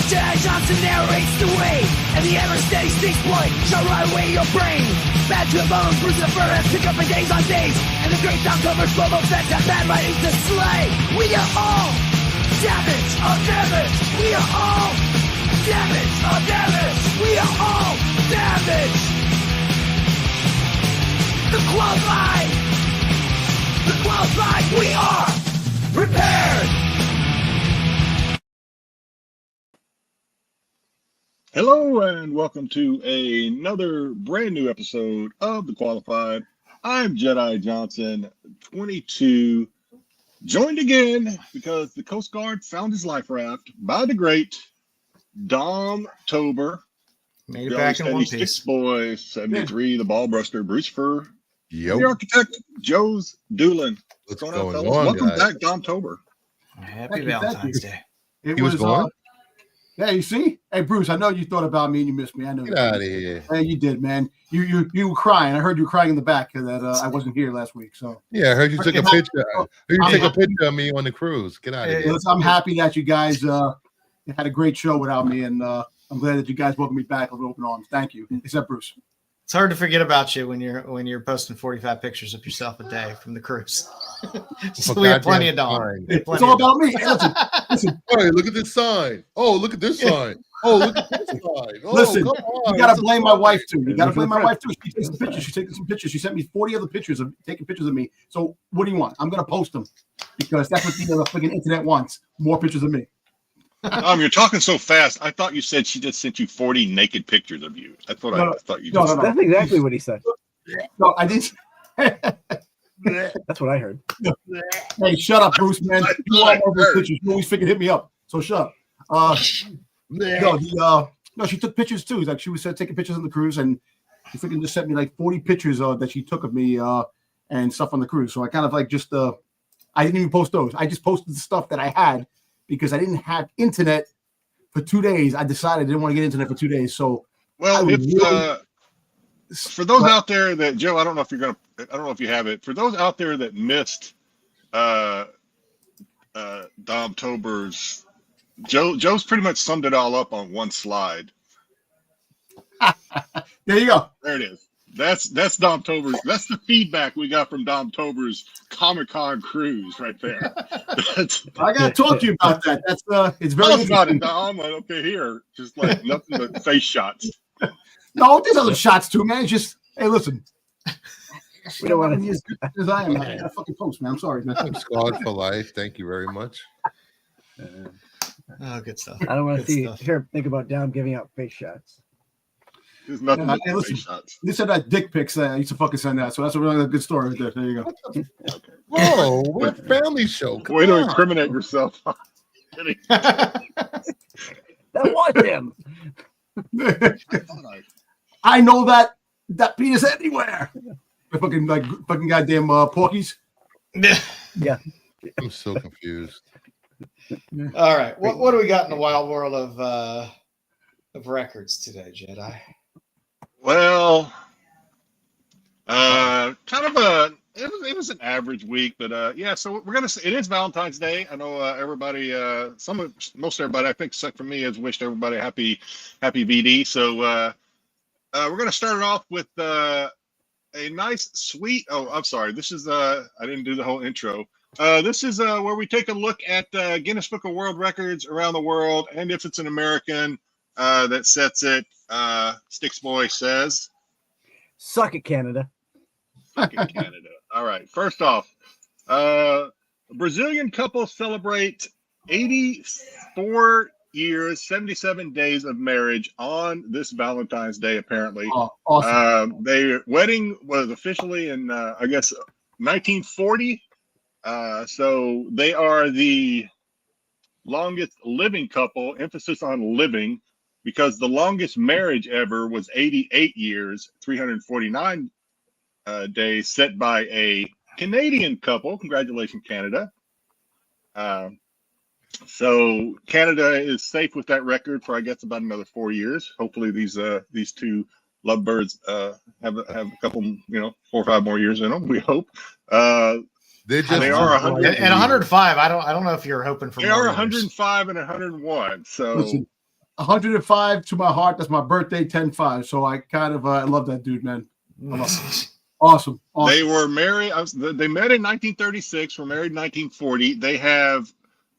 Jedi Johnson narrates the way, and the ever-steady Styx boy shall ride away your brain. Bad to the bone, bruise the fur, and pick up in days on days. And the great October's Boba Fett have bad writings to slay. We are all damage of damage. We are all damage of damage. We are all damage. The qualified. The qualified. We are prepared. Hello and welcome to another brand new episode of The Qualified. I'm Jedi Johnson, 22, joined again because the Coast Guard found his life raft by the great Dom-tober. Made it back in one piece. Styx boy, 73, the ball buster, Bruce Fur, Yep. the architect, joesduelin. What's What's going on, on, fellas? Welcome guys? back, Dom-tober. Happy Valentine's Day. He was gone? Yeah, you see? Hey, Bruce, I know you thought about me and you missed me. I know. Get out of here. Hey, you did, man. You were crying. I heard you crying in the back that I wasn't here last week. So Yeah, I heard you took a picture. I heard you took a picture of me on the cruise. Get out of here. I'm happy that you guys had a great show without me, and I'm glad that you guys welcomed me back with open arms. Thank you. Except Bruce. It's hard to forget about you when you're posting 45 pictures of yourself a day from the cruise. So we have plenty of Dom. It's all about me. Hey, listen. Hey, look at this sign. Oh, look at this sign. Oh, look at this sign. Oh, Listen, come on. you got to blame my wife too. You got to blame my wife too. She takes some pictures. She's taking some pictures. She sent me 40 other pictures of taking pictures of me. So what do you want? I'm going to post them because that's what the freaking internet wants. More pictures of me. You're talking so fast. I thought you said she just sent you 40 naked pictures of you. That's what I thought you just No. That's exactly what he said. No, I didn't. That's what I heard. Hey, shut up, Bruce, man. You all over those pictures. You always figured hit me up. So shut up. No, she took pictures too. Like she was taking pictures on the cruise, and she freaking just sent me like 40 pictures that she took of me and stuff on the cruise. So I kind of like just I didn't even post those. I just posted the stuff that I had because I didn't have internet for 2 days. I decided I didn't want to get internet for 2 days. So for those out there that Joe, I don't know if you have it. For those out there that missed Dom-tober's, Joe's pretty much summed it all up on one slide. There you go. There it is. That's Dom-tober's. That's the feedback we got from Dom-tober's Comic-Con cruise right there. I gotta talk to you about that. That's it's very Tell us about it, interesting. Dom. Like, okay, here, just like nothing but face shots. No, there's other shots too, man. It's just hey, listen. We don't want to. As I am, I gotta fucking post, man. I'm sorry, man. I'm scarred for life. Thank you very much. Oh, good stuff. I don't want to think about Dom giving out face shots. There's nothing but Hey, listen, face shots. you said that dick pics. I used to fucking send that, so that's a really good story right there. There you go. Whoa, we're a family show. Come Way to on. incriminate yourself. Kidding. That was him. I know that penis anywhere. The fucking goddamn porkies. Yeah. I'm so confused. All right. What do we got in the wild world of records today, Jedi? Well, kind of it was an average week, but yeah. So we're gonna say it is Valentine's Day. I know everybody, most everybody, I think, except for me, has wished everybody happy VD. So we're gonna start it off with a nice, sweet. Oh, I'm sorry. This is I didn't do the whole intro. This is where we take a look at Guinness Book of World Records around the world, and if it's an American that sets it, Styx Boy says, Suck it, Canada. "Fuck it, Canada." All right. First off, a Brazilian couple celebrate 84 years, 77 days of marriage on this Valentine's Day. Apparently, Oh, awesome. their wedding was officially in, I guess, 1940. So they are the longest living couple, emphasis on living, because the longest marriage ever was 88 years, 349 days, set by a Canadian couple. Congratulations, Canada. So Canada is safe with that record for, I guess, about another 4 years. Hopefully these two lovebirds have a couple, 4 or 5 more years in them. We hope. They are 100 and 105. I don't know if you're hoping for. They are 105 and 101. So Listen, 105 to my heart. That's my birthday, 10-5. So I kind of I love that dude, man. Awesome. They were married. They met in 1936. Were married in 1940. They have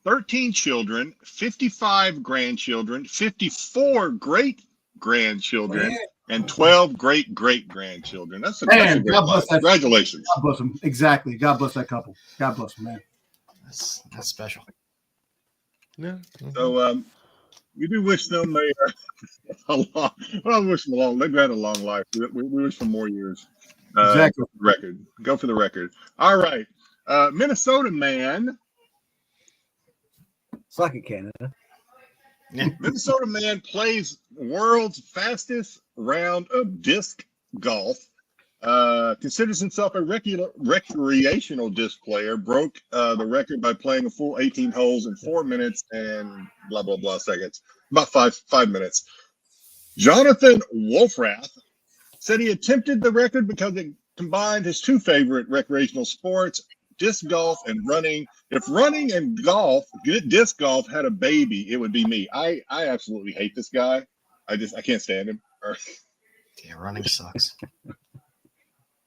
13 children, 55 grandchildren, 54 great grandchildren, and 12 great grandchildren. That's a great life. Congratulations. God bless them. Exactly. God bless that couple. God bless them, man. That's special. Yeah. So we do wish them a long. Well, I wish them a long. They've had a long life. We wish for more years. Exactly. Record. Go for the record. All right. Minnesota man. Suck it, Canada. Minnesota man plays world's fastest round of disc golf. Considers himself a recreational disc player. Broke the record by playing a full 18 holes in 4 minutes and blah blah blah seconds. About five minutes. Jonathan Wolfrath said he attempted the record because it combined his two favorite recreational sports, disc golf and running. If running and disc golf had a baby, it would be me. I absolutely hate this guy. I can't stand him. Yeah, running sucks.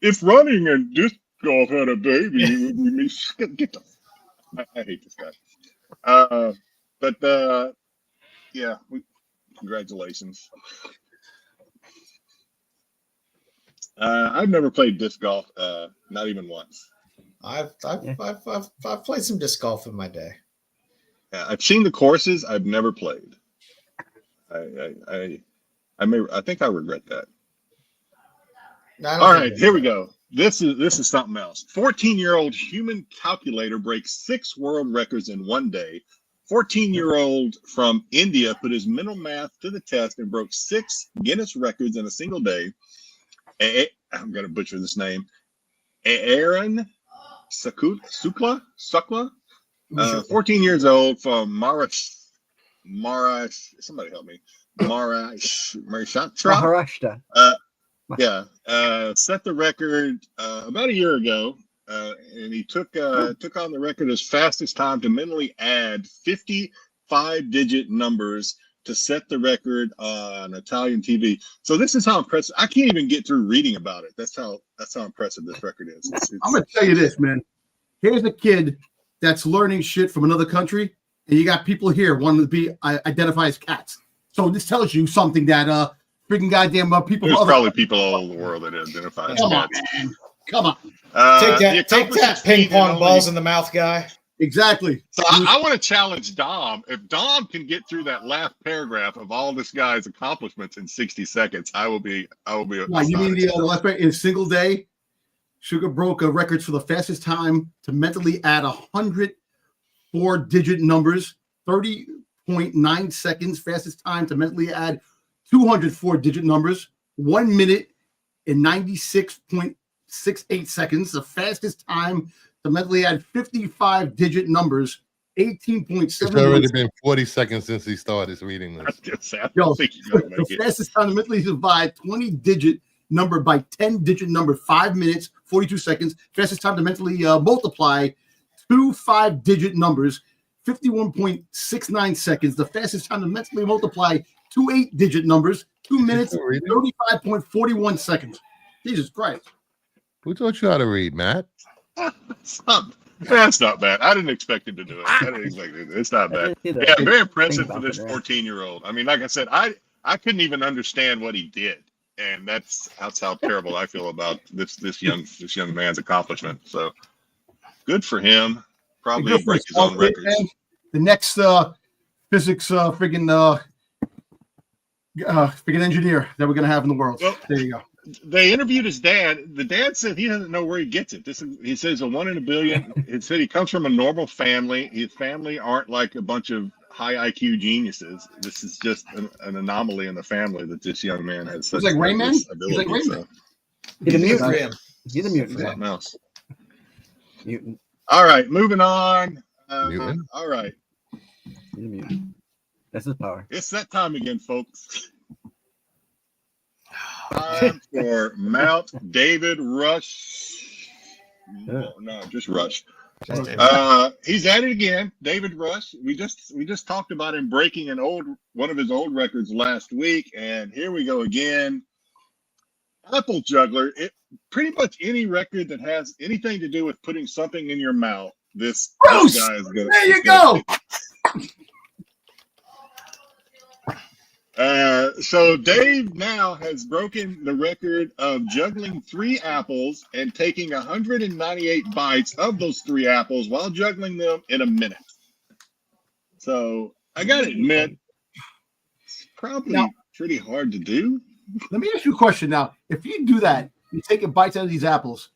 If running and disc golf had a baby, it would be me. I hate this guy. But yeah, congratulations. I've never played disc golf, not even once. I've played some disc golf in my day. Yeah, I've seen the courses. I've never played. I think I regret that. All right, here we go. This is something else. 14-year-old human calculator breaks 6 world records in one day. 14-year-old from India put his mental math to the test and broke 6 Guinness records in a single day. I'm going to butcher this name. Aaron Sukla, 14 years old from somebody help me. Maharashtra. Set the record about a year ago, and he took on the record as fastest time to mentally add 55-digit numbers to set the record on Italian TV. So this is how impressive. I can't even get through reading about it. That's how impressive this record is. I'm gonna tell you this, man. Here's a kid that's learning shit from another country, and you got people here wanting to be identified as cats. So this tells you something that freaking goddamn people. There's probably people all over the world that identify as cats. Come on. Take that ping pong balls in the mouth guy. Exactly. So I want to challenge Dom. If Dom can get through that last paragraph of all this guy's accomplishments in 60 seconds, I will be. You mean the last in a single day? Sugar broke records for the fastest time to mentally add 104-digit numbers, 30.9 seconds. Fastest time to mentally add 204-digit numbers, 1 minute and 96.68 seconds. The fastest time to mentally add 55-digit numbers, 18.7. It's already been 40 seconds since he started reading this. The fastest time to mentally divide 20-digit number by 10-digit number, 5 minutes, 42 seconds. Fastest time to mentally multiply 2 5-digit numbers, 51.69 seconds. The fastest time to mentally multiply 2 8-digit numbers, 2 minutes, 35.41 seconds. Jesus Christ. Who taught you how to read, Matt? That's not bad. I didn't expect him to do it. It's not bad. Yeah, very impressive for this 14-year-old. I mean, like I said, I couldn't even understand what he did, and that's how terrible I feel about this young man's accomplishment. So good for him. Probably break his own records. Man. The next physics friggin' engineer that we're gonna have in the world. Well, there you go. They interviewed his dad. The dad said he doesn't know where he gets it. He says a 1 in a billion. He said he comes from a normal family. His family aren't like a bunch of high IQ geniuses. This is just an anomaly in the family that this young man has such like Rayman. Ability. He's like Rayman. He's a mutant. He's a mutant. Something else. Mutant. All right, moving on. Mutant? All right. He's a mutant. That's his power. It's that time again, folks. Time for Mount David Rush. No, just Rush. He's at it again, David Rush. We just talked about him breaking one of his old records last week, and here we go again. Apple juggler. Pretty much any record that has anything to do with putting something in your mouth. This guy is good. There you go. So Dave now has broken the record of juggling 3 apples and taking 198 bites of those 3 apples while juggling them in a minute. So I gotta admit, it's probably pretty hard to do. Let me ask you a question now. If you do that, you're taking bites out of these apples,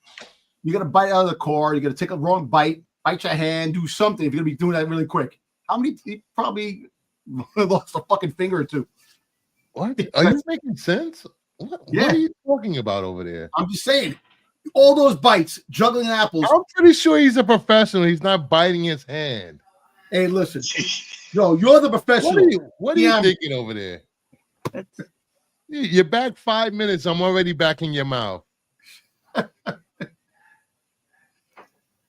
you're gonna bite out of the core, you're gonna take a wrong bite your hand, do something if you're gonna be doing that really quick. How many? You probably lost a fucking finger or 2. What? Are you making sense? What are you talking about over there? I'm just saying, all those bites, juggling apples. I'm pretty sure he's a professional. He's not biting his hand. Hey, listen, yo, you're the professional. What are you thinking over there? You're back 5 minutes. I'm already back in your mouth.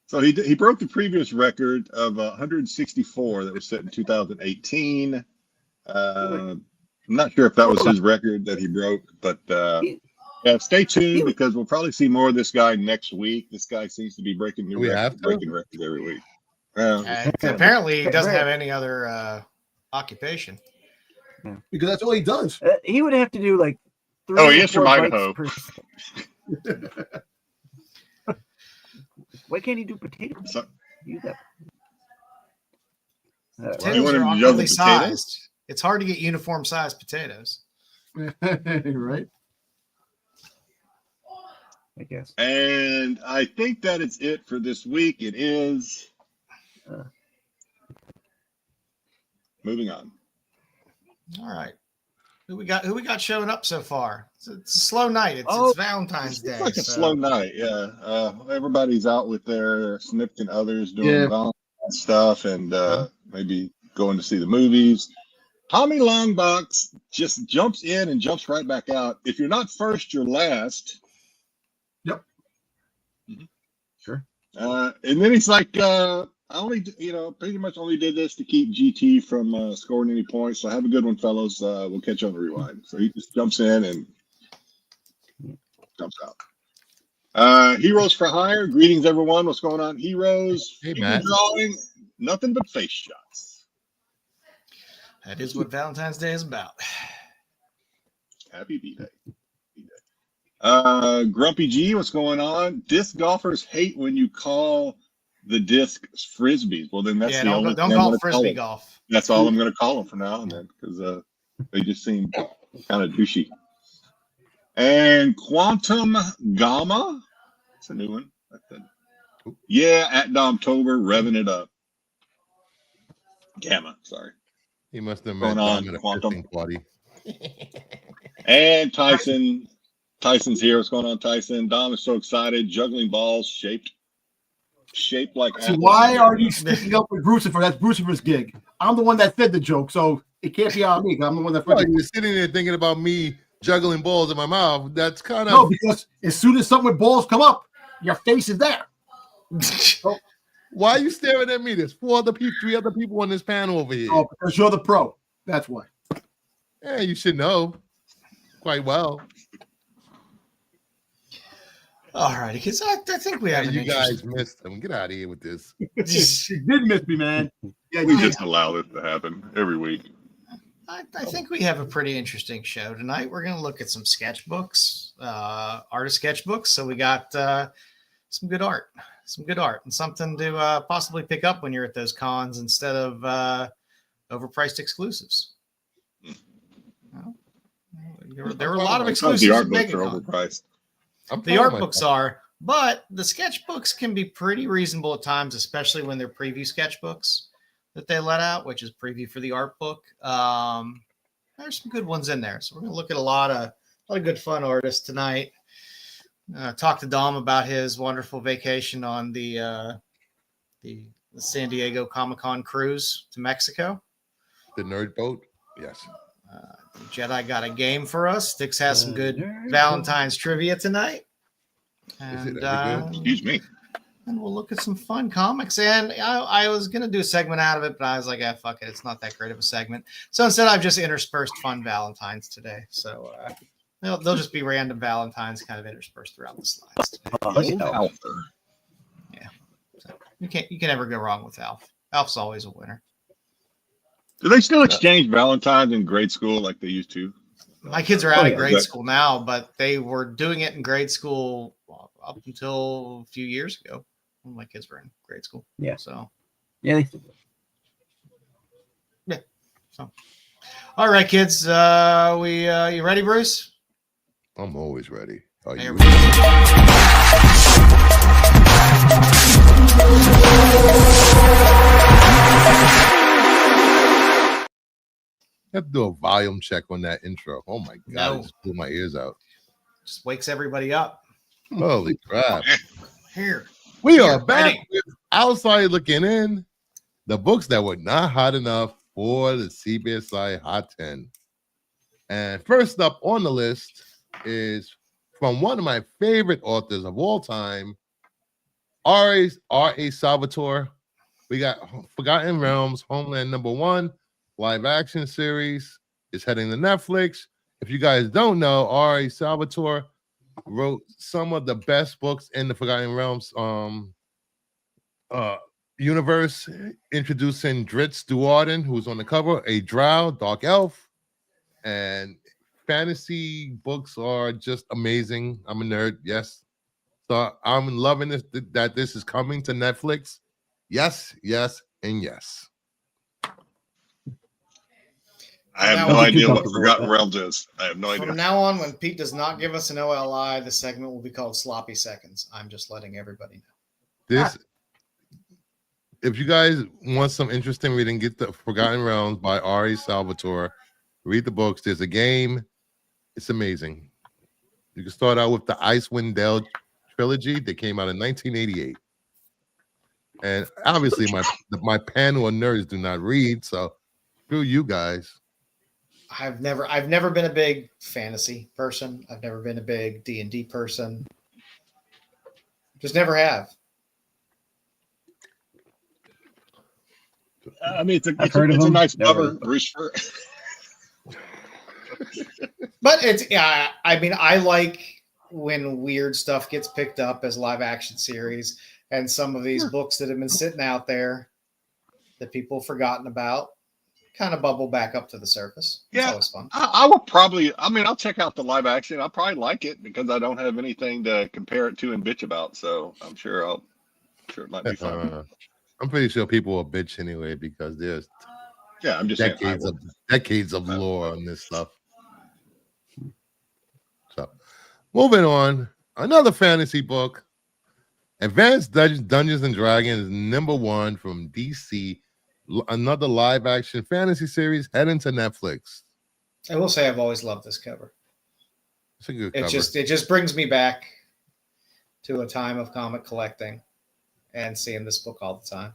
So he broke the previous record of 164 that was set in 2018. I'm not sure if that was his record that he broke, but stay tuned because we'll probably see more of this guy next week. This guy seems to be breaking records every week. Apparently, he doesn't have any other occupation. Because that's all he does. He would have to do like 3 he is from Idaho. Why can't he do potatoes? Potatoes are awkwardly sized. It's hard to get uniform sized potatoes. Right? I guess. And I think that is it for this week. It is. Moving on. All right. Who we got showing up so far? It's a slow night. It's Valentine's Day. It's like a slow night, yeah. Everybody's out with their significant others doing Valentine's stuff and maybe going to see the movies. Tommy Longbox just jumps in and jumps right back out. If you're not first, you're last. Yep. Mm-hmm. Sure. And then he's like, I only, pretty much only did this to keep GT from scoring any points. So have a good one, fellas. We'll catch you on the rewind. So he just jumps in and jumps out. Heroes for Hire. Greetings, everyone. What's going on, Heroes? Hey, Matt. Drawing, nothing but face shots. That is what Valentine's Day is about. Happy B-Day. Grumpy G, what's going on? Disc golfers hate when you call the disc frisbees. Well, then that's don't call it frisbee golf. That's all I'm going to call them for now and then because they just seem kind of douchey. And Quantum Gamma, that's a new one. Yeah, at Domtober, revving it up. Gamma, sorry. He must have met Dom at a fishing party. And Tyson's here. What's going on, Tyson? Dom is so excited. Juggling balls shaped like. So why are you sticking up with Brucifer? That's Brucifer's gig. I'm the one that fed the joke, so it can't be on me. I'm the one that fed You're sitting there thinking about me juggling balls in my mouth. That's kind of no, because as soon as something with balls come up, your face is there. So, why are you staring at me? There's 3 other people on this panel over here. Oh, because you're the pro. That's why. Yeah, you should know quite well. All right, because I think we have. You guys missed him. Get out of here with this. You did miss me, man. Yeah, we just allow this to happen every week. I think we have a pretty interesting show tonight. We're going to look at some sketchbooks, artist sketchbooks. So we got some good art, and something to possibly pick up when you're at those cons instead of overpriced exclusives. There were a lot of exclusives. The art books are overpriced. The art books are, but the sketchbooks can be pretty reasonable at times, especially when they're preview sketchbooks that they let out, which is preview for the art book. There's some good ones in there. So we're going to look at a lot of good fun artists tonight. Talk to Dom about his wonderful vacation on the San Diego Comic-Con cruise to Mexico. The nerd boat? Yes. Jedi got a game for us. Styx has some good Valentine's trivia tonight. And excuse me. and we'll look at some fun comics. And I was going to do a segment out of it, but I was like, fuck it. It's not that great of a segment. So instead, I've just interspersed fun Valentines today. So they'll just be random Valentines kind of interspersed throughout the slides today. Yeah. So you can never go wrong with Alf. Alf's always a winner. Do they still exchange Valentines in grade school like they used to? My kids are out of grade school now, but they were doing it in grade school up until a few years ago when my kids were in grade school. Yeah. So. Yeah. Yeah. So. All right, kids. You ready, Bruce? I'm always ready. Are you ready? I have to do a volume check on that intro. Oh my god, No. it just blew my ears out. Just wakes everybody up. Holy crap. Here. We are back ready. with Outside Looking In, the books that were not hot enough for the CBSI Hot 10. And first up on the list is from one of my favorite authors of all time, R.A. Salvatore. We got Forgotten Realms, Homeland #1, live action series is heading to Netflix. If you guys don't know, R.A. Salvatore wrote some of the best books in the Forgotten Realms universe, introducing Dritz Duarden, who's on the cover, a drow, dark elf, and fantasy books are just amazing. I'm a nerd, yes. So I'm loving this, that this is coming to Netflix. Yes, yes, and yes. I have no idea what Forgotten Realms is. I have no idea. From now on, when Pete does not give us an OLI, the segment will be called Sloppy Seconds. I'm just letting everybody know. If you guys want some interesting reading, get the Forgotten Realms by R.A. Salvatore. Read the books. There's a game. It's amazing. You can start out with the Icewind Dale trilogy that came out in 1988. And obviously, my panel of nerds do not read, so screw you guys. I've never been a big fantasy person. I've never been a big D&D person. Just never have. I mean, it's a nice cover, Bruce. But it's I mean, I like when weird stuff gets picked up as live action series, and some of these books that have been sitting out there that people have forgotten about kind of bubble back up to the surface. It's always fun. I will probably, I'll check out the live action. I'll probably like it because I don't have anything to compare it to and bitch about. So I'm sure it might be fun. I'm pretty sure people will bitch anyway because there's I'm just decades of lore on this stuff. So moving on, another fantasy book, Advanced Dungeons and Dragons #1 from DC. Another live action fantasy series heading to Netflix. I will say I've always loved this cover. It's a good cover. It just brings me back to a time of comic collecting and seeing this book all the time.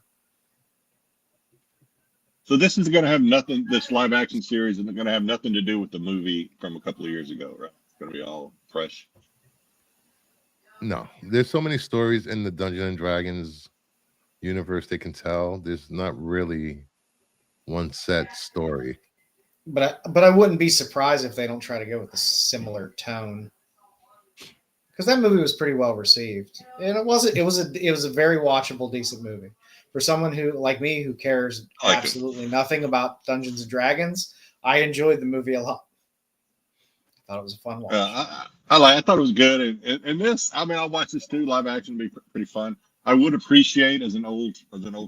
So this is going to have nothing. This live action series isn't going to have nothing to do with the movie from a couple of years ago, right? It's going to be all fresh. No, there's so many stories in the Dungeons and Dragons universe they can tell. There's not really one set story. But I wouldn't be surprised if they don't try to go with a similar tone, because that movie was pretty well received, and it was a very watchable, decent movie for someone who like me who cares absolutely nothing about Dungeons and Dragons. I enjoyed the movie a lot. I thought it was a fun watch. I thought it was good, and this, I mean, I'll watch this too. Live action would be pretty fun. I would appreciate as an old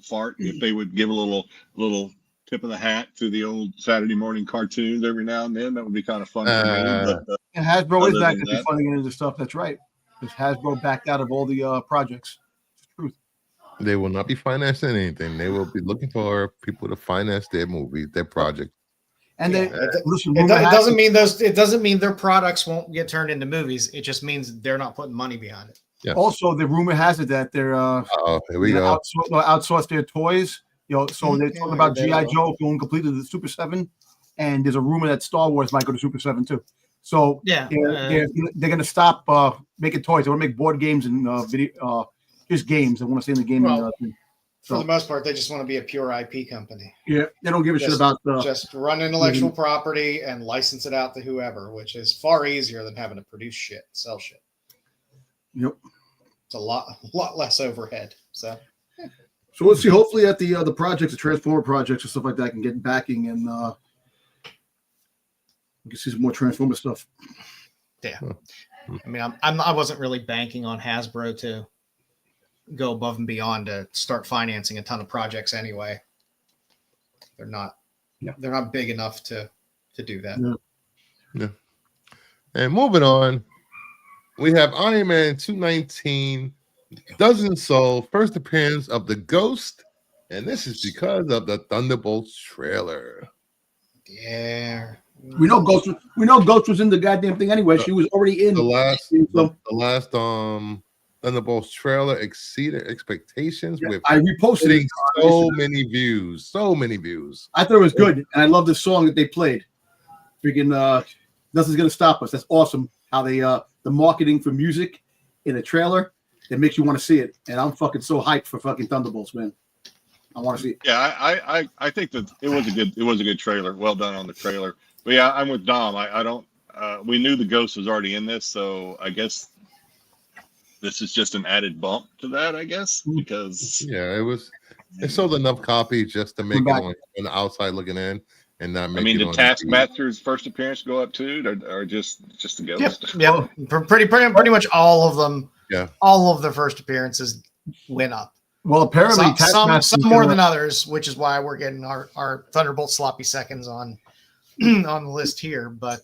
fart if they would give a little tip of the hat to the old Saturday morning cartoons every now and then. That would be kind of fun. And Hasbro is back to be funding into stuff. That's right. Because Hasbro backed out of all the projects. It's the truth. They will not be financing anything. They will be looking for people to finance their movies, their project. And it doesn't mean their products won't get turned into movies. It just means they're not putting money behind it. Yes. Also, the rumor has it that they're here we go. Outsource their toys. So they're talking about G.I. Joe going completely to the Super 7, and there's a rumor that Star Wars might go to Super 7 too. So they're going to stop making toys. They want to make board games and just games. They want to stay in the gaming. Well, thing. For the most part, they just want to be a pure IP company. Yeah, they don't give a shit about just run intellectual property and license it out to whoever, which is far easier than having to produce shit, sell shit. Yep, it's a lot less overhead. So let's see. Hopefully, at the projects, the Transformer projects and stuff like that, can get backing and we can see some more Transformer stuff. Yeah, I mean, I wasn't really banking on Hasbro to go above and beyond to start financing a ton of projects anyway. They're not big enough to do that. Yeah. And moving on, we have Iron Man 219 doesn't sold, first appearance of the Ghost, and this is because of the Thunderbolts trailer. Yeah. We know Ghost was in the goddamn thing anyway. She was already in the last Thunderbolts trailer exceeded expectations with I reposted it. So many views. I thought it was good, and I love the song that they played. Freaking Nothing's Gonna Stop Us. That's awesome. How they the marketing for music in a trailer that makes you want to see it. And I'm fucking so hyped for fucking Thunderbolts, man. I want to see it. Yeah, I think that it was a good trailer. Well done on the trailer. But yeah, I'm with Dom. I don't we knew the Ghost was already in this, so I guess this is just an added bump to that, I guess, because it sold enough copies just to make it on the outside looking in and not make. I mean, did Taskmaster's first appearance go up too, or just the Ghost? Yep. Pretty much all of them. Yeah, all of their first appearances went up. Well, apparently some more than others, which is why we're getting our Thunderbolt sloppy seconds on the list here. But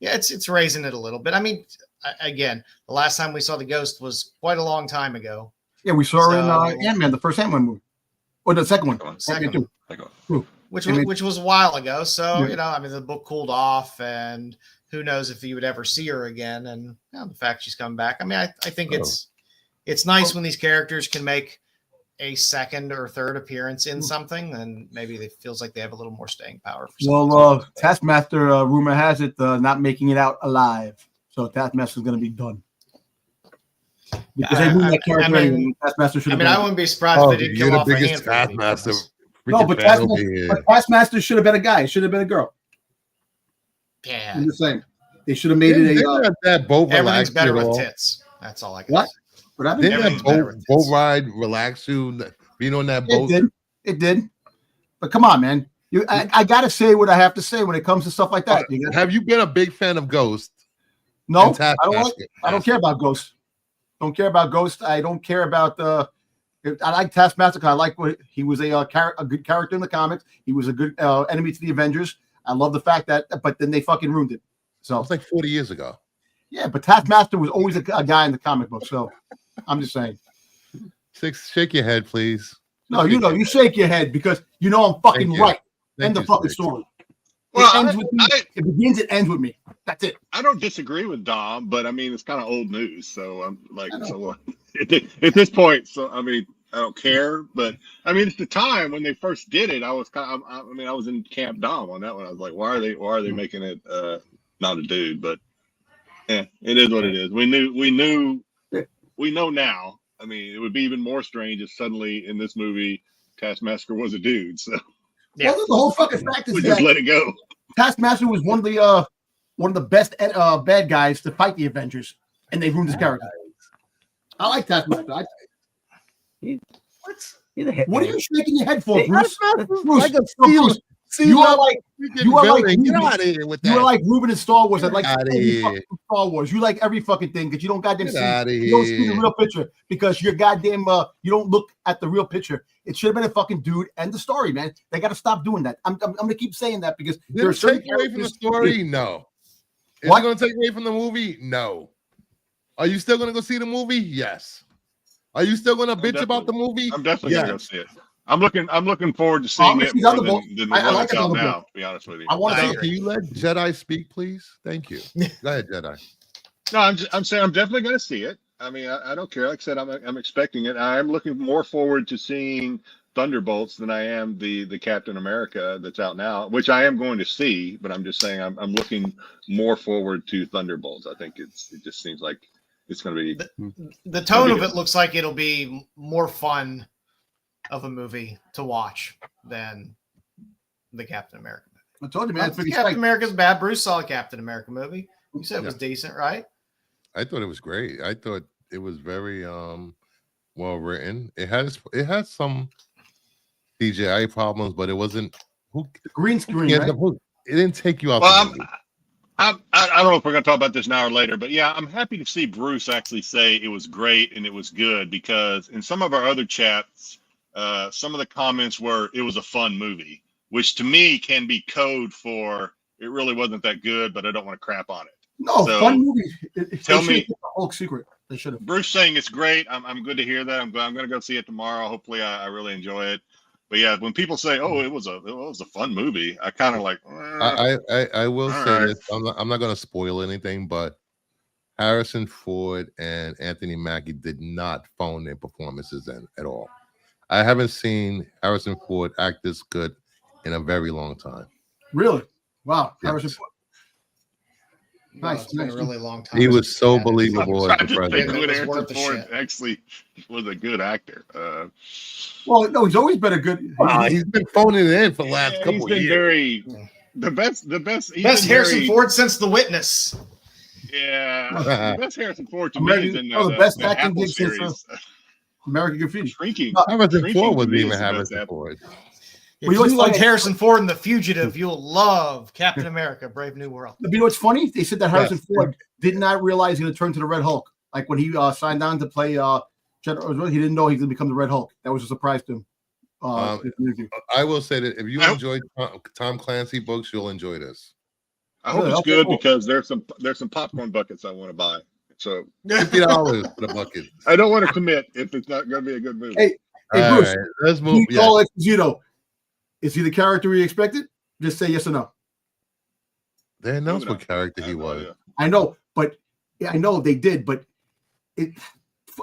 it's raising it a little bit. I mean, again, the last time we saw the Ghost was quite a long time ago. Yeah, we saw her in Ant-Man, the first Ant-Man movie, or the second one, which was a while ago. So I mean, the book cooled off, and who knows if you would ever see her again. And the fact she's coming back, I mean, I think it's nice when these characters can make a second or third appearance in something, and maybe it feels like they have a little more staying power. Taskmaster, rumor has it, not making it out alive. So Taskmaster is going to be done. Because they moved that character. Taskmaster should have. I wouldn't be surprised if they did kill off a handful. Taskmaster. No, but Taskmaster should have been a guy. It should have been a girl. Yeah, I'm just saying. They should have made it a. That boat everything's better with tits. That's all I got. What? Didn't that boat ride relax you being on that boat? It did. But come on, man. I got to say what I have to say when it comes to stuff like that. Have you been a big fan of Ghost? No, I don't care about Ghost. Don't care about Ghost. I don't care about I like Taskmaster. I like what he was a good character in the comics. He was a good enemy to the Avengers. I love the fact that, but then they fucking ruined it. So it's like 40 years ago. Yeah, but Taskmaster was always a guy in the comic book. So I'm just saying. Shake your head, please. No, you shake your head because you know I'm fucking right. End the fucking story. Well, it begins and ends with me. That's it. I don't disagree with Dom, but I mean it's kind of old news. So I'm like, at this point, so I mean I don't care. But I mean it's the time when they first did it. I was I was in Camp Dom on that one. I was like, why are they making it not a dude? But yeah, it is what it is. We know now. I mean, it would be even more strange if suddenly in this movie Taskmaster was a dude. So. Yeah. Well, the whole fucking fact is just let it go. Taskmaster was one of the best bad guys to fight the Avengers, and they ruined his character. I like Taskmaster. What are you shaking your head for, Bruce? Bruce, you are like Ruben in Star Wars. I like Star Wars. You like every fucking thing because you don't goddamn see the real picture because you're goddamn you don't look at the real picture. It should have been a fucking dude and the story, man. They got to stop doing that. I'm gonna keep saying that because they're taking away from the story. No, is it gonna take away from the movie? No. Are you still gonna go see the movie? Yes. Are you still gonna bitch about the movie? I'm definitely gonna go see it. I'm looking forward to seeing it more than the one that's out now, to be honest with you. Can you let Jedi speak, please? Thank you. Go ahead, Jedi. No, I'm saying I'm definitely going to see it. I mean, I don't care. Like I said, I'm expecting it. I'm looking more forward to seeing Thunderbolts than I am the Captain America that's out now, which I am going to see. But I'm just saying I'm looking more forward to Thunderbolts. I think it just seems like it's going to be the tone of it looks like it'll be more fun of a movie to watch than the Captain America movie. I told you, man. Captain America's bad. Bruce saw a Captain America movie. You said it was decent, right? I thought it was great. I thought it was very well written. It had some CGI problems, but it wasn't green screen. Right? It didn't take you out. Well, I don't know if we're going to talk about this now or later, but yeah, I'm happy to see Bruce actually say it was great and it was good, because in some of our other chats, some of the comments were it was a fun movie, which to me can be code for it really wasn't that good, but I don't want to crap on it. No, so fun movie. Tell me the Hulk secret. They should have. Bruce saying it's great. I'm good to hear that. I'm going to go see it tomorrow. Hopefully, I really enjoy it. But yeah, when people say, "Oh, it was a fun movie," I kind of like. I will say this. I'm not going to spoil anything, but Harrison Ford and Anthony Mackie did not phone their performances in at all. I haven't seen Harrison Ford act this good in a very long time. Really? Wow, Yes. Harrison Ford. Nice. It's been a really long time. He was so believable as I the just think president. that Harrison Ford actually was a good actor. Well, no, he's always been a good. He's been phoning it in for the last couple he's been years. The best Harrison Ford since The Witness. Yeah, the best Harrison Ford to me is in the best the acting Apple gig since series. American Graffiti. Shrinking. Harrison Ford wasn't to me even is the best Harrison Apple. Ford. If you like Harrison Ford in The Fugitive, you'll love Captain America: Brave New World. But you know what's funny? They said that Harrison Ford did not realize he would turn to the Red Hulk. Like when he signed on to play General, he didn't know he was going to become the Red Hulk. That was a surprise to him. I will say that if you enjoy Tom Clancy books, you'll enjoy this. I hope it's good because there's some popcorn buckets I want to buy. So $50 for the bucket. I don't want to commit if it's not going to be a good movie. Hey All Bruce, right, let's move. you call Esposito. Is he the character we expected? Just say yes or no. They announced what character he was. I know, but I know they did, but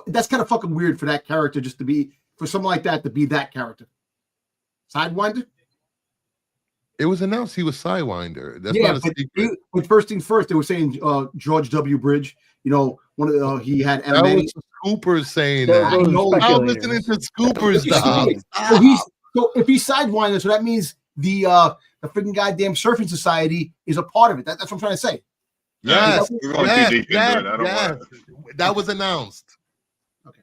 that's kind of fucking weird for that character just to be for something like that to be that character. Sidewinder? It was announced he was Sidewinder. That's Yeah, not a secret. but first things first, they were saying George W. Bridge. You know, one of the, he had That MMA. was Scoopers saying that. I know. I'm listening to Scoopers. So if he's Sidewinder, so that means the freaking goddamn surfing society is a part of it. That's what I'm trying to say. Yes, yes. That was announced. Okay,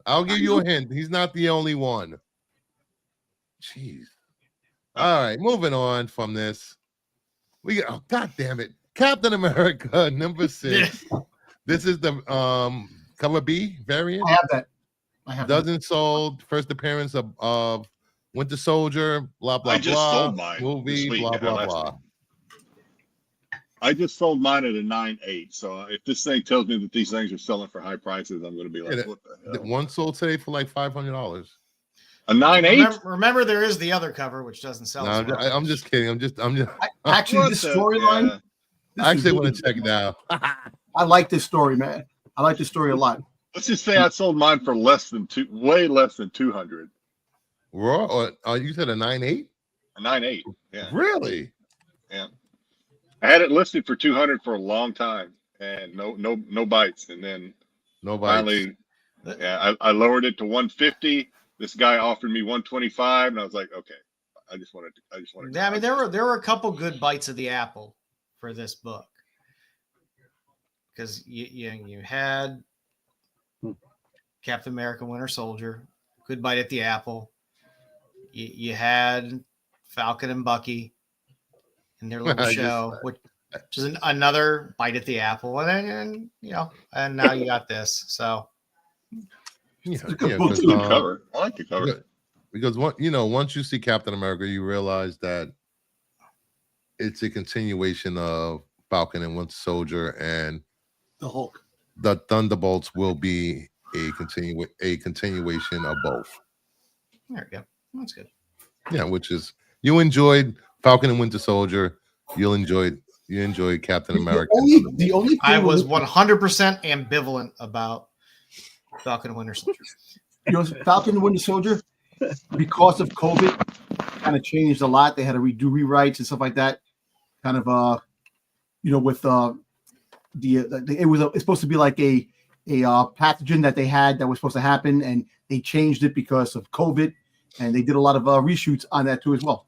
I'll give you a hint. He's not the only one. Jeez. All right, moving on from this. We got, oh, God damn it. Captain America #6. This is the cover B variant. I have that. Dozen sold. First appearance of Winter Soldier. Blah blah I just blah. sold mine Movie. Blah blah blah. I just sold mine at a 9.8. So if this thing tells me that these things are selling for high prices, I'm going to be like, what the hell? One sold today for like $500. A 9.8. Remember, there is the other cover which doesn't sell. No, I'm just kidding. I'm just. Actually, this storyline. I actually want to check it out. I like this story, man. I like this story a lot. Let's just say I sold mine for way less than 200. Raw? Or you said a 9.8? A 9.8. Yeah. Really? Yeah. I had it listed for 200 for a long time, and no bites. And then finally, I lowered it to 150. This guy offered me 125, and I was like, okay. I just wanted. Yeah, I mean, there were a couple good bites of the apple for this book, because you had Captain America: Winter Soldier, good bite at the apple. You had Falcon and Bucky in their little show, which is another bite at the apple, and now you got this. So it's a good cover. I like the cover because once you see Captain America, you realize that it's a continuation of Falcon and Winter Soldier, and the Hulk. The Thunderbolts will be a continuation of both. There we go. That's good. Yeah, which is you enjoyed Falcon and Winter Soldier. You enjoyed Captain America. The only thing I was 100% ambivalent about Falcon and Winter Soldier. Falcon and Winter Soldier, because of COVID, kind of changed a lot. They had to redo rewrites and stuff like that. Kind of with it's supposed to be like a pathogen that they had that was supposed to happen, and they changed it because of COVID, and they did a lot of reshoots on that too as well.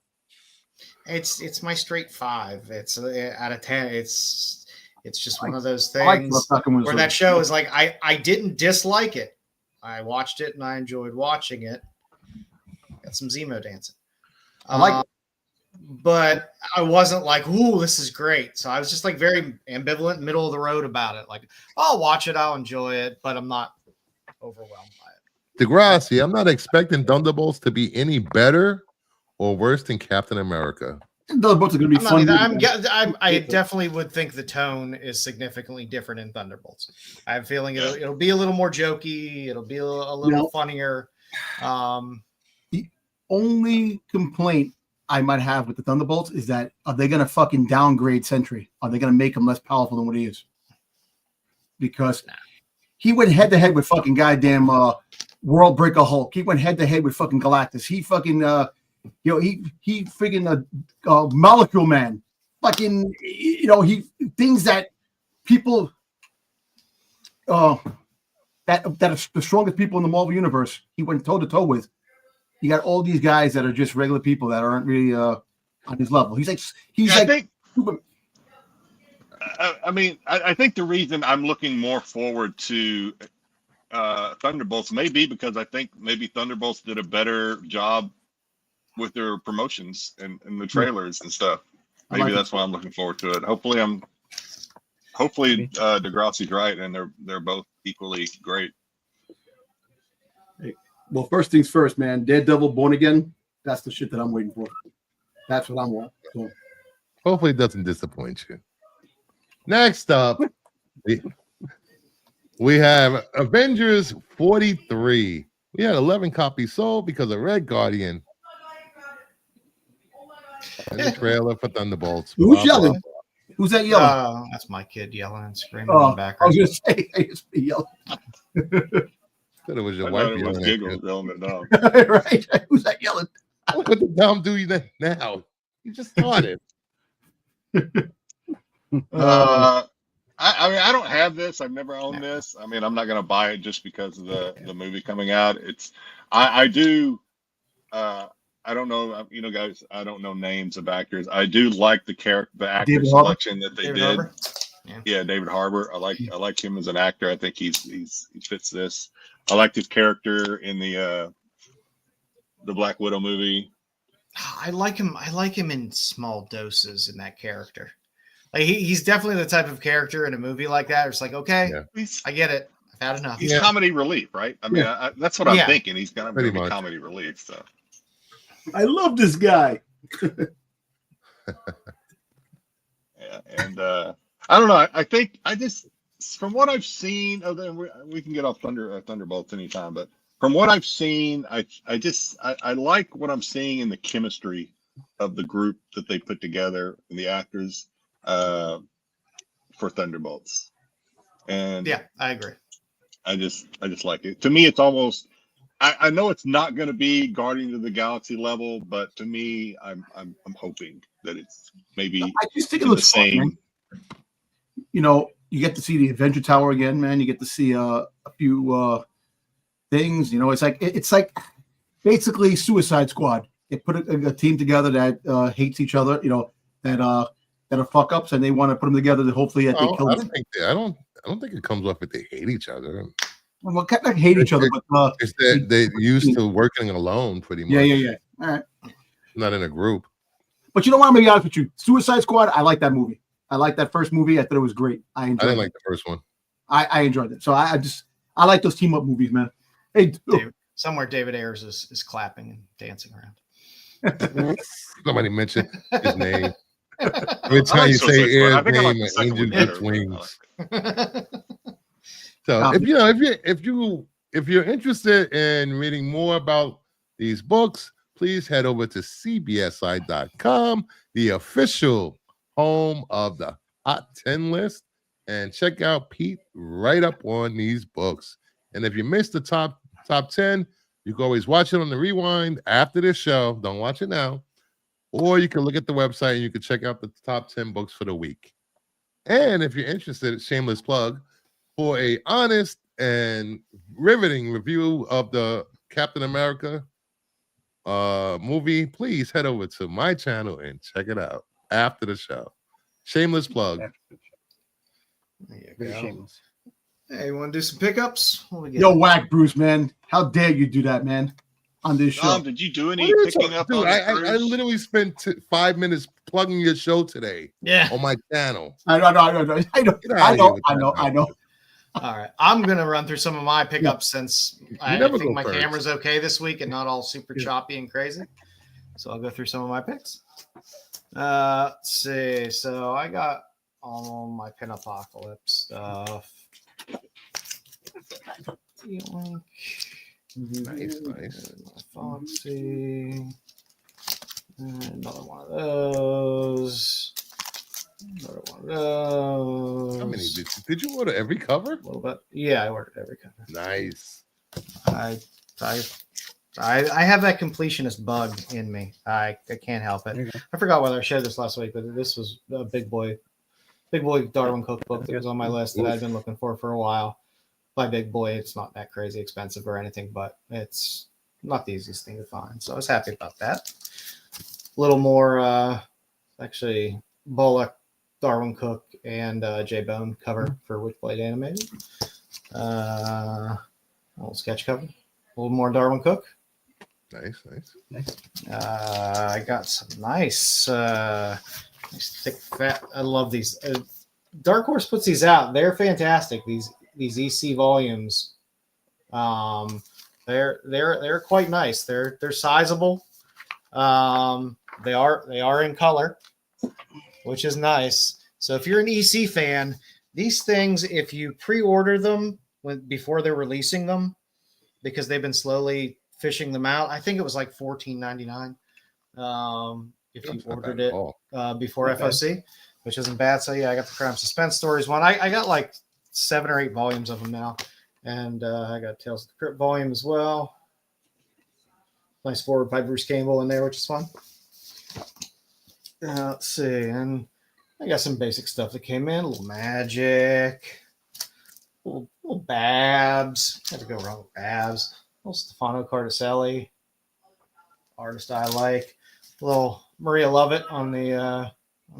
It's my straight 5. It's out of 10. It's just one of those I like things where that show is like I didn't dislike it. I watched it and I enjoyed watching it. Got some Zemo dancing. I like it. But I wasn't like, ooh, this is great. So I was just like very ambivalent, middle of the road about it. Like, I'll watch it, I'll enjoy it, but I'm not overwhelmed by it. Degrassi, I'm not expecting Thunderbolts to be any better or worse than Captain America. Thunderbolts are going to be fun. I definitely would think the tone is significantly different in Thunderbolts. I have a feeling it'll be a little more jokey. It'll be a little funnier. The only complaint I might have with the Thunderbolts is that are they going to fucking downgrade Sentry? Are they going to make him less powerful than what he is? Because he went head to head with fucking goddamn World Breaker Hulk. He went head to head with fucking Galactus. He fucking he freaking Molecule Man. Fucking he things that people that are the strongest people in the Marvel universe. He went toe to toe with. You got all these guys that are just regular people that aren't really on his level. He's like I think the reason I'm looking more forward to Thunderbolts may be because I think maybe Thunderbolts did a better job with their promotions and the trailers and stuff. Maybe that's why I'm looking forward to it. Hopefully Degrassi's right and they're both equally great. Well, first things first, man. Daredevil Born Again. That's the shit that I'm waiting for. That's what I'm wanting. So. Hopefully it doesn't disappoint you. Next up, we have Avengers 43. We had 11 copies sold because of Red Guardian. And the trailer for Thunderbolts. Who's yelling? Who's that yelling? That's my kid yelling and screaming in the background. I was going to say, it's me yelling. It was your wife yelling at you. Right? Who's that yelling? What the dumb do you now? You just started. I don't have this. I've never owned this. I mean, I'm not going to buy it just because of the movie coming out. I don't know, guys. I don't know names of actors. I do like the actor selection that they did. Yeah, David Harbour. I like him as an actor. I think he fits this. I liked his character in the Black Widow movie. I like him in small doses in that character. Like he's definitely the type of character in a movie like that. It's like, okay, I get it. I've had enough. He's comedy relief, right? I mean, that's what I'm thinking. He's gonna be comedy relief. So I love this guy. Yeah, and I don't know. I think from what I've seen, we can get off Thunderbolts anytime, but from what I've seen, I like what I'm seeing in the chemistry of the group that they put together and the actors for Thunderbolts. And yeah, I agree. I just like it. To me, it's almost. I know it's not going to be Guardians of the Galaxy level, but to me, I'm hoping that it's maybe. I just think it looks the same. Fun, you get to see the Avenger Tower again, man. You get to see a few things. It's like basically Suicide Squad. They put a team together that hates each other. That are fuck ups, and they want to put them together to hopefully that they kill. I don't think it comes off that they hate each other. Well, kind of hate each other, but it's that they're used to working alone, pretty much. Yeah. All right. Not in a group. But you know what? I'm gonna be honest with you. Suicide Squad. I like that movie. I like that first movie. I thought it was great. I didn't like the first one. I enjoyed it. So I like those team up movies, man. Hey, somewhere David Ayers is clapping and dancing around. Somebody mentioned his name. Every time you say Ayers' name, an angel gets wings. So if you're interested in reading more about these books, please head over to CBSI.com, the official home of the Hot 10 list, and check out Pete right up on these books. And if you missed the top 10, you can always watch it on the rewind after this show. Don't watch it now. Or you can look at the website and you can check out the top 10 books for the week. And if you're interested, shameless plug, for a honest and riveting review of the Captain America movie, please head over to my channel and check it out after the show. Shameless plug. There you Very go. shameless. Hey, you want to do some pickups? What we get? Yo, whack, Bruce, man. How dare you do that, man? On this show. Tom, did you do any What are you picking talking- up Dude, on the I cruise? literally spent 5 minutes plugging your show today Yeah. on my channel. I know. Get outta here with that I know. All right. I'm going to run through some of my pickups since I never think go my first. camera's okay this week and not all super choppy and crazy. So I'll go through some of my picks. Let's see. So I got all my pin apocalypse stuff. Yoink. Nice. Foxy. Another one of those. Another one of those. How many did you order? Every cover? A little bit. Yeah, I ordered every cover. Nice. I have that completionist bug in me. I can't help it. I forgot whether I shared this last week, but this was a big boy Darwin cookbook that was on my list that I've been looking for a while. By big boy, it's not that crazy expensive or anything, but it's not the easiest thing to find. So I was happy about that. A little more, actually, Bullock, Darwin Cook, and J Bone cover for Witchblade Animated. A little sketch cover. A little more Darwin Cook. Nice. I got some nice thick fat. I love these. Dark Horse puts these out. They're fantastic. These EC volumes. They're quite nice. They're sizable. They are in color, which is nice. So if you're an EC fan, these things, if you pre-order them before they're releasing them, because they've been slowly fishing them out, I think it was like $14.99. If you ordered it before FOC, which isn't bad. So yeah, I got the Crime Suspense Stories one. I got like 7 or 8 volumes of them now, and I got Tales of the Crypt volume as well. Nice forward by Bruce Campbell in there, which is fun. Let's see, and I got some basic stuff that came in. A little Magic, little Babs. Had to go wrong with Babs. A little Stefano Cardicelli, artist I like. A little Maria Lovett on the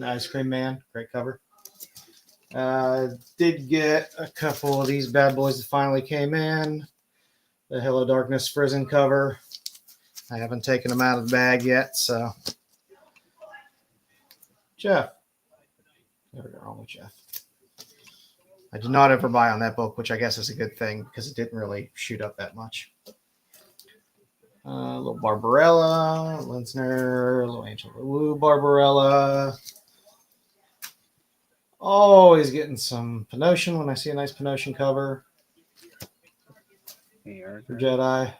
Ice Cream Man, great cover. Did get a couple of these bad boys that finally came in. The Hello Darkness Prison cover. I haven't taken them out of the bag yet, so. Jeff. Never go wrong with Jeff. I did not ever buy on that book, which I guess is a good thing because it didn't really shoot up that much. A little Barbarella, Linsner, a little Angel Woo Barbarella. Always getting some Pinotion when I see a nice Pinotion cover. For Jedi.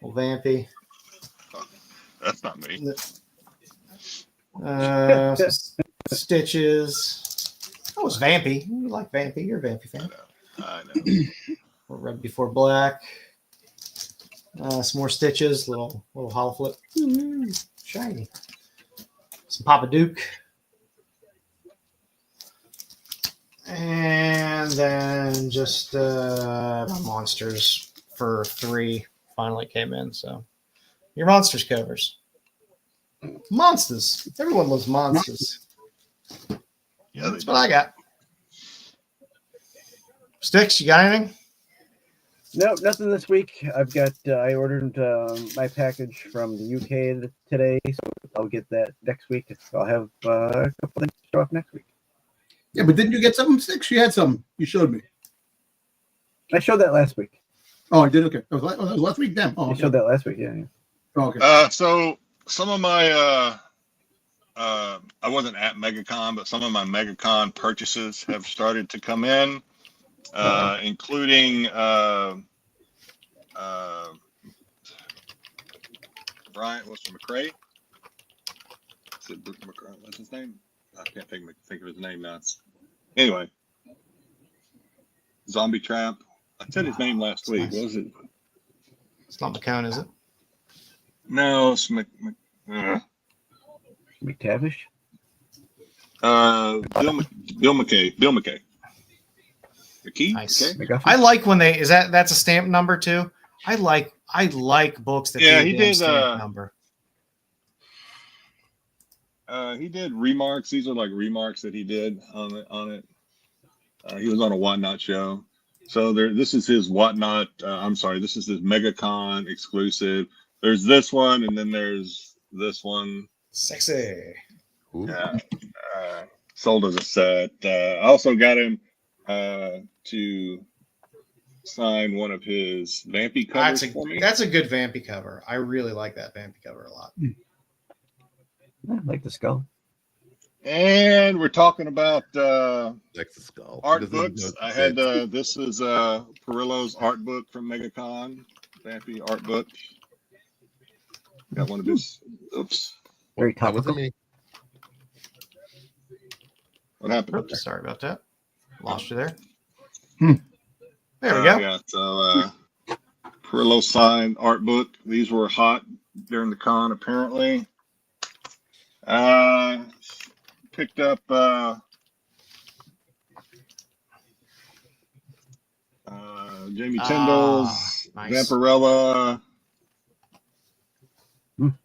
Little Vampy. That's not me. Stitches. Oh, it's Vampy. You like Vampy. You're a Vampy fan. I know. Red Before Black. Some more Stitches. Little hollow flip. Shiny. Some Papa Duke. And then just Monsters for 3 finally came in. So your Monsters covers. Monsters. Everyone loves Monsters. Yeah, That's what I got. Styx, you got anything? No, nothing this week. I've got. I ordered my package from the UK today, so I'll get that next week. I'll have a couple things to show off next week. Yeah, but didn't you get something, Styx? You had some. You showed me. I showed that last week. Oh, I did? Okay. That was last week? Damn. Oh, I okay. showed that last week, yeah. Oh, okay. So some of my I wasn't at MegaCon, but some of my MegaCon purchases have started to come in, including Brian, what's the McRae? What's his name? I can't think of his name now. Anyway, Zombie Trap. I said his name last week. Nice. What was it? It's not McCone, is it? No, it's McTavish? Bill McKay. The key. Nice. Okay. I like when they that's a stamp number too. I like books that do a he damn did. stamp number. He did remarks. These are like remarks that he did on it. He was on a Whatnot show. So this is his Whatnot. I'm sorry, this is his MegaCon exclusive. There's this one, and then there's this one. Sexy. Sold as a set. I also got him to sign one of his Vampy covers for me. That's a good Vampy cover. I really like that Vampy cover a lot. I like the skull. And we're talking about Like the skull. art books. I had this is Perillo's art book from MegaCon. Vampy art book. Got one of his. Oops. Very That wasn't topical. me. What happened? Oops, sorry about that. Lost you there. Hmm. There we go. Yeah, so Perillo signed art book. These were hot during the con, apparently. Picked up Jamie Tyndall's nice. Vampirella.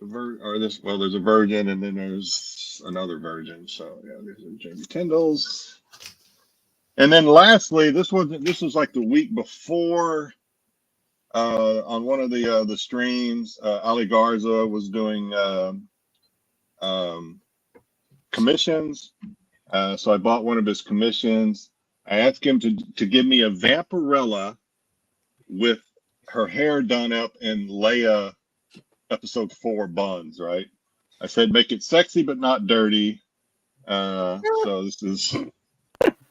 There's a virgin, and then there's another virgin. So yeah, these are Jamie Tyndall's. And then lastly, this was like the week before. On one of the streams, Ali Garza was doing commissions. So I bought one of his commissions. I asked him to give me a Vampirella with her hair done up in Leia episode 4 buns, right? I said, make it sexy but not dirty. So this is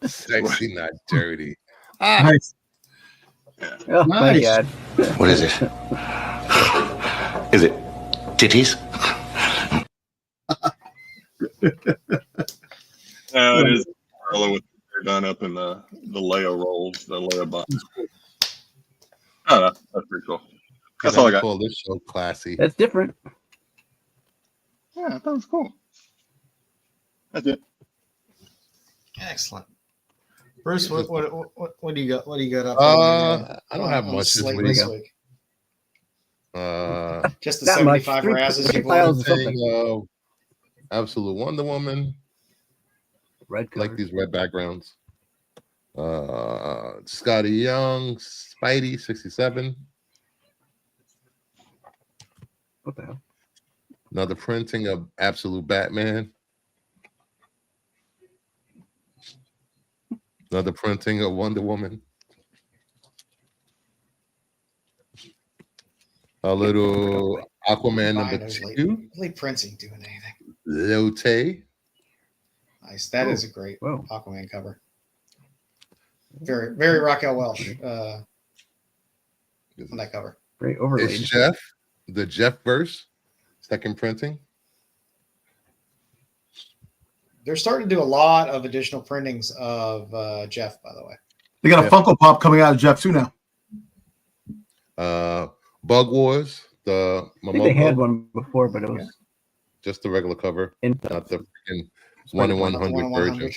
Sexy, not dirty. Nice. Oh my Nice. God. What is it? Is it titties? it is Vampirella with her hair done up in the Leia rolls, the Leia buns. I don't know. That's pretty cool. That's all I got. Call this show classy. That's different. Yeah, that was cool. That's it. Excellent. Bruce, what do you got? What do you got up? I don't have on the much this slate week. this week? Just the Not much. 75 Three- razzes three you files. bought. Something. Absolute Wonder Woman. Red I like cover. these red backgrounds. Scotty Young, Spidey, 67. What the hell? Another printing of Absolute Batman. Another printing of Wonder Woman. A little Aquaman number Buying those 2. late Prince ain't doing anything. Lotte. Nice. That Oh, is a great whoa. Aquaman cover. Very, very Raquel Welch on that cover. Very overlaid. It's Jeff. The Jeff verse. Second printing. They're starting to do a lot of additional printings of Jeff, by the way. They got a Yeah. Funko Pop coming out of Jeff too now. Bug Wars. The I think they had Momoko. one before, but it was Just the regular cover. in Not the freaking 1 in 100 version.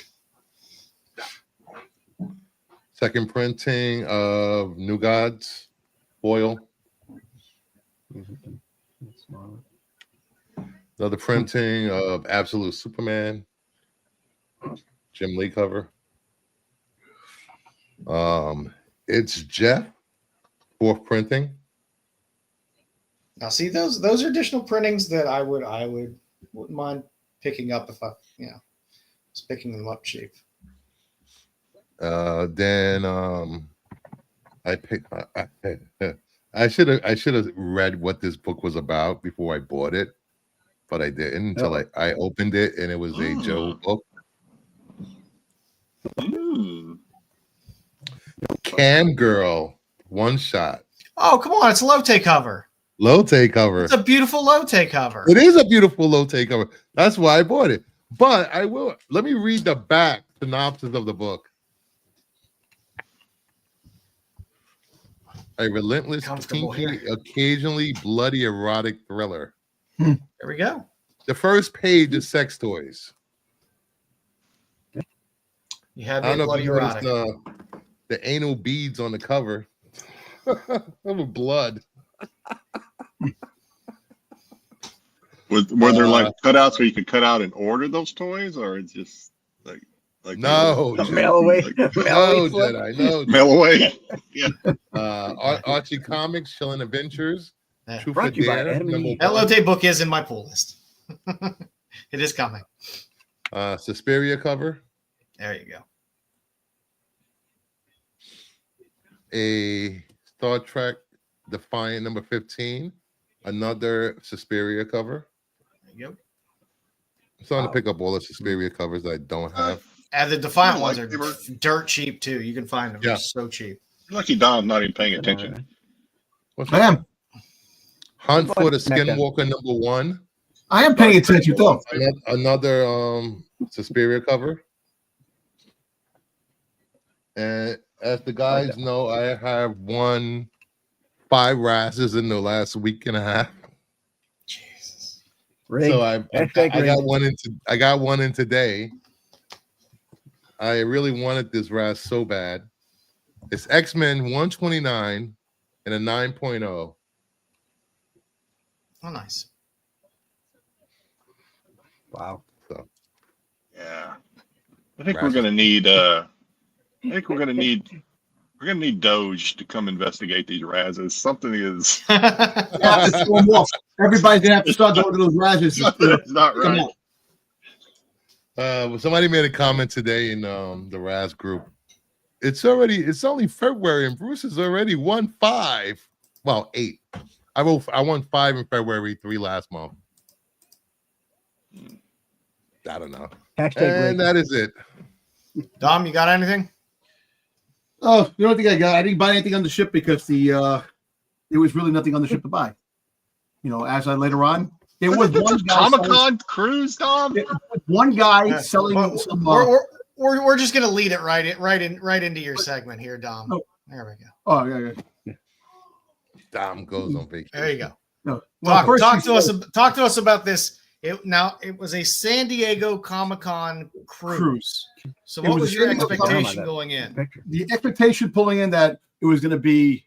Second printing of New Gods foil. Another printing of Absolute Superman. Jim Lee cover. It's Jeff. Fourth printing. Now, see those are additional printings that I wouldn't mind picking up if I was picking them up cheap. Then I should have read what this book was about before I bought it, but I didn't until I opened it and it was a Joe book. Cam Girl one shot. Oh, come on. It's a Lotte cover. Lotte cover. It's a beautiful Lotte cover. It is a beautiful Lotte cover. That's why I bought it. But I will let me read the back synopsis of the book. A relentless, Comfortable kinky, occasionally bloody erotic thriller. There we go. The first page is sex toys. You had I don't the know if bloody you noticed erotic. the anal beads on the cover of blood. Were there like cutouts where you could cut out and order those toys, or it's just like no, mail away, no, Jedi, no, mail away? Yeah. Archie Comics, Chilling Adventures, Yeah. Truth or Brought to you by Dare, Enemy. number That one. Lotte book is in my pull list. It is coming. Suspiria cover, There you go. a Star Trek Defiant number 15, another Suspiria cover. There you go. I'm starting to pick up all the Suspiria covers I don't have. And the Defiant Yeah, ones like are they were- dirt cheap too. You can find them. Yeah. They're so cheap. Lucky Dom's not even paying attention. What's I am. Hunt for the Mecca. Skinwalker number 1, I am paying attention though. another Suspiria cover. And as the guys know, I have won 5 Razzes in the last week and a half. Jesus. Rig. So I Hashtag got rig. one I got one in today. I really wanted this Raz so bad. It's X-Men 129 and a 9.0. Oh, nice. Wow. So Yeah. I think we're gonna need we're gonna need Doge to come investigate these Razzes. Something is Yeah, it's going off. Everybody's gonna have to start going to those Razzes. it's not Come right. on. somebody made a comment today in the Raz group. It's only February and Bruce has already won 5. Well, 8. I won 5 in February, 3 last month. I don't know. Hashtag rig. And that is it. Dom, you got anything? Oh, the only thing I got, I didn't buy anything on the ship because there was really nothing on the ship to buy. You know, as I later on, there was one guy Comic-Con cruise, Dom. one guy selling Well, some. we're just gonna lead it right into your segment here, Dom. Oh. There we go. Oh yeah. Dom goes on vacation. There you go. No. Well, Talk first to us about this. It was a San Diego Comic-Con cruise. So It what was was a your San Diego expectation Comic-Con. going in? Picture. the expectation pulling in that it was going to be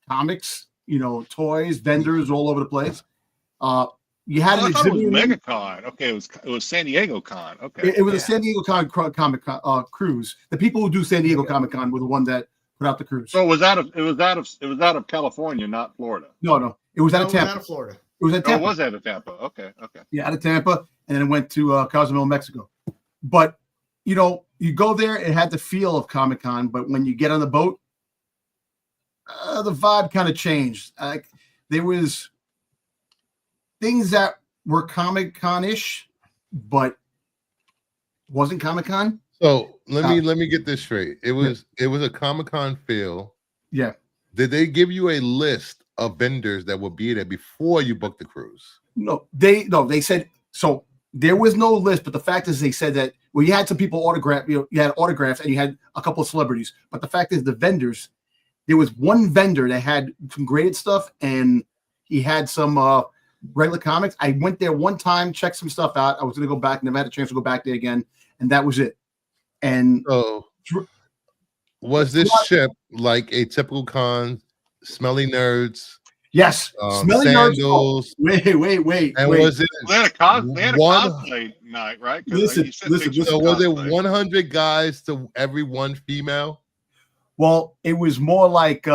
comics, you know, toys, vendors all over the place. You had Oh, an I thought it was exhibit. MegaCon. Okay, it was San Diego Con. Okay. It was a San Diego Comic cruise. The people who do San Diego Comic Con were the one that put out the cruise. So it was out of California, not Florida. No, it was out No, of we're Tampa. out of Florida. It was at Oh, it Tampa. was out of Tampa. Okay. Yeah, out of Tampa, and then it went to Cozumel, Mexico. But you know, you go there, it had the feel of Comic Con, but when you get on the boat, the vibe kind of changed. There was things that were Comic Con-ish, but wasn't Comic Con. So let me get this straight. It was a Comic-Con feel. Yeah. Did they give you a list of vendors that would be there before you booked the cruise? No, they said so. There was no list, but the fact is, they said that you had some people autograph. You had autographs, and you had a couple of celebrities. But the fact is, the vendors. There was one vendor that had some graded stuff, and he had some regular comics. I went there one time, checked some stuff out. I was going to go back, never had a chance to go back there again, and that was it. And So was this ship like a typical con? Smelly nerds, yes, smelly nerds. Oh, sandals. wait. And was it They had a One- cosplay night, right? 'Cause, Listen, you said listen, pictures so of was it cosplay. 100 guys to every one female? Well, it was more like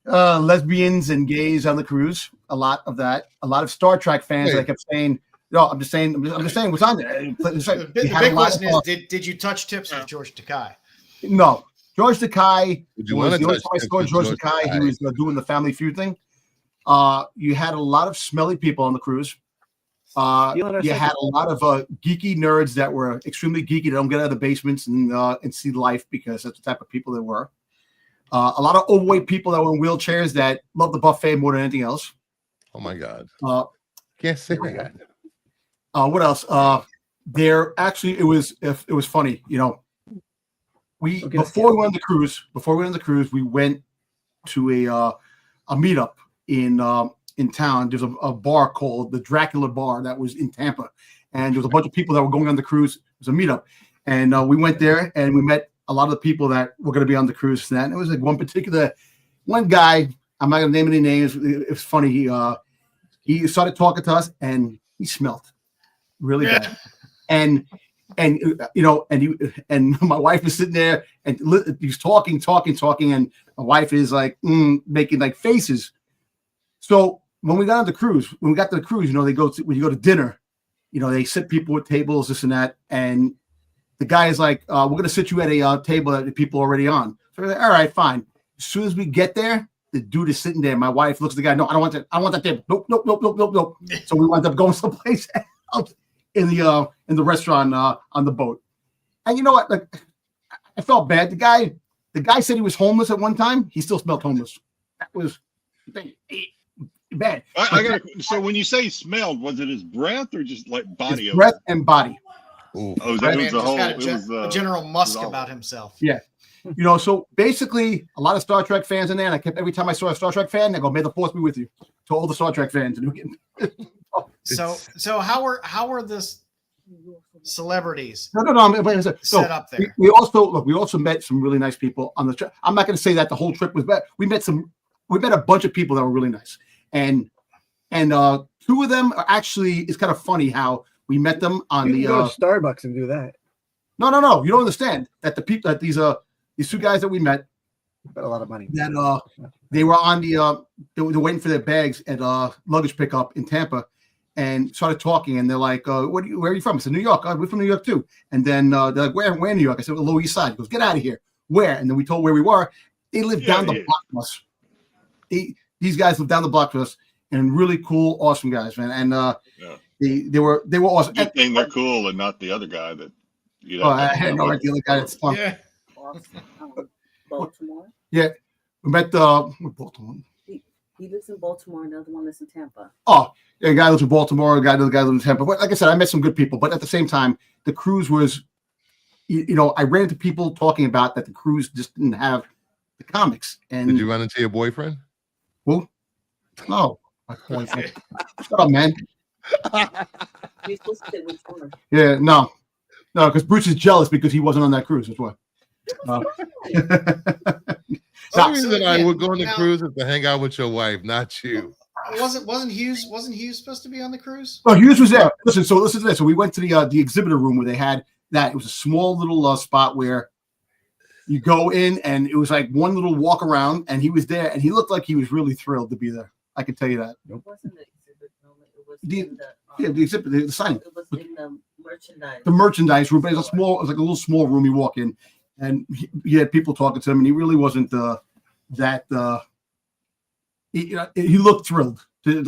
lesbians and gays on the cruise. A lot of that. A lot of Star Trek fans. Wait. I kept saying, "No, I'm just saying what's on there." The big question is, did you touch tips with George Takei? No, George Takei Would you was want the to only touch time I tips saw with George George Takei. He Takei? was doing the Family Feud thing. You had a lot of smelly people on the cruise. You had a lot of geeky nerds that were extremely geeky. That don't get out of the basements and see life because that's the type of people they were. A lot of overweight people that were in wheelchairs that love the buffet more than anything else. Oh my God. Here Can't say we go. that. What else? There actually it was funny. You know, before we went on the cruise, we went to a meetup in town. There's a bar called the Dracula Bar that was in Tampa, and there was a bunch of people that were going on the cruise. It was a meetup, and we went there and we met a lot of the people that were going to be on the cruise. And it was like one guy. I'm not going to name any names. It's funny. He started talking to us, and he smelled really bad. And my wife is sitting there, and he's talking, and my wife is like making like faces. So when we got to the cruise, when you go to dinner, they sit people at tables, this and that, and the guy is like, we're going to sit you at a table that the people are already on. So we're like, all right, fine. As soon as we get there, the dude is sitting there. My wife looks at the guy. No, I don't want that. I want that table. Nope. So we wound up going someplace else in the restaurant on the boat. And you know what? Like, I felt bad. The guy said he was homeless at one time. He still smelled homeless. That was bad. So when you say he smelled, was it his breath or just like body? His breath and body. Ooh. Oh, that was the whole. It was a general musk about himself. Yeah. So basically, a lot of Star Trek fans in there, and I kept every time I saw a Star Trek fan, I go, "May the Force be with you." To all the Star Trek fans. So how are this celebrities? No. Set up there. We also met some really nice people on the trip. I'm not going to say that the whole trip was bad. We met a bunch of people that were really nice, and two of them are actually. It's kind of funny how we met them on you can go to Starbucks and do that. No. You don't understand that the people that these two guys that we met, a lot of money. That they were on they were waiting for their bags at luggage pickup in Tampa, and started talking. And they're like, where are you from? I said, New York. We're from New York too. And then they're like, where in New York? I said, Lower East Side. He goes, get out of here. Where? And then we told where we were. They lived down the block from us. These guys lived down the block from us, and really cool, awesome guys, man. And they were awesome. Good thing they're cool and not the other guy that. I had no idea the guy that's fun. Yeah. Baltimore. Yeah, we met Baltimore. He lives in Baltimore, and the other one lives in Tampa. Oh, yeah, a guy lives in Baltimore, a guy lives in Tampa. But like I said, I met some good people. But at the same time, the cruise was, I ran into people talking about that the cruise just didn't have the comics. And did you run into your boyfriend? Who? No, my boyfriend. Shut up, man. You're supposed to say which one. Yeah, no, because Bruce is jealous because he wasn't on that cruise. That's why. The reason I would go on the cruise is to hang out with your wife, not you. Wasn't Hughes supposed to be on the cruise? Oh, Hughes was there. Listen to this. So we went to the exhibitor room where they had that. It was a small little spot where you go in, and it was like one little walk around, and he was there, and he looked like he was really thrilled to be there. I can tell you that. It wasn't the exhibit room. It was the exhibit, the sign. It was in the merchandise. The merchandise room, but it was like a little small room. You walk in, and he had people talking to him, and he really wasn't he looked thrilled. But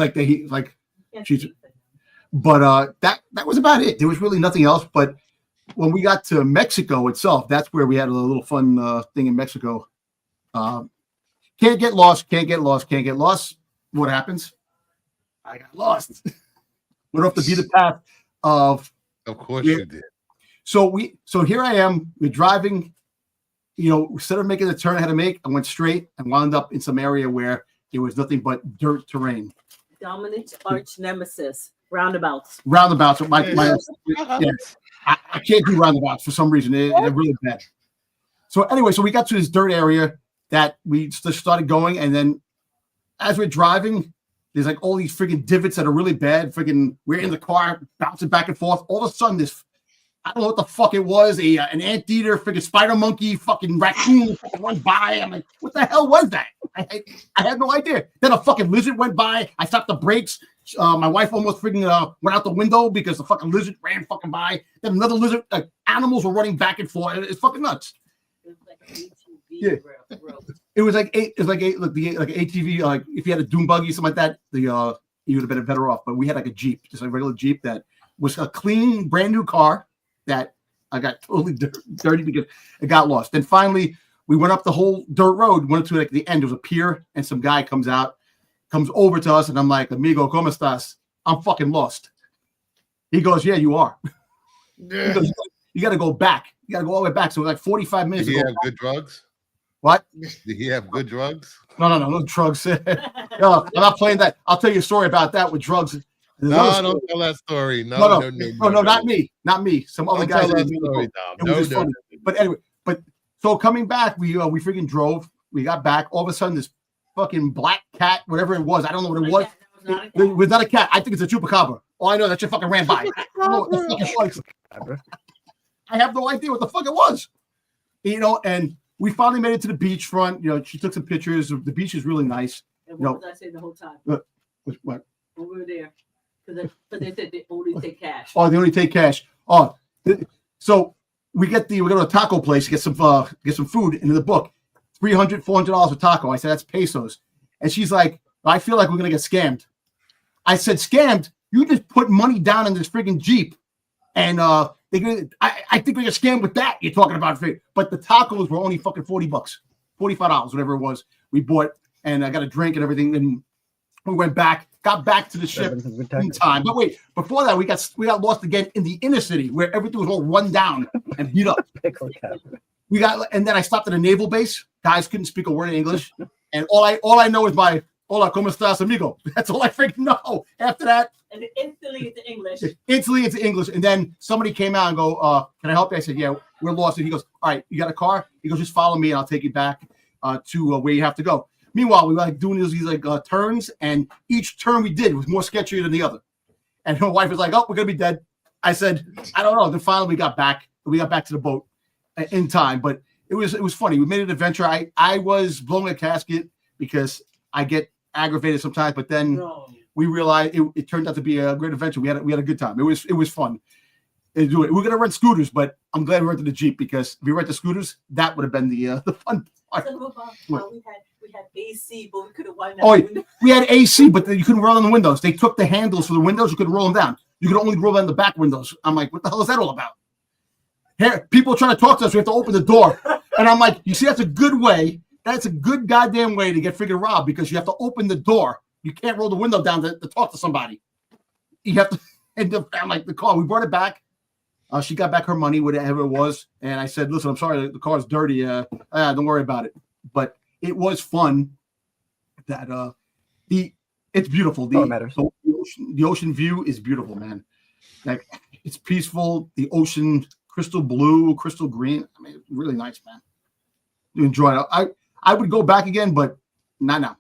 that was about it. There was really nothing else. But when we got to Mexico itself, that's where we had a little fun thing in Mexico. Can't get lost. What happens? I got lost. Went off the beaten path of. Of course you did. So here I am. We're driving. Instead of making the turn I had to make, I went straight and wound up in some area where there was nothing but dirt terrain. Dominic's arch nemesis, roundabouts. Roundabouts. I can't do roundabouts for some reason. They're really bad. So anyway, we got to this dirt area that we just started going, and then as we're driving, there's like all these freaking divots that are really bad. We're in the car bouncing back and forth. All of a sudden, I don't know what the fuck it was. An anteater, freaking spider monkey, fucking raccoon went by. I'm like, what the hell was that? I had no idea. Then a fucking lizard went by. I stopped the brakes. My wife almost freaking went out the window because the fucking lizard ran fucking by. Then another lizard. Animals were running back and forth. It's fucking nuts. It was like an ATV road. It was like ATV. Like if you had a dune buggy, something like that, you would have been better off. But we had like a Jeep, just a regular Jeep that was a clean, brand new car. That I got totally dirty because it got lost. Then finally, we went up the whole dirt road, went to like the end. There was a pier, and some guy comes over to us, and I'm like, "Amigo, ¿cómo estás?" I'm fucking lost. He goes, "Yeah, you are." Yeah. He goes, you got to go back. You got to go all the way back. So it was like 45 minutes. Did he have good drugs? What? Did he have good drugs? No drugs. No, I'm not playing that. I'll tell you a story about that with drugs. No, don't tell that story. No, not me. Some other guy. Tell that story, Dom. But anyway, So coming back, we freaking drove. We got back. All of a sudden, this fucking black cat, whatever it was, I don't know what it was. It was not a cat. I think it's a chupacabra. All I know that shit fucking ran by. I don't know what the fuck it was. I have no idea what the fuck it was. You know, and we finally made it to the beachfront. You know, she took some pictures. The beach is really nice. And what was I saying the whole time? What? When we were there. Because they said they only take cash. Oh, they only take cash. Oh, so we go to a taco place to get some food. Into the book, $300, $400 a taco. I said that's pesos, and she's like, I feel like we're gonna get scammed. I said, scammed? You just put money down in this freaking Jeep, and I think we get scammed with that. You're talking about, but the tacos were only fucking $40, $45, whatever it was. We bought, and I got a drink and everything, and we went back. Got back to the ship in time. But wait, before that, we got lost again in the inner city where everything was all run down and beat up. And then I stopped at a naval base. Guys couldn't speak a word of English. And all I know is my hola, ¿cómo estás, amigo? That's all I freaking know. After that. And instantly it's English. Instantly it's English. And then somebody came out and go, can I help you? I said, yeah, we're lost. And he goes, all right, you got a car? He goes, just follow me and I'll take you back to where you have to go. Meanwhile, we were like doing these turns, and each turn we did was more sketchier than the other. And my wife was like, "Oh, we're gonna be dead." I said, "I don't know." Then finally, we got back. We got back to the boat in time, but it was funny. We made an adventure. I was blowing a casket because I get aggravated sometimes, but then we realized it turned out to be a great adventure. We had a good time. It was fun. We're gonna rent scooters, but I'm glad we rented the Jeep because if we rent the scooters, that would have been the fun part. We had AC, but we could have wind up. We had AC, but you couldn't roll on the windows. They took the handles for the windows. You couldn't roll them down. You could only roll down the back windows. I'm like, what the hell is that all about? Here, people are trying to talk to us. We have to open the door. And I'm like, you see, that's a good way. That's a good goddamn way to get freaking robbed because you have to open the door. You can't roll the window down to talk to somebody. You have to. And I'm like, the car. We brought it back. She got back her money, whatever it was. And I said, listen, I'm sorry, the car's dirty. Don't worry about it. But it was fun. That it's beautiful. The ocean view is beautiful, man. Like it's peaceful. The ocean, crystal blue, crystal green. I mean, it's really nice, man. You enjoy it. I would go back again, but not now.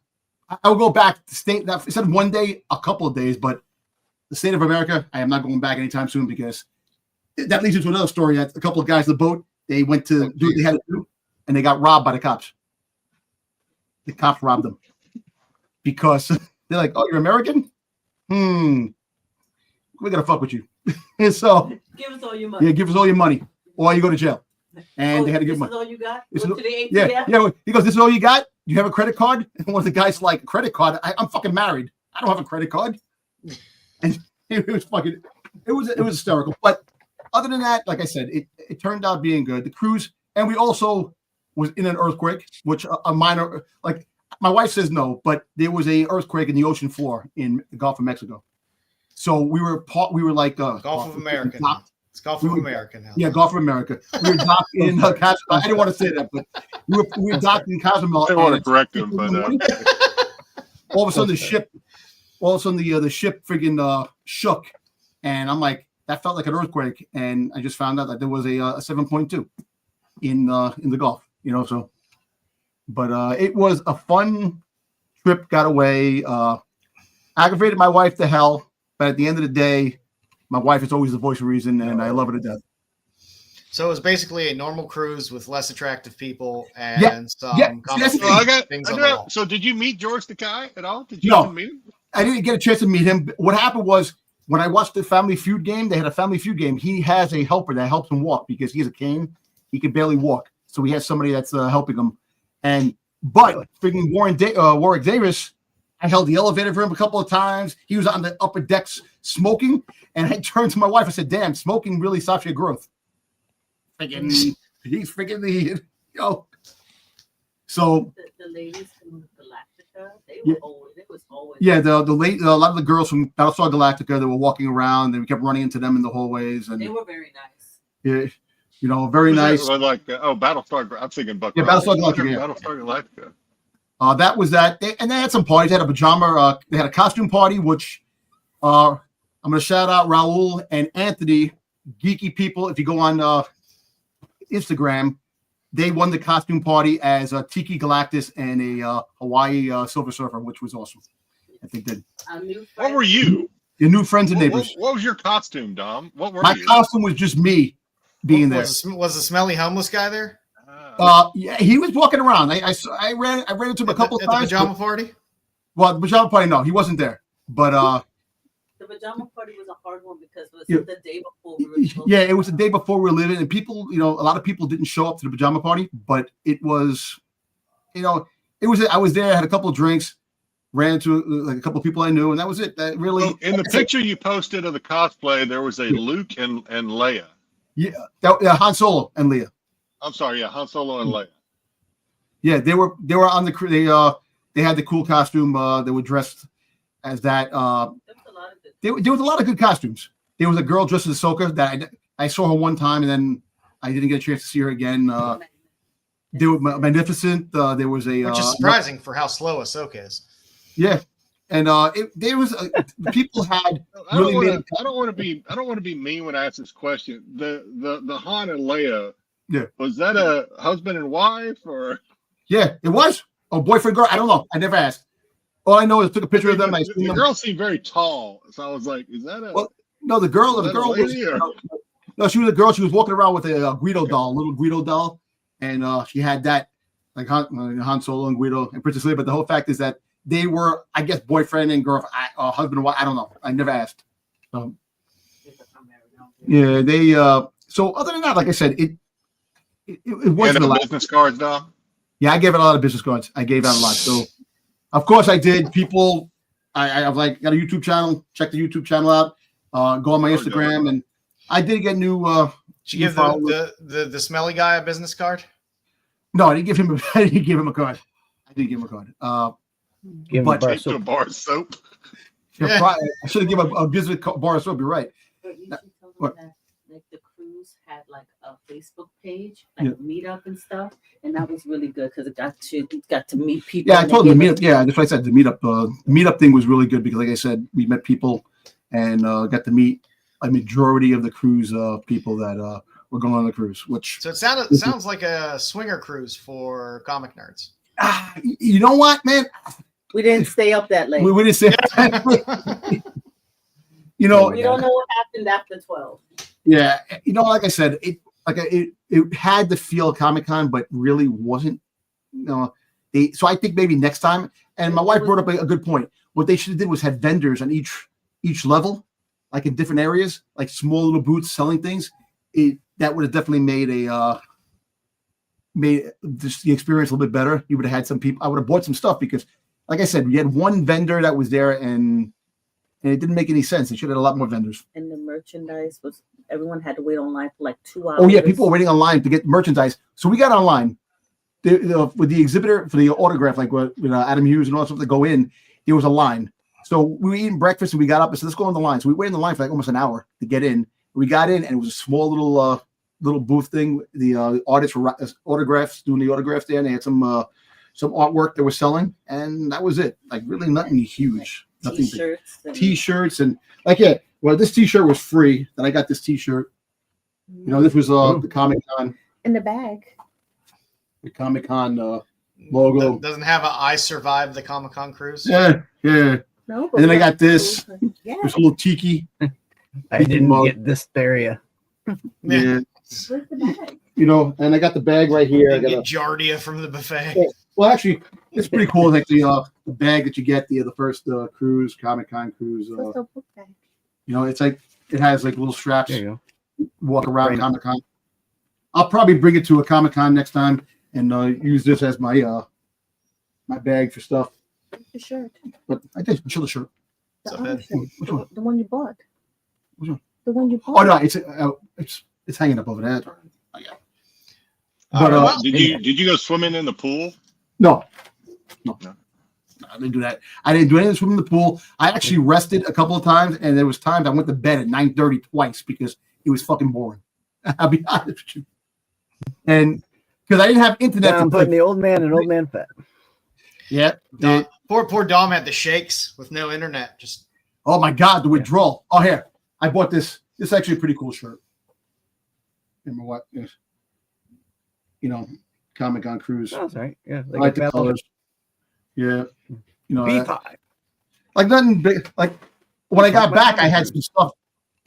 I would go back to state that instead of one day, a couple of days. But the state of America, I am not going back anytime soon because that leads into another story. A couple of guys in the boat, they went to do what they had to do, and they got robbed by the cops. The cops robbed them because they're like, "Oh, you're American? We're gonna fuck with you." And so give us all your money. Yeah, give us all your money, or you go to jail. And they had to give money. This is all you got? Yeah. He goes, "This is all you got? You have a credit card?" And one of the guys like, "Credit card? I'm fucking married. I don't have a credit card." And it was hysterical. But other than that, like I said, it turned out being good. The cruise, and we also was in an earthquake, which a minor, like my wife says no, but there was a earthquake in the ocean floor in the Gulf of Mexico. So we were like Gulf of America. It's Gulf of America now. Yeah, Gulf of America. We were docked in Cozumel. I didn't want to say that, but we were docked in Cozumel. I don't want to correct him, but all of a sudden the ship friggin' shook, and I'm like, that felt like an earthquake, and I just found out that there was a 7.2 in the Gulf. You know, so, but it was a fun trip. Got away, aggravated my wife to hell, but at the end of the day, my wife is always the voice of reason, and I love her to death. So it was basically a normal cruise with less attractive people and some things on the wall. So did you meet George Takei at all? Did you No, meet him? I didn't get a chance to meet him. What happened was when I watched the Family Feud game, they had a Family Feud game. He has a helper that helps him walk because he has a cane. He can barely walk. So he has somebody that's helping him. But freaking Warwick Davis, I held the elevator for him a couple of times. He was on the upper decks smoking. And I turned to my wife and said, damn, smoking really stops your growth. He's freaking the, So the ladies from Galactica, they were always, it was always. Yeah, a lot of the girls from Battlestar Galactica, they were walking around and we kept running into them in the hallways. And they were very nice. Yeah. Very nice. Like Battlestar. I'm thinking Buck. Yeah, Battlestar Galactica. Yeah. Battlestar Galactica. That was that. And they had some parties. They had a pajama. They had a costume party, which I'm going to shout out Raul and Anthony, geeky people. If you go on Instagram, they won the costume party as a Tiki Galactus and a Hawaii Silver Surfer, which was awesome. I think that. What were you? Your new friends and neighbors. What was your costume, Dom? What were My you? costume was just me being there. Was the smelly homeless guy there? Yeah, he was walking around. I ran into him a couple of times. At the pajama party? Well, the pajama party, no, he wasn't there. But the pajama party was a hard one because it was the day before we were it was the day before we were leaving, and people, a lot of people didn't show up to the pajama party, but it was, I was there, I had a couple of drinks, ran into like a couple of people I knew, and that was it. That really. So in the picture you posted of the cosplay, there was a Luke and Leia. Yeah, Han Solo and Leia. I'm sorry, yeah, Han Solo and Leia. Yeah, they were on the crew. They had the cool costume. They were dressed as that. There was a lot of good costumes. There was a girl dressed as Ahsoka that I saw her one time, and then I didn't get a chance to see her again. They were magnificent. There was a which is surprising for how slow Ahsoka is. Yeah, and there was people had. I don't want to be mean when I ask this question. The Han and Leia. Yeah. Was that a husband and wife or? Yeah, it was. Oh, boyfriend, girl. I don't know. I never asked. All I know is I took a picture of them. The girl seemed very tall, so I was like, "Is that a?" Well, no, the girl was. No, she was a girl. She was walking around with a Guido doll, a little Guido doll, and she had that like Han Solo and Guido and Princess Leia. But the whole fact is that they were, I guess, boyfriend and girlfriend, husband and wife. I don't know. I never asked. Yeah, they. So other than that, like I said, it wasn't a lot. Business cards, Dom? Yeah, I gave out a lot of business cards. I gave out a lot. So, of course, I did. People, I've got a YouTube channel. Check the YouTube channel out. Go on my Instagram, and I did get new. Did you give the smelly guy a business card? No, I didn't give him a. I didn't give him a card. I didn't give him a card. Give him a bar of soap. Yeah. I should have given a business bar of soap. You're right. What? Like the cruise had like a Facebook page, like a meetup and stuff, and that was really good because it got to meet people. Yeah, I told him the meetup. Yeah, that's what I said. The meetup thing was really good because, like I said, we met people and got to meet a majority of the cruise people that were going on the cruise. Which so it sounds like a swinger cruise for comic nerds. You know what, man? We didn't stay up that late. We didn't stay up that late. We don't know what happened after 12. Yeah, like I said, it had the feel of Comic-Con, but really wasn't. So I think maybe next time. And my wife brought up a good point. What they should have did was had vendors on each level, like in different areas, like small little booths selling things. That would have definitely made just the experience a little bit better. You would have had some people. I would have bought some stuff because, like I said, we had one vendor that was there and it didn't make any sense. They should have had a lot more vendors. And the merchandise was, everyone had to wait online for like 2 hours. Oh, yeah, people were waiting online to get merchandise. So we got online. With the exhibitor for the autograph, like with Adam Hughes and all that stuff to go in, there was a line. So we were eating breakfast and we got up and said, let's go on the line. So we waited in the line for like almost an hour to get in. We got in and it was a small little booth thing. The artists were autographs, doing the autographs there, and they had some artwork they were selling, and that was it. Like really nothing huge. Nothing T-shirts and this T-shirt was free. Then I got this T-shirt. This was the Comic-Con in the bag. The Comic-Con logo. Doesn't have a I survived the Comic-Con cruise. Yeah. No, and then I got this. Yeah. There's a little tiki. I didn't get dyspharia. Yeah. Where's the bag? And I got the bag right here. I got a Giardia from the buffet. Well, actually, it's pretty cool. Like the bag that you get the first cruise, Comic-Con cruise. It's like it has like little straps. There you go. Walk around Comic-Con. I'll probably bring it to a Comic-Con next time and use this as my my bag for stuff. The shirt. But I did show the shirt. Which one? The one you bought. Which one? The one you bought. Oh no, it's hanging up over there. But did you go swimming in the pool? No, I didn't do that. I didn't do anything swimming in the pool. I actually rested a couple of times, and there was times I went to bed at 9:30 twice because it was fucking boring. I'll be honest with you. And because I didn't have internet. I'm putting the old man in old man fat. Yeah. Poor Dom had the shakes with no internet. Just oh my god, the withdrawal. Oh here, I bought this. This is actually a pretty cool shirt. Remember what? Yes. comic on cruise. Oh, that's all right. Yeah, I like the Battle- colors. Yeah, B5. like nothing big. Like when I got back, I had some stuff.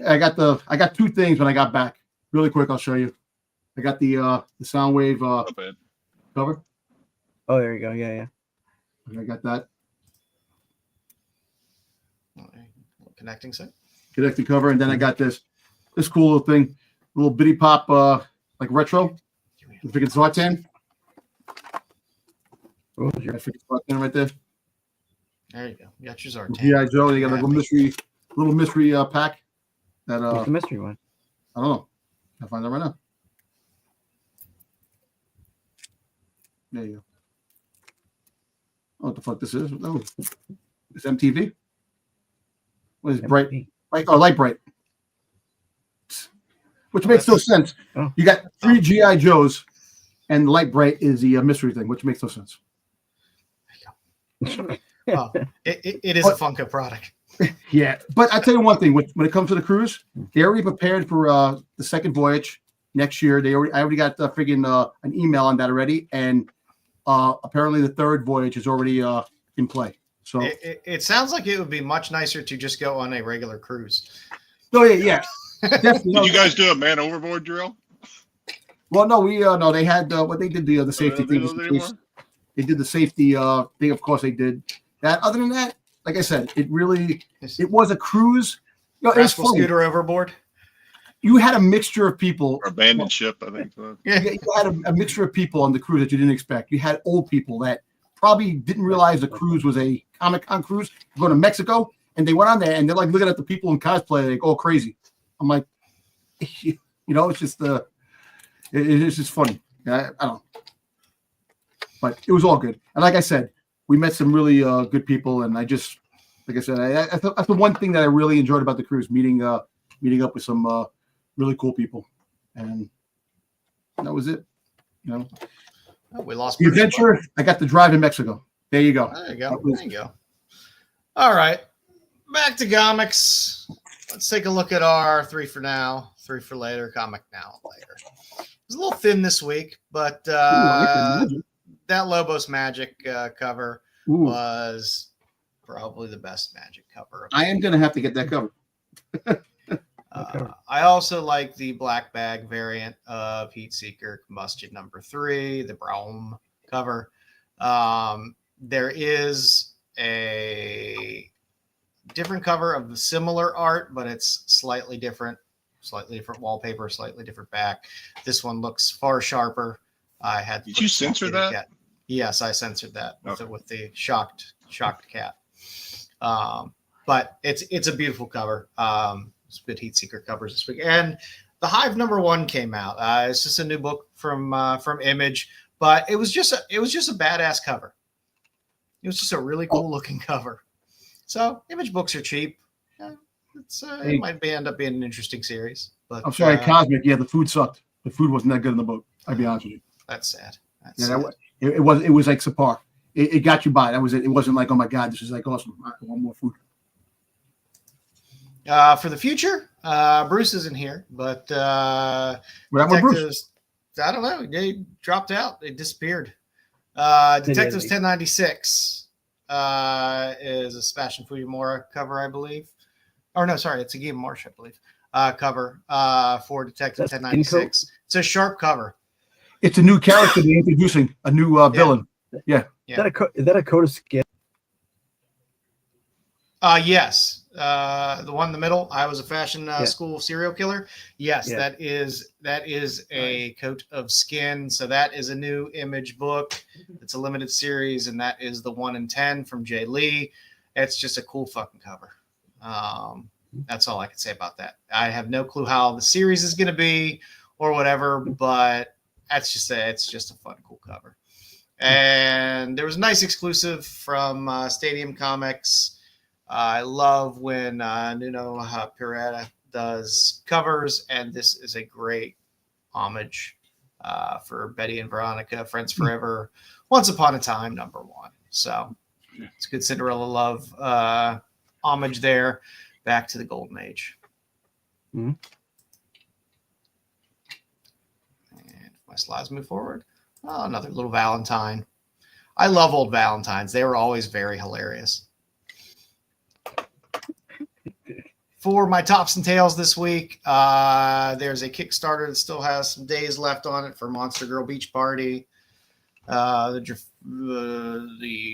I got two things when I got back. Really quick, I'll show you. I got the Soundwave Not bad. cover. Oh, there you go. Yeah. I got that Connecting set. connected cover, and then I got this cool little thing, little bitty pop, like retro. The freaking Zartan. Oh, I freaking Zartan right there. There you go. You got your Zartan. G.I. Joe. They got a little mystery pack. That what's the mystery one? I don't know. I'll find out right now. There you go. Oh, what the fuck this is? Oh, it's MTV. What is bright? Light bright. Which makes no sense. Oh. You got 3 G.I. Joes, and Light Bright is the mystery thing, which makes no sense. Oh, it is a Funko product. Yeah, but I tell you one thing: when it comes to the cruise, they're already prepared for the second voyage next year. I already got an email on that already, and apparently the third voyage is already in play. So it sounds like it would be much nicer to just go on a regular cruise. Oh yeah. Definitely. Did you guys do a man overboard drill? Well, no, we no, they had what they did the safety thing. They did the safety thing. Of course, they did that. Other than that, like I said, it was a cruise. It was fun. Scooter overboard. You had a mixture of people. Or abandoned ship, I think. So. Yeah, you had a mixture of people on the cruise that you didn't expect. You had old people that probably didn't realize the cruise was a Comic-Con cruise. Going to Mexico, and they went on there, and they're like looking at the people in cosplay, they go crazy. I'm like, it's just it's just funny. I don't know. But it was all good. And like I said, we met some really good people. And like I said, that's the one thing that I really enjoyed about the cruise, meeting up with some really cool people. And that was it. Oh, we lost the adventure. I got to drive in Mexico. There you go. There you go. All right. Back to comics. Let's take a look at our 3 for now, 3 for later, comic now, later. It was a little thin this week, but that Lobos Magic cover was probably the best Magic cover. I am going to have to get that cover. I also like the black bag variant of Heatseeker Combustion #3, the Braum cover. There is a different cover of the similar art, but it's slightly different wallpaper, slightly different back. This one looks far sharper. I had. Did you censor that? Cat. Yes, I censored that with the shocked cat. But it's a beautiful cover. It's good Heatseeker covers this week, and the Hive #1 came out. It's just a new book from Image, but it was just a badass cover. It was just a really cool looking cover. So Image books are cheap. It might end up being an interesting series. But I'm sorry, Cosmic. Yeah, the food sucked. The food wasn't that good in the boat. I'll be honest with you. That's sad. It was like subpar. It got you by. That was it. It wasn't like, oh my god, this is like awesome. I want more food. For the future, Bruce isn't here, but Bruce? I don't know. They dropped out. They disappeared. Detectives 1096 is a Sebastian Fujimura cover, I believe. Or no, sorry, it's a Guillaume Marsh, I believe. Cover for Detective 1096. It's a sharp cover. It's a new character they're introducing, a new villain. Yeah. Is that a coat of skin? Yes. The one in the middle. I was a fashion school serial killer. Yes, that is a coat of skin. So that is a new Image book. It's a limited series, and that is the 1 in 10 from Jay Lee. It's just a cool fucking cover. That's all I can say about that. I have no clue how the series is going to be or whatever, but it's just a fun, cool cover. And there was a nice exclusive from Stadium Comics. I love when Nuno Pirata does covers, and this is a great homage for Betty and Veronica, Friends Forever, Once Upon a Time, #1. So it's good Cinderella love homage there, back to the Golden Age. Mm-hmm. And My slides move forward. Oh, another little Valentine. I love old Valentines. They were always very hilarious. For my tops and tails this week, there's a Kickstarter that still has some days left on it for Monster Girl Beach Party. The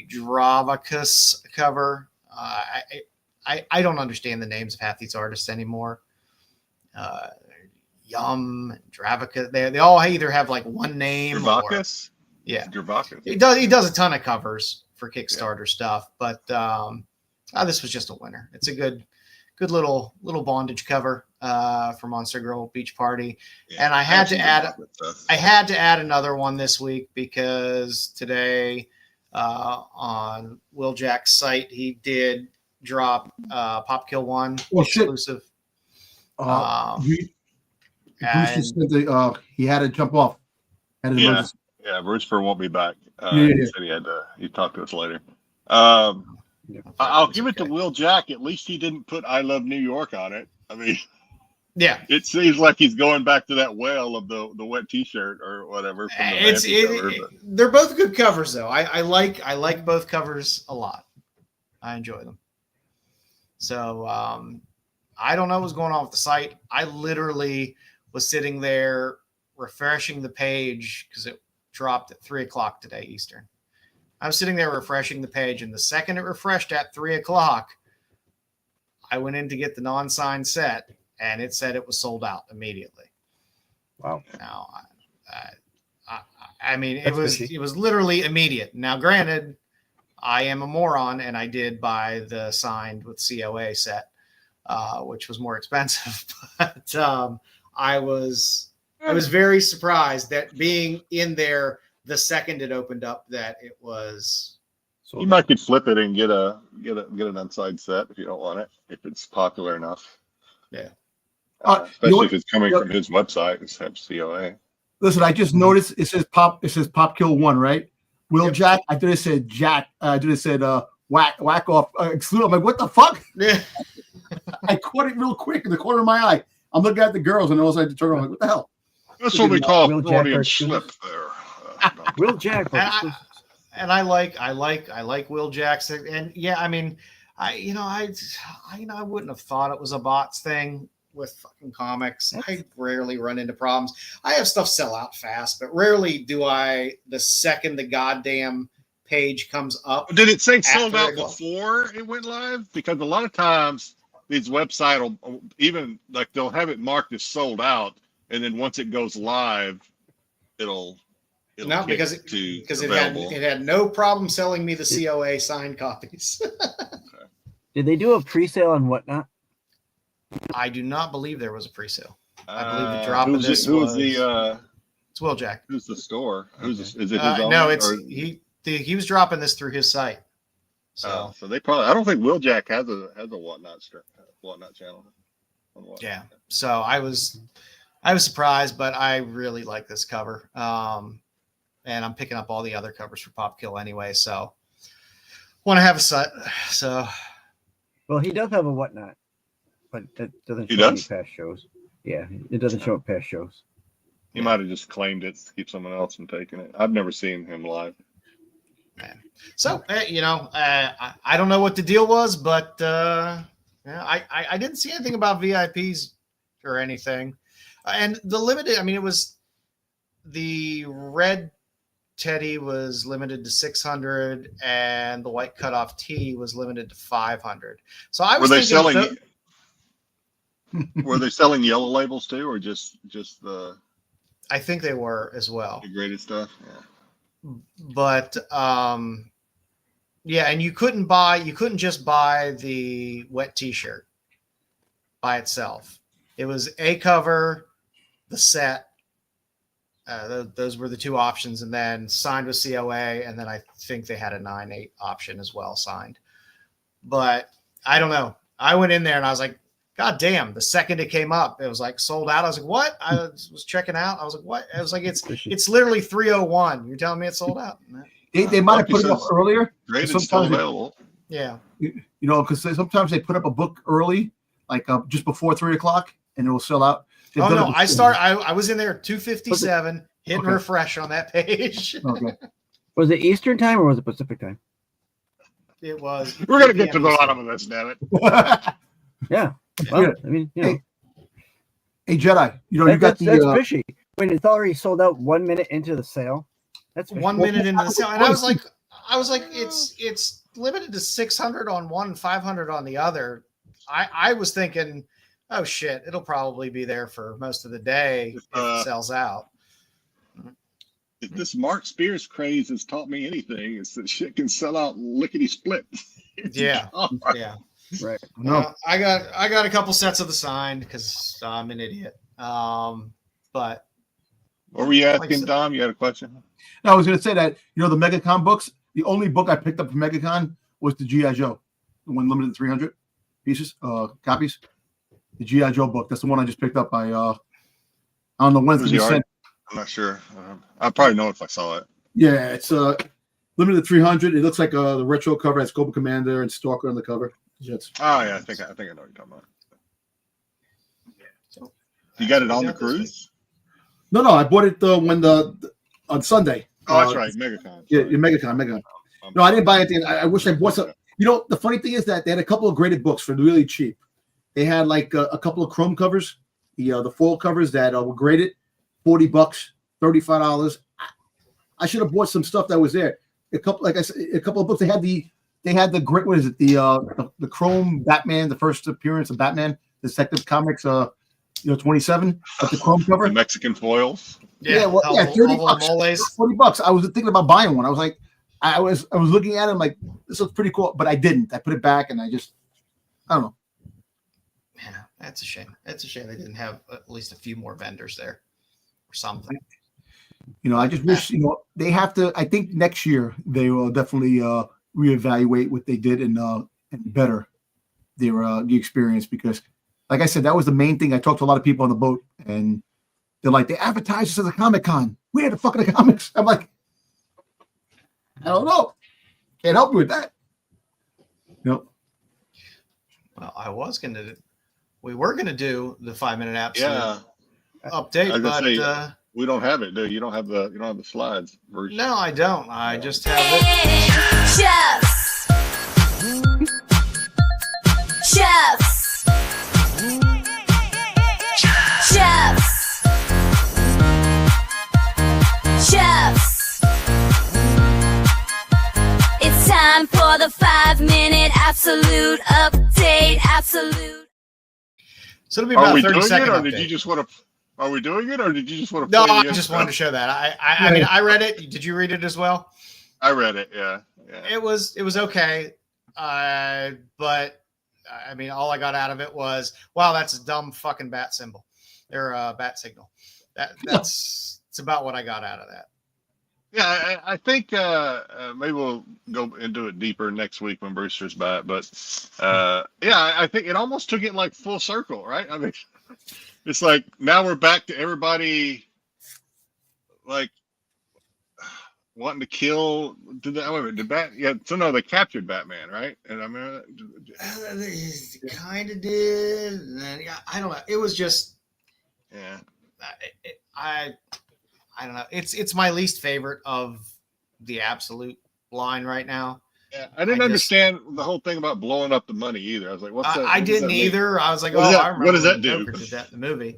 Dravacus cover. I don't understand the names of half these artists anymore. Dravacus. They all either have like one name. Dravacus? Yeah. Dravacus. He does a ton of covers for Kickstarter stuff, but this was just a winner. It's a good little bondage cover for Monster Girl Beach Party. Yeah, And I had to add another one this week because today on Will Jack's site he did drop Pop Kill 1 exclusive. Bruce just said he had to jump off. Yeah, Bruce won't be back. Yeah. He said he'd talk to us later. I'll give it to Will Jack. At least he didn't put "I Love New York" on it. I mean, yeah, it seems like he's going back to that well of the wet T-shirt or whatever. From the they're both good covers, though. I like both covers a lot. I enjoy them. So I don't know what's going on with the site. I literally was sitting there refreshing the page because it dropped at 3:00 today Eastern. I was sitting there refreshing the page, and the second it refreshed at 3:00, I went in to get the non-signed set, and it said it was sold out immediately. Wow! Now, I mean, it was literally immediate. Now, granted, I am a moron, and I did buy the signed with COA set, which was more expensive. But I was very surprised that being in there. The second it opened up, that it was. So you might could flip it and get an unsigned set if you don't want it, if it's popular enough. Yeah. Especially if it's coming from his website, it's COA. Listen, I just noticed it says Pop Kill 1, right? Will Jack. I thought it said Jack. I thought it said whack off exclude. I'm like, what the fuck? Yeah. I caught it real quick in the corner of my eye. I'm looking at the girls, and all of a sudden I turn around, like, what the hell? That's what we call a Freudian slip there. Will Jack, and I like Will Jackson, and yeah, I mean, I wouldn't have thought it was a bots thing with fucking comics. I rarely run into problems. I have stuff sell out fast, but rarely do I. The second the goddamn page comes up, did it say sold out before it went live? Because a lot of times these websites will even like they'll have it marked as sold out, and then once it goes live, it'll no, because it had no problem selling me the COA signed copies. Did they do a pre-sale and whatnot? I do not believe there was a pre-sale. I believe the drop of this was it's Will Jack. Who's the store? Is it his own? No, he was dropping this through his site. So they probably. I don't think Will Jack has a whatnot channel. Yeah. So I was surprised, but I really like this cover. And I'm picking up all the other covers for Pop Kill anyway, so want to have a set. So, well, he does have a whatnot, but that doesn't show any past shows. Yeah, it doesn't show up past shows. He might have just claimed it to keep someone else from taking it. I've never seen him live. So, I don't know what the deal was, but I didn't see anything about VIPs or anything. And the limited, I mean, it was the red Teddy was limited to 600 and the white cutoff T was limited to 500. So I was were they selling yellow labels too, or just the? I think they were as well. The graded stuff. Yeah. But yeah, and you couldn't just buy the wet T-shirt by itself. It was a cover, the set. Those were the two options, and then signed with COA, and then I think they had a 9/8 option as well signed. But I don't know. I went in there and I was like, God damn, the second it came up, it was like sold out. I was like, what? I was checking out. I was like, what? I was like, it's literally 301. You're telling me it's sold out? They might have put it up earlier. Graded still available. Yeah. Because sometimes they put up a book early, like just before 3:00, and it will sell out. Oh no! I was in there at 2:57, Hit and refresh on that page. Okay. Was it Eastern time or was it Pacific time? It was. We're gonna get to the bottom of this, damn it. Yeah. Well, I mean, you know. Hey, Jedi, you know, you got That's the fishy. When it's already sold out 1 minute into the sale. That's fishy. 1 minute into the sale, and I was like, it's limited to 600 on one, 500 on the other. I was thinking, oh shit, it'll probably be there for most of the day if it sells out. If this Mark Spears craze has taught me anything, it's that shit can sell out lickety split. Yeah, yeah. Right. no. I got a couple sets of the signed because I'm an idiot. But What were you asking, Like I said- Dom? You had a question? No, I was going to say that, you know, the MegaCon books, the only book I picked up from MegaCon was the G.I. Joe, the one limited to 300 pieces, copies. The G.I. Joe book. That's the one I just picked up. I don't know when it's Who's going to the be sent. I'm not sure. I'll probably know if I saw it. Yeah, it's limited to 300. It looks like the retro cover has Cobra Commander and Stalker on the cover. It's, Oh yeah, I think I know what you're talking about. You got it on the cruise? no, I bought it on Sunday. Oh, that's right, MegaCon. Yeah, MegaCon. No, I didn't buy anything. I wish I bought some. You know, the funny thing is that they had a couple of graded books for really cheap. They had like a couple of chrome covers, the foil covers that were graded, $40, $35. I should have bought some stuff that was there. A couple, like I said, a couple of books. They had the great. What is it? The chrome Batman, the first appearance of Batman, Detective Comics. 27 with the chrome cover. The Mexican foils. Well, $30. $40. I was thinking about buying one. I was like, I was looking at it. I'm like, this looks pretty cool, but I didn't. I put it back, and I don't know. Yeah, that's a shame. It's a shame they didn't have at least a few more vendors there or something. You know, I just wish, they have to. I think next year they will definitely reevaluate what they did and better the experience, because, like I said, that was the main thing. I talked to a lot of people on the boat, and they're like, they advertise this as a Comic-Con. Where the fuck are the comics? I'm like, I don't know. Can't help you with that. Nope. Well, we were gonna do the 5-minute absolute update, I was but gonna say, we don't have it, dude. You don't have the slides version. no, I don't. I just have it. Chefs. Chefs. Chefs. Chefs. It's time for the 5-minute absolute update. Absolute. So it'll be Are about we 30 doing it, second or update. did you just want to? Are we doing it, or did you just want to? No, play I the just intro? wanted to show that. I mean, I read it. Did you read it as well? I read it. Yeah. It was okay, but I mean, all I got out of it was, wow, that's a dumb fucking bat symbol, or bat signal. That's about what I got out of that. Yeah, I think maybe we'll go into it deeper next week when Brewster's back. But I think it almost took it like full circle, right? I mean, it's like now we're back to everybody like wanting to kill. They captured Batman, right? And I mean, They kind of did. And then, I don't know. It was just, I don't know. It's my least favorite of the absolute line right now. Yeah, I didn't understand the whole thing about blowing up the money either. I was like, "What's that?" I didn't either. I was like, I remember what does that when do? Joker did that in the movie,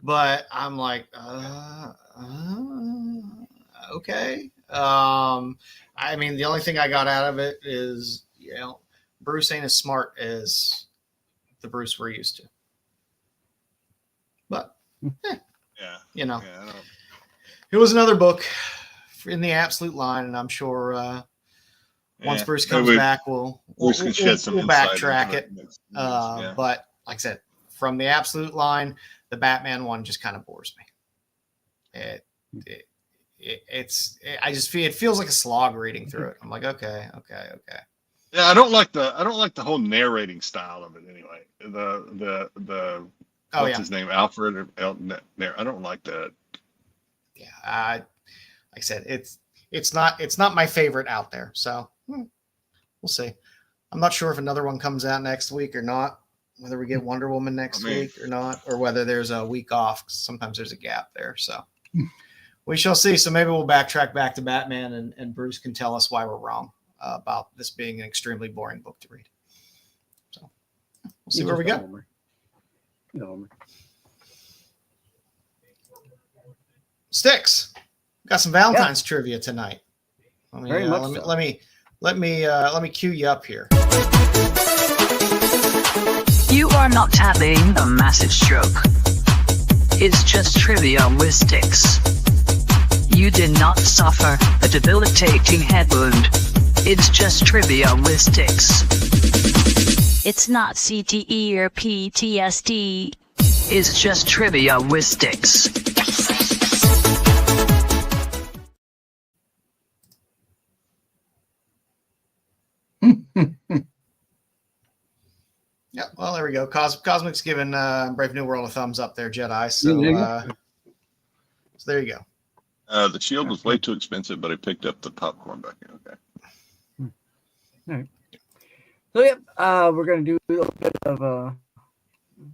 but I'm like, okay. I mean, the only thing I got out of it is, Bruce ain't as smart as the Bruce we're used to. But it was another book in the absolute line, and I'm sure once Bruce comes back, we'll backtrack it. But like I said, from the absolute line, the Batman one just kind of bores me. It feels like a slog reading through it. I'm like, okay. Yeah, I don't like the whole narrating style of it anyway. The what's his name, Alfred or Elton? I don't like that. Yeah, like I said, it's not my favorite out there. So we'll see. I'm not sure if another one comes out next week or not. Whether we get Wonder Woman next week or not, or whether there's a week off. 'Cause sometimes there's a gap there. So We shall see. So maybe we'll backtrack back to Batman, and Bruce can tell us why we're wrong about this being an extremely boring book to read. So we'll see where we go. Styx, got some Valentine's trivia tonight. Let me cue you up here. You are not having a massive stroke. It's just trivia with Styx. You did not suffer a debilitating head wound. It's just trivia with Styx. It's not CTE or PTSD. It's just trivia with Styx. Yeah, well, there we go. Cosmic's giving Brave New World a thumbs up there, Jedi. So, so there you go. The shield was way too expensive, but I picked up the popcorn bucket. Okay. All right. So, yep, we're going to do a little bit of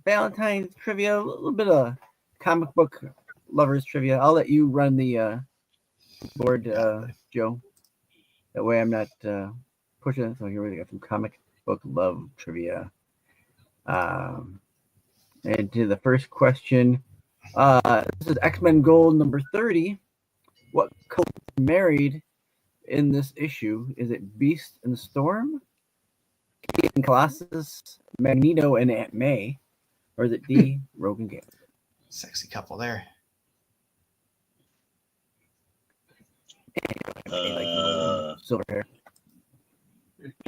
Valentine's trivia, a little bit of comic book lovers trivia. I'll let you run the board, Joe. That way I'm not pushing it. So here we got some comic book love trivia. And to the first question, this is X-Men Gold number 30. What cult married in this issue? Is it Beast and Storm, Kate and Colossus, Magneto and Aunt May, or is it D, Rogue and Gambit? Sexy couple there. Silver hair.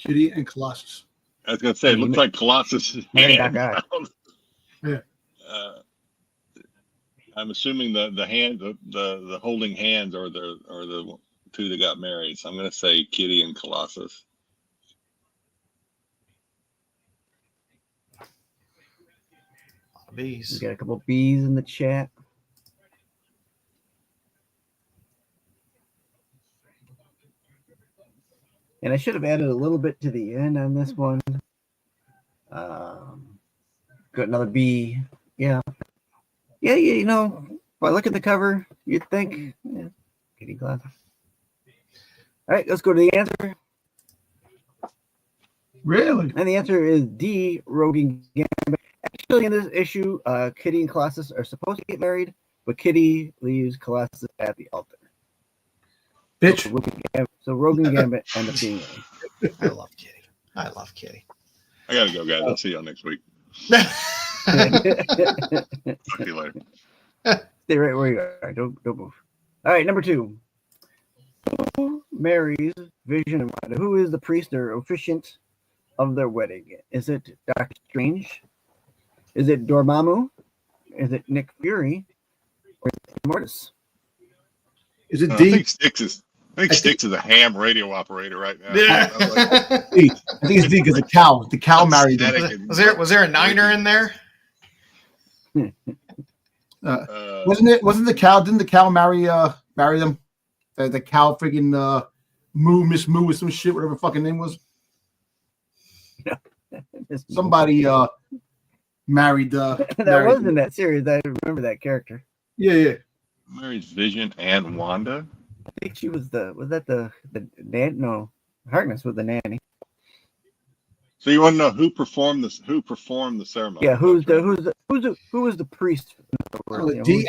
Kitty and Colossus. I was gonna say, it looks like Colossus. Yeah. I'm assuming the hand, the holding hands are the two that got married. So I'm gonna say Kitty and Colossus. Bees. We got a couple bees in the chat. And I should have added a little bit to the end on this one. Got another bee. Yeah. Yeah, you know, if I look at the cover, you'd think, yeah, kitty glass. All right, let's go to the answer. Really? And the answer is D, Rogue and Gambit. Actually, in this issue, Kitty and Colossus are supposed to get married, but Kitty leaves Colossus at the altar. Bitch. So Rogue and Gambit end up being married. I love Kitty. I love Kitty. I gotta go, guys. I'll see y'all next week. Talk to you later. Stay right where you are. Don't move. All right, number 2. Who marries Vision and Wanda? Who is the priest or officiant of their wedding? Is it Doctor Strange? Is it Dormammu? Is it Nick Fury? Or is it Mortis? Is it I D? think Styx is a ham radio operator right now. Yeah. D. I think it's D because the cow married him. Was there a niner in there? Wasn't the cow? Didn't the cow marry them? The cow freaking Miss Moo or some shit, whatever her fucking name was. Somebody married. That married was in that series. I remember that character. Yeah. Married Vision and Wanda. I think she was the nan? No, Harkness was the nanny. So you want to know who performed this? Who performed the ceremony? Yeah, who was the priest? D.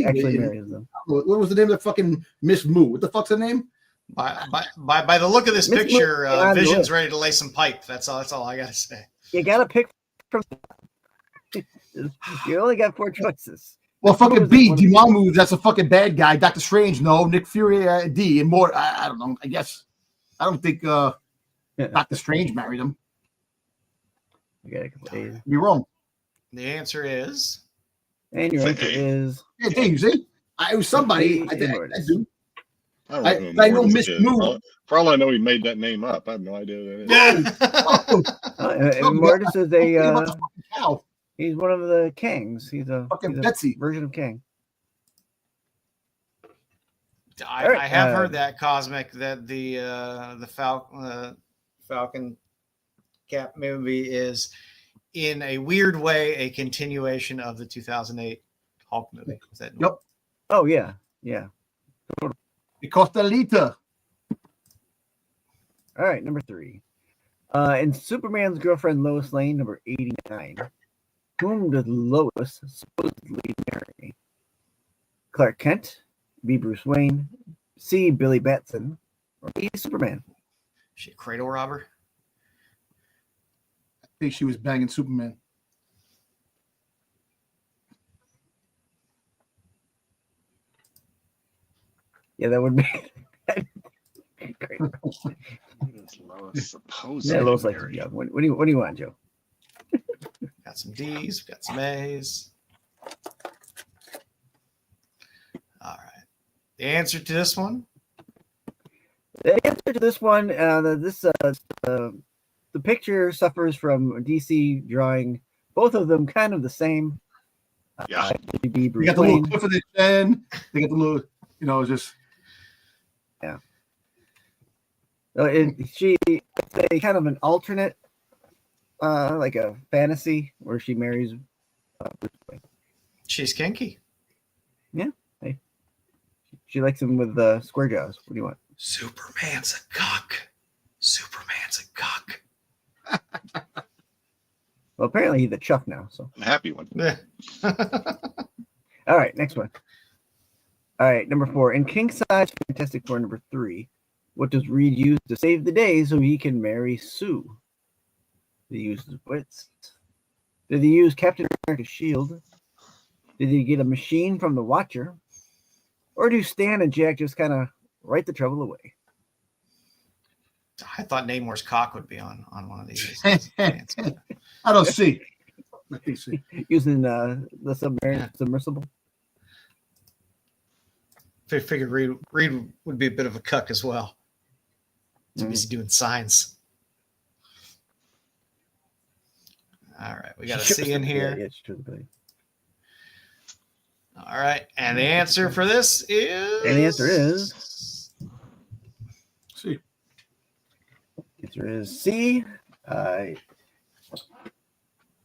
Actually marries them. What was the name of the fucking Miss Moo? What the fuck's her name? By the look of this Miss picture, Moo- Vision's ready to lay some pipe. That's all I gotta say. You gotta pick from. You only got 4 choices. Well, fucking B. Dormammu, that's a fucking bad guy. Doctor Strange, no. Nick Fury, D. And more. I don't know. I guess. I don't think Doctor Strange married him. You got a couple A's. You're wrong. The answer is. And your answer is. Yeah, Dave, you see? It was somebody. I do. I know Miss Moo. For all I know, he made that name up. I have no idea who that is. And Mortis is a. Cow. He's one of the Kangs. He's a Betsy version of Kang. I have heard that Cosmic that the Falcon Cap movie is in a weird way a continuation of the 2008 Hulk movie. Is that Yep. Oh yeah. Costalita. All right, number 3. In Superman's Girlfriend Lois Lane, number 89, whom does Lois supposedly marry? Clark Kent, B. Bruce Wayne, C. Billy Batson, or D. Superman? She a cradle robber? I think she was banging Superman. Yeah, that would be great. Yeah, Lois likes to be young. What do you want, Joe? Got some D's, got some A's. All right. The answer to this one? The answer to this one, the picture suffers from DC drawing both of them kind of the same. Yeah. They got the little cliff of the chin. They got the little, just. Yeah. So it's a kind of an alternate, like a fantasy where she marries Bruce Wayne. She's kinky. Yeah. Hey. She likes him with square jaws. What do you want? Superman's a cock. Superman's a cock. Well, apparently he's a Chuck now. So I'm happy one. Yeah. All right, next one. All right, number 4. In King Size Fantastic Four number 3, what does Reed use to save the day so he can marry Sue? Did he use his wits? Did he use Captain America's shield? Did he get a machine from the Watcher? Or do Stan and Jack just kind of write the trouble away? I thought Namor's cock would be on one of these. I don't see. Let me see. Using the submersible. Figured Reed would be a bit of a cuck as well. Too busy doing signs. All right, we got a C in here. Yeah, it's true. All right, and the answer for this is. And the answer is. C. Answer is C.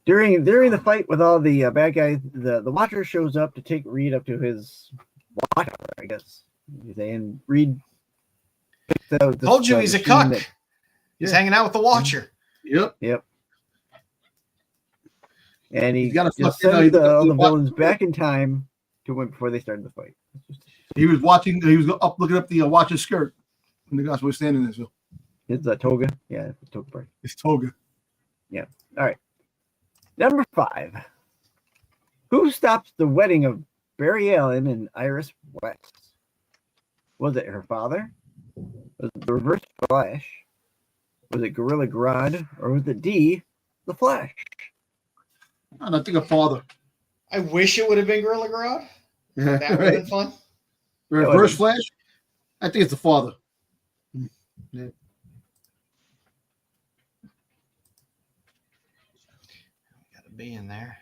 During the fight with all the bad guys, the Watcher shows up to take Reed up to his Watcher, I guess. And Reed picks out this, Told you he's a cuck. He's hanging out with the Watcher. Yep. And he got to just sends the villains back in time to win before they started the fight. He was watching. He was up looking up the Watcher's skirt when the guys were standing there. So it's a toga. Yeah, it's toga part. It's toga. Yeah. All right. Number 5. Who stopped the wedding of Barry Allen and Iris West? Was it her father? Was it the Reverse Flash? Was it Gorilla Grodd? Or was it D, the Flash? I don't think a father. I wish it would have been Gorilla Grodd. Yeah, That would have been fun. Reverse Flash? I think it's the father. Yeah. Got to be in there.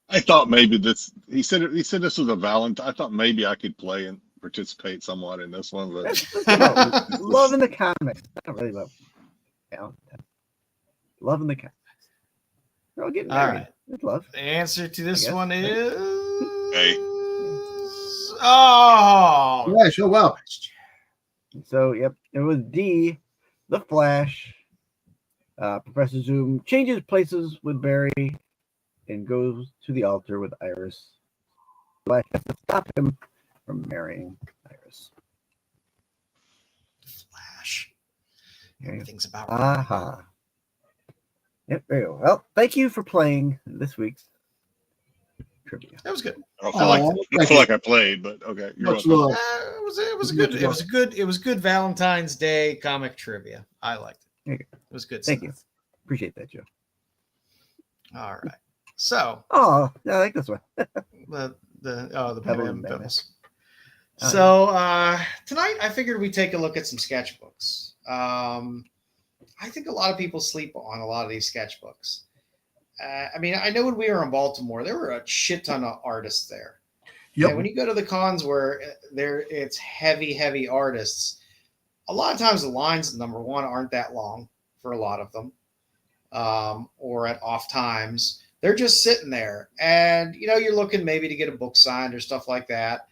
I thought maybe this. He said this was a Valentine. I thought maybe I could play and participate somewhat in this one, but Love in the comics. I don't really love Valentine. Love in the comics. They're all getting married. All right. With love. The answer to this one is. hey, Oh. Flash. Oh wow. So yep, it was D, the Flash. Professor Zoom changes places with Barry and goes to the altar with Iris. Flash has to stop him from marrying Iris. Flash. Everything's about. Aha. Yep, there you go. Well, thank you for playing this week's trivia. That was good. I don't feel like I played, but okay. You're Much welcome. love. It was good Valentine's Day comic trivia. I liked it. It was good. Thank stuff. you. Appreciate that, Joe. All right. So Oh, I like this one. the Pebbles Pebbles. and Pebbles. So tonight I figured we'd take a look at some sketchbooks. I think a lot of people sleep on a lot of these sketchbooks. I mean, I know when we were in Baltimore, there were a shit ton of artists there. Yep. And when you go to the cons where it's heavy artists, a lot of times the lines, number one, aren't that long for a lot of them, or at off times. They're just sitting there. And, you're looking maybe to get a book signed or stuff like that.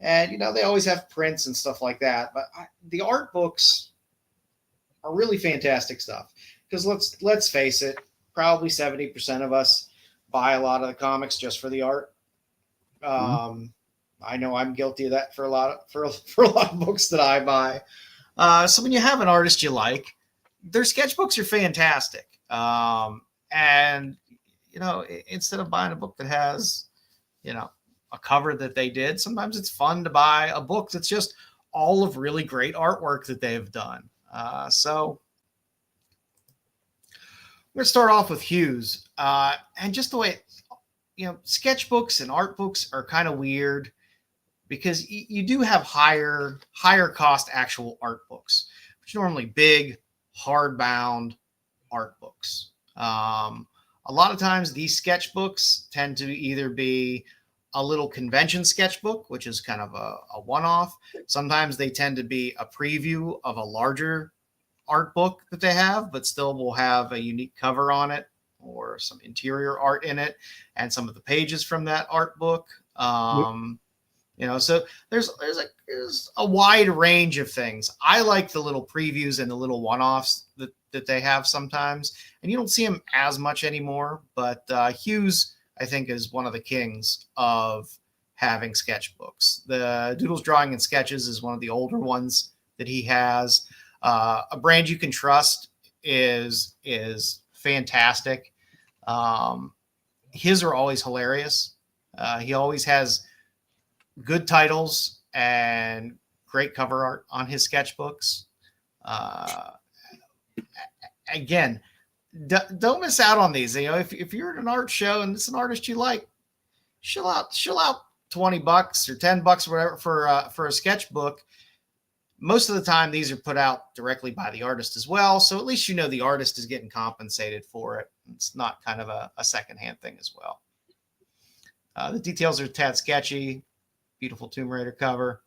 And, they always have prints and stuff like that. But the art books are really fantastic stuff. Because let's face it, probably 70% of us buy a lot of the comics just for the art. I know I'm guilty of that for a lot of books that I buy. So when you have an artist you like, their sketchbooks are fantastic. And instead of buying a book that has, a cover that they did, sometimes it's fun to buy a book that's just all of really great artwork that they've done. So I'm going to start off with Hughes. And just the way, sketchbooks and art books are kind of weird because you do have higher cost actual art books, which are normally big, hardbound art books. A lot of times these sketchbooks tend to either be a little convention sketchbook, which is kind of a one-off. Sometimes they tend to be a preview of a larger art book that they have, but still will have a unique cover on it or some interior art in it and some of the pages from that art book. So there's a wide range of things. I like the little previews and the little one-offs that they have sometimes, and you don't see them as much anymore, but Hughes, I think, is one of the kings of having sketchbooks. The Doodles, Drawing, and Sketches is one of the older ones that he has. A Brand You Can Trust is fantastic. His are always hilarious. He always has good titles and great cover art on his sketchbooks. Again, don't miss out on these. If you're at an art show and it's an artist you like, chill out $20 or $10 or whatever for a sketchbook. Most of the time, these are put out directly by the artist as well. So at least the artist is getting compensated for it. It's not kind of a secondhand thing as well. The details are tad sketchy. Beautiful Tomb Raider cover.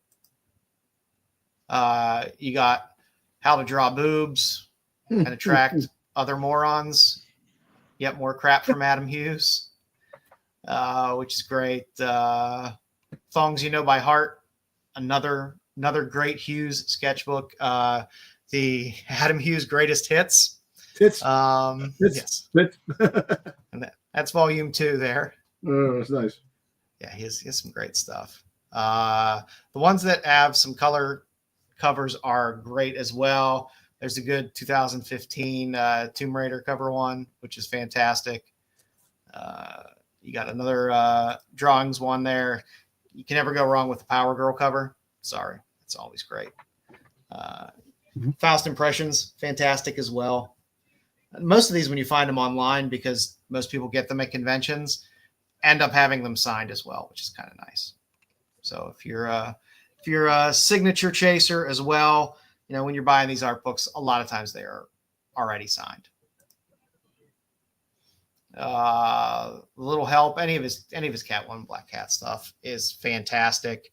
You got How to Draw Boobs and Attract Other Morons. Yet more crap from Adam Hughes, which is great. Thongs You Know by Heart. Another great Hughes sketchbook. The Adam Hughes Greatest Hits. Hits. Yes. Hits. And that's volume 2 there. Oh, that's nice. Yeah, he has some great stuff. The ones that have some color covers are great as well. There's a good 2015 Tomb Raider cover one, which is fantastic. You got another drawings one there. You can never go wrong with the Power Girl cover. Sorry, it's always great. Faust Impressions, fantastic as well. Most of these, when you find them online, because most people get them at conventions, end up having them signed as well, which is kind of nice. So if you're a signature chaser as well, when you're buying these art books, a lot of times they are already signed. Little Help, any of his Catwoman, Black Cat stuff is fantastic.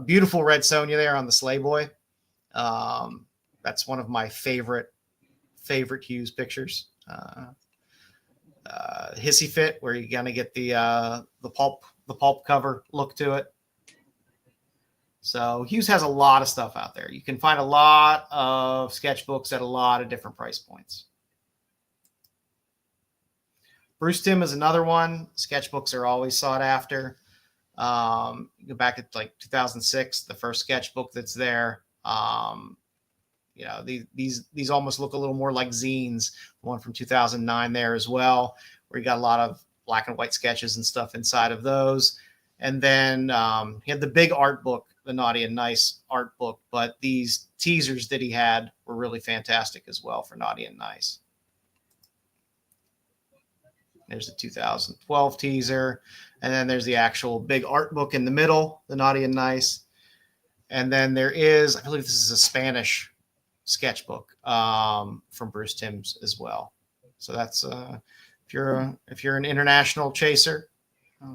Beautiful Red Sonja there on the Sleigh Boy. That's one of my favorite Hughes pictures. Hissy Fit, where you're gonna get the pulp cover look to it. So Hughes has a lot of stuff out there. You can find a lot of sketchbooks at a lot of different price points. Bruce Timm is another one. Sketchbooks are always sought after. You go back at like 2006, the first sketchbook that's there. These almost look a little more like zines. The one from 2009 there as well, where you got a lot of black and white sketches and stuff inside of those. And then he had the big art book, the Naughty and Nice art book, but these teasers that he had were really fantastic as well for Naughty and Nice. There's a 2012 teaser, and then there's the actual big art book in the middle, the Naughty and Nice. And then there is, I believe this is a Spanish sketchbook from Bruce Timm's as well. So that's if you're an international chaser,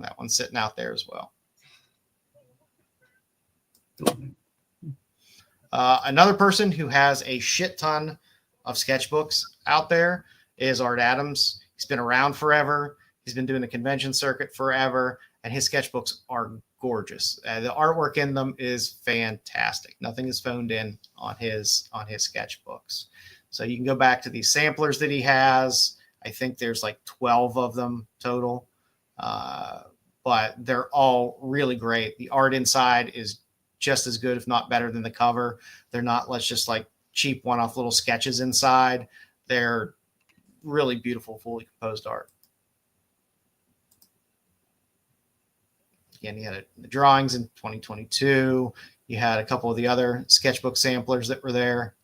that one's sitting out there as well. Another person who has a shit ton of sketchbooks out there is Art Adams. He's been around forever. He's been doing the convention circuit forever, and his sketchbooks are gorgeous. The artwork in them is fantastic. Nothing is phoned in on his sketchbooks. So you can go back to these samplers that he has. I think there's like 12 of them total, but they're all really great. The art inside is just as good, if not better, than the cover. They're not, let's just like cheap one-off little sketches inside. They're really beautiful, fully composed art. Again, he had the drawings in 2022. You had a couple of the other sketchbook samplers that were there,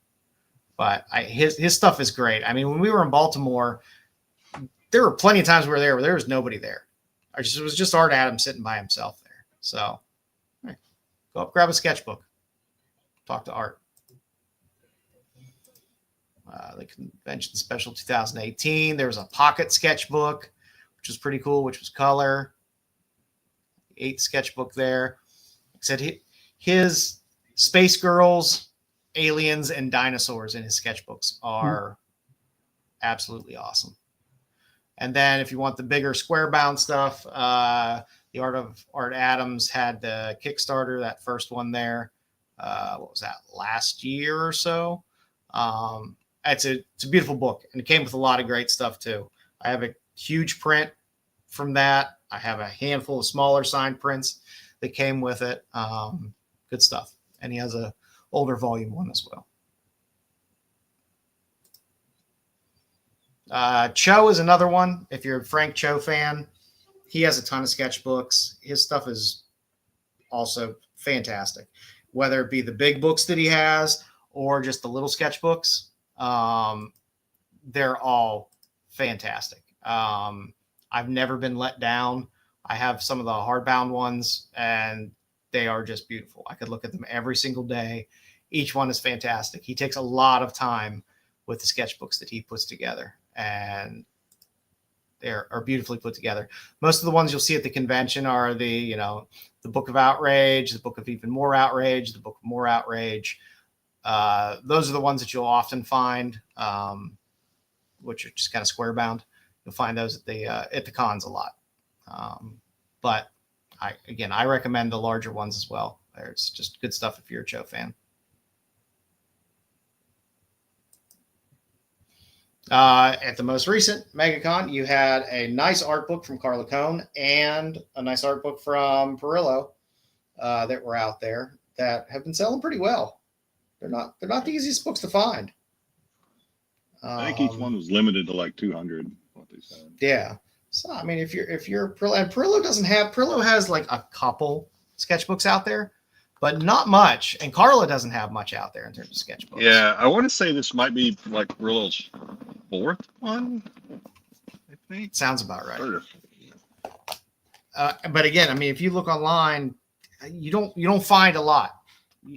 but his stuff is great. I mean, when we were in Baltimore, there were plenty of times we were there where there was nobody there. It was just Art Adams sitting by himself there. So right, go up, grab a sketchbook, talk to Art. The convention special 2018. There was a pocket sketchbook, which was pretty cool, which was color. 8th sketchbook there. Like I said, his Space Girls, aliens, and dinosaurs in his sketchbooks are absolutely awesome. And then if you want the bigger square bound stuff, the Art Adams had the Kickstarter, that first one there. What was that, last year or so? It's a beautiful book, and it came with a lot of great stuff too. I have a huge print from that. I have a handful of smaller signed prints that came with it. Good stuff. And he has a older volume one as well. Cho is another one. If you're a Frank Cho fan, he has a ton of sketchbooks. His stuff is also fantastic, whether it be the big books that he has or just the little sketchbooks. They're all fantastic. I've never been let down. I have some of the hardbound ones, and they are just beautiful. I could look at them every single day. Each one is fantastic. He takes a lot of time with the sketchbooks that he puts together, and they are beautifully put together. Most of the ones you'll see at the convention are the Book of Outrage, the Book of Even More Outrage, the Book of More Outrage. Those are the ones that you'll often find, which are just kind of square bound. You'll find those at the cons a lot. But I recommend the larger ones as well. There's just good stuff if you're a Cho fan. At the most recent MegaCon, you had a nice art book from Carla Cohn and a nice art book from Perillo that were out there that have been selling pretty well. They're not the easiest books to find. I think each one was limited to like 200. What they said. Yeah. So I mean, if you're Perillo, and Perillo has like a couple sketchbooks out there, but not much. And Carla doesn't have much out there in terms of sketchbooks. Yeah, I want to say this might be like Perillo's 4th one. I think sounds about right. But again, I mean, if you look online, you don't find a lot.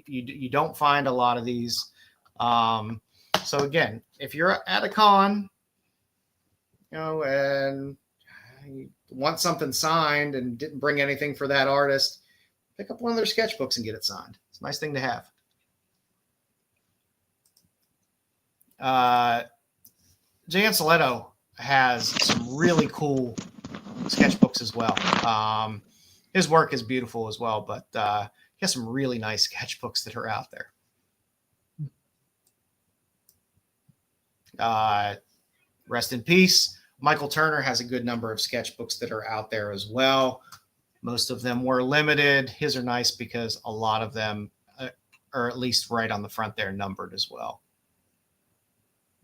You don't find a lot of these. So again, if you're at a con, and you want something signed and didn't bring anything for that artist, pick up one of their sketchbooks and get it signed. It's a nice thing to have. Jay Anceletto has some really cool sketchbooks as well. His work is beautiful as well, but he has some really nice sketchbooks that are out there. Rest in peace. Michael Turner has a good number of sketchbooks that are out there as well. Most of them were limited. His are nice because a lot of them are at least right on the front there numbered as well.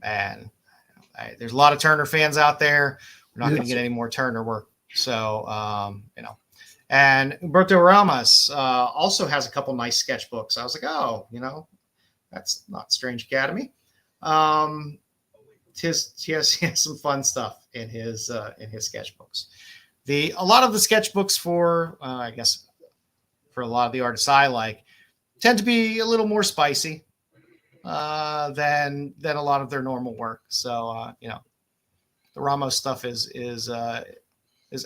And there's a lot of Turner fans out there. We're not going to get any more Turner work. So, and Humberto Ramos also has a couple nice sketchbooks. I was like, that's not Strange Academy. He has some fun stuff in his sketchbooks. A lot of the sketchbooks for I guess for a lot of the artists I like tend to be a little more spicy than a lot of their normal work. So the Ramos stuff is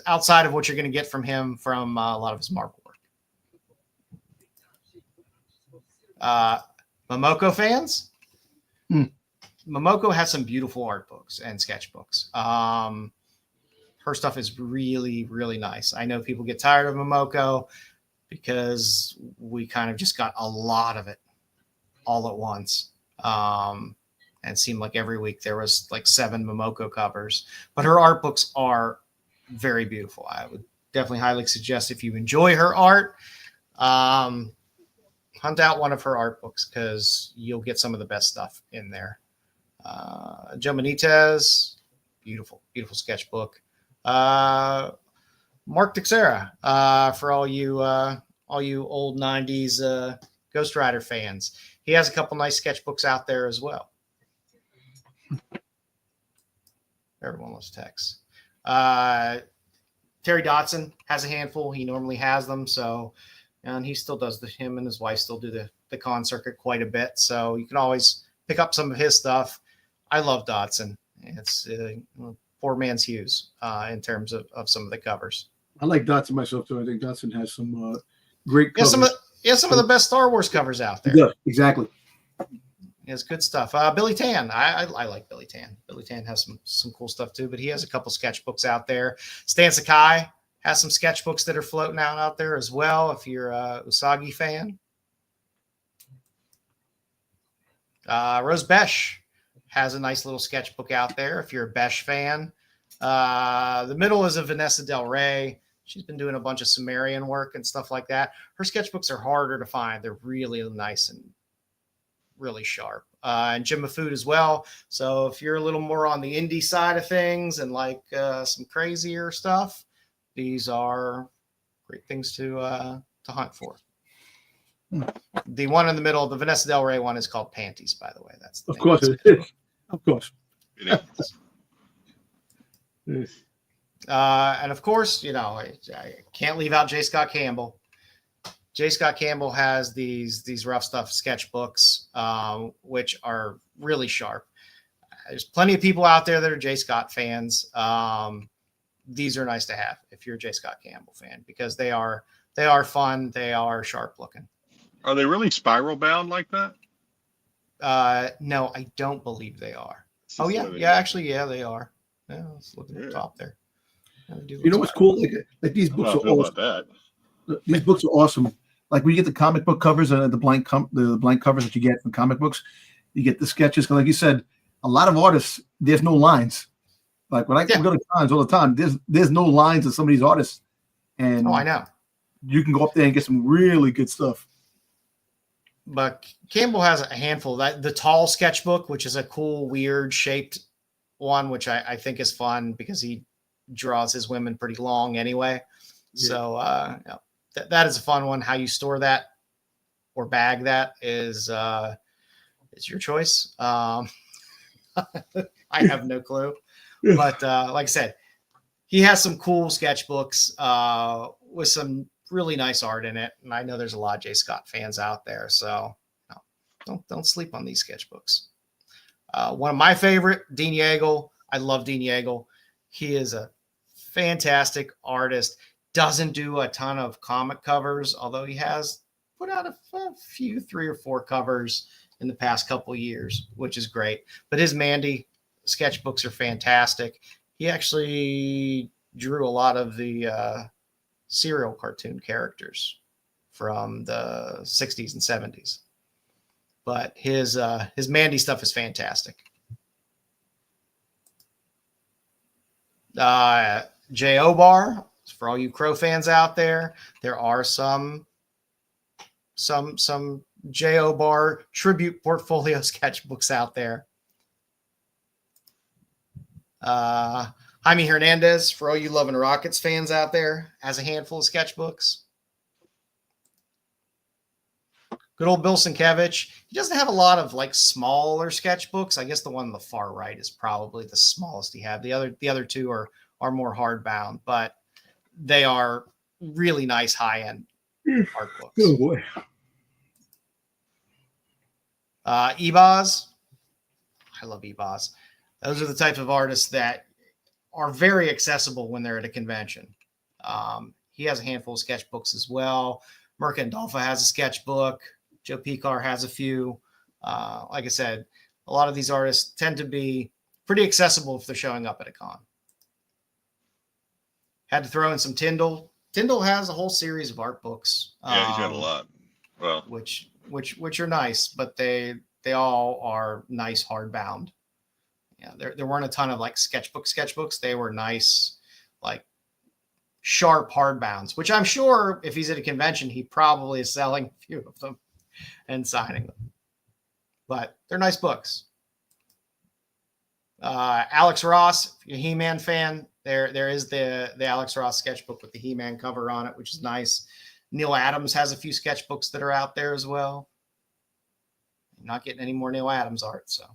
outside of what you're going to get from him from a lot of his Marvel work. Momoko fans. Momoko has some beautiful art books and sketchbooks. Her stuff is really, really nice. I know people get tired of Momoko because we kind of just got a lot of it all at once. And it seemed like every week there was like 7 Momoko covers, but her art books are very beautiful. I would definitely highly suggest, if you enjoy her art, hunt out one of her art books, because you'll get some of the best stuff in there. Joe Benitez, beautiful sketchbook. Mark Teixeira, for all you old 90s Ghost Rider fans. He has a couple nice sketchbooks out there as well. Everyone loves Tex. Terry Dotson has a handful. He normally has them, and he still does him and his wife still do the con circuit quite a bit. So you can always pick up some of his stuff. I love Dotson. It's poor man's Hughes in terms of some of the covers. I like Dotson myself too. I think Dotson has some great covers. Some of the best Star Wars covers out there. Yeah, exactly. It's good stuff. Billy Tan. I like Billy Tan. Billy Tan has some cool stuff too, but he has a couple sketchbooks out there. Stan Sakai has some sketchbooks that are floating out there as well, if you're a Usagi fan. Rose Besh has a nice little sketchbook out there if you're a Besh fan. The middle is a Vanessa Del Rey. She's been doing a bunch of Sumerian work and stuff like that. Her sketchbooks are harder to find. They're really nice and really sharp. And Jim Mafood as well. So if you're a little more on the indie side of things and like some crazier stuff, these are great things to hunt for. The one in the middle, the Vanessa Del Rey one, is called Panties, by the way. That's the of course it is. Of course. It is. And of course, I can't leave out J. Scott Campbell. J. Scott Campbell has these rough stuff sketchbooks, which are really sharp. There's plenty of people out there that are J. Scott fans. These are nice to have if you're a J. Scott Campbell fan, because they are fun. They are sharp looking. Are they really spiral bound like that? No, I don't believe they are. Oh yeah, actually, they are. Yeah, let's look at the top there. You know what's cool? Like these books are awesome. These books are awesome. Like when you get the comic book covers and the blank covers that you get from comic books, you get the sketches. Because like you said, a lot of artists, there's no lines. Like when I go to cons all the time, there's no lines of some of these artists. And I know. You can go up there and get some really good stuff. But Campbell has a handful. The tall sketchbook, which is a cool, weird shaped one, which I think is fun because he draws his women pretty long anyway. Yeah. So that is a fun one. How you store that or bag that is your choice. I have no clue. But like I said, he has some cool sketchbooks with some really nice art in it. And I know there's a lot of J. Scott fans out there. So don't sleep on these sketchbooks. One of my favorite, Dean Yeagle. I love Dean Yeagle. He is a fantastic artist. Doesn't do a ton of comic covers, although he has put out a few 3 or 4 covers in the past couple of years, which is great. But his Mandy sketchbooks are fantastic. He actually drew a lot of the serial cartoon characters from the 60s and 70s. But his Mandy stuff is fantastic. J.O. Bar, for all you Crow fans out there, there are some J.O. Bar tribute portfolio sketchbooks out there. Jaime Hernandez, for all you Love and Rockets fans out there, has a handful of sketchbooks. Good old Bill Sienkiewicz. He doesn't have a lot of like smaller sketchbooks. I guess the one on the far right is probably the smallest he have. The other two are more hardbound, but they are really nice high-end art books. Oh boy. Ebaz. I love Ebaz. Those are the type of artists that are very accessible when they're at a convention. He has a handful of sketchbooks as well. Mirka Andolfo has a sketchbook. Joe Picar has a few. Like I said, a lot of these artists tend to be pretty accessible if they're showing up at a con. Had to throw in some Tyndall Tyndall has a whole series of art books. Yeah, he's got a lot. Well, which are nice, but they all are nice hardbound. Yeah, there weren't a ton of like sketchbooks. They were nice, like sharp hardbounds, which I'm sure if he's at a convention, he probably is selling a few of them and signing them. But they're nice books. Alex Ross, if you're a He-Man fan, there is the Alex Ross sketchbook with the He-Man cover on it, which is nice. Neil Adams has a few sketchbooks that are out there as well. I'm not getting any more Neil Adams art, so.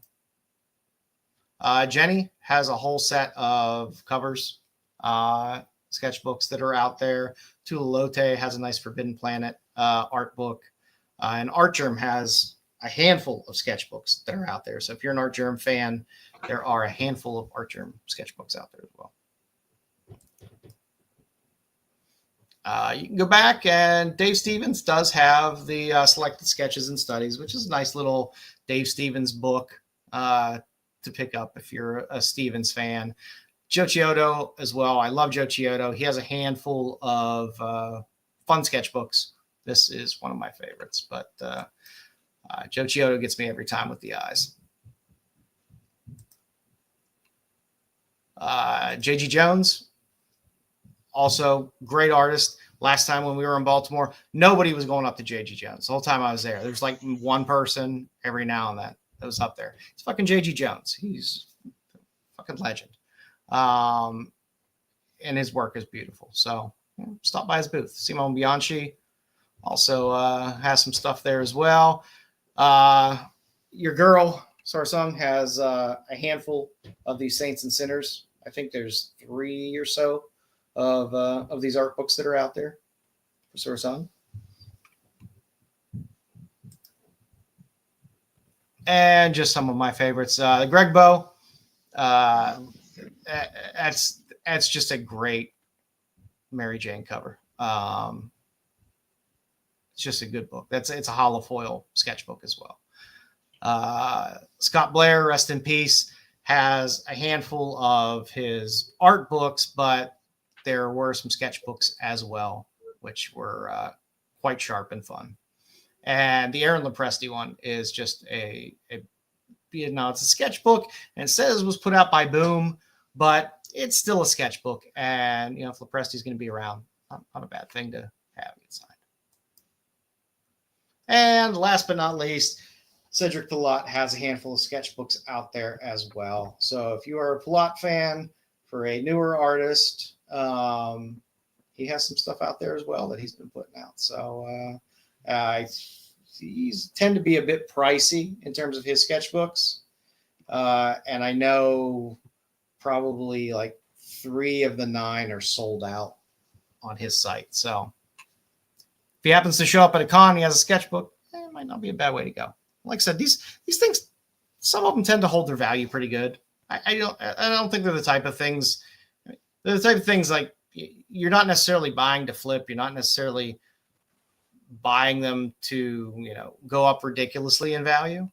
Jenny has a whole set of covers, sketchbooks that are out there. Tula Lote has a nice Forbidden Planet art book. And Art Germ has a handful of sketchbooks that are out there. So if you're an Art Germ fan, there are a handful of Art Germ sketchbooks out there as well. You can go back, and Dave Stevens does have the Selected Sketches and Studies, which is a nice little Dave Stevens book to pick up if you're a Stevens fan. Joe Chiodo as well. I love Joe Chiodo. He has a handful of fun sketchbooks. This is one of my favorites, but Joe Chiodo gets me every time with the eyes. J.G. Jones, also great artist. Last time when we were in Baltimore, nobody was going up to J.G. Jones. The whole time I was there, there's like one person every now and then that was up there. It's fucking J.G. Jones. He's a fucking legend. And his work is beautiful. So stop by his booth. Simone Bianchi also has some stuff there as well. Your girl, Sarsung, has a handful of these Saints and Sinners. I think there's 3 or so of these art books that are out there for Sarsung. And just some of my favorites. The Greg Bow. That's just a great Mary Jane cover. It's just a good book. It's a hollow foil sketchbook as well. Scott Blair, rest in peace, has a handful of his art books, but there were some sketchbooks as well, which were quite sharp and fun. And the Aaron Lopresti one is just it's a sketchbook, and it says it was put out by Boom, but it's still a sketchbook. And, if Lopresti's going to be around, not a bad thing to have it signed. And last but not least, Cedric Pilot has a handful of sketchbooks out there as well. So if you are a Pilot fan for a newer artist, he has some stuff out there as well that he's been putting out. So these tend to be a bit pricey in terms of his sketchbooks. And I know probably like 3 of the 9 are sold out on his site. So if he happens to show up at a con, he has a sketchbook, it might not be a bad way to go. Like I said, these things, some of them tend to hold their value pretty good. I don't think they're the type of things. They're the type of things like you're not necessarily buying to flip. You're not necessarily buying them to go up ridiculously in value.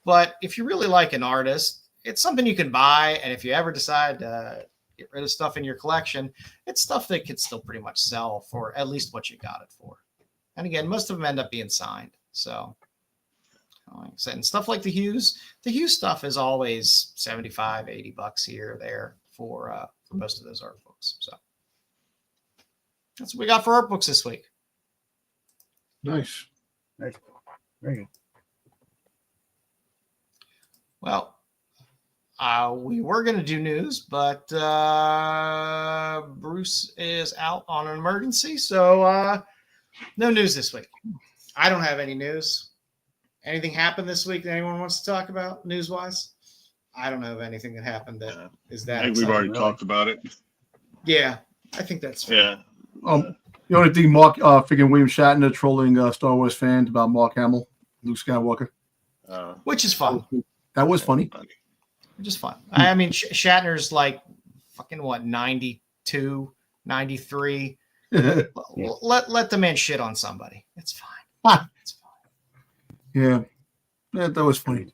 But if you really like an artist, it's something you can buy. And if you ever decide to get rid of stuff in your collection, it's stuff that could still pretty much sell for at least what you got it for. And again, most of them end up being signed. So, like I said, and stuff like the Hughes stuff is always $75, $80 here or there for most of those art books. So that's what we got for art books this week. Nice. Very good. Well, we were going to do news, but Bruce is out on an emergency, so no news this week. I don't have any news. Anything happened this week that anyone wants to talk about news-wise? I don't know of anything that happened that is that. I think we've already talked about it. Yeah, I think that's fair. Yeah. The only thing, Mark, figuring William Shatner trolling Star Wars fans about Mark Hamill, Luke Skywalker, which is fun. That was funny. Which is fun. I mean, Shatner's like fucking 92, 93. Let the man shit on somebody. It's fine. It's fine. Yeah, that was funny.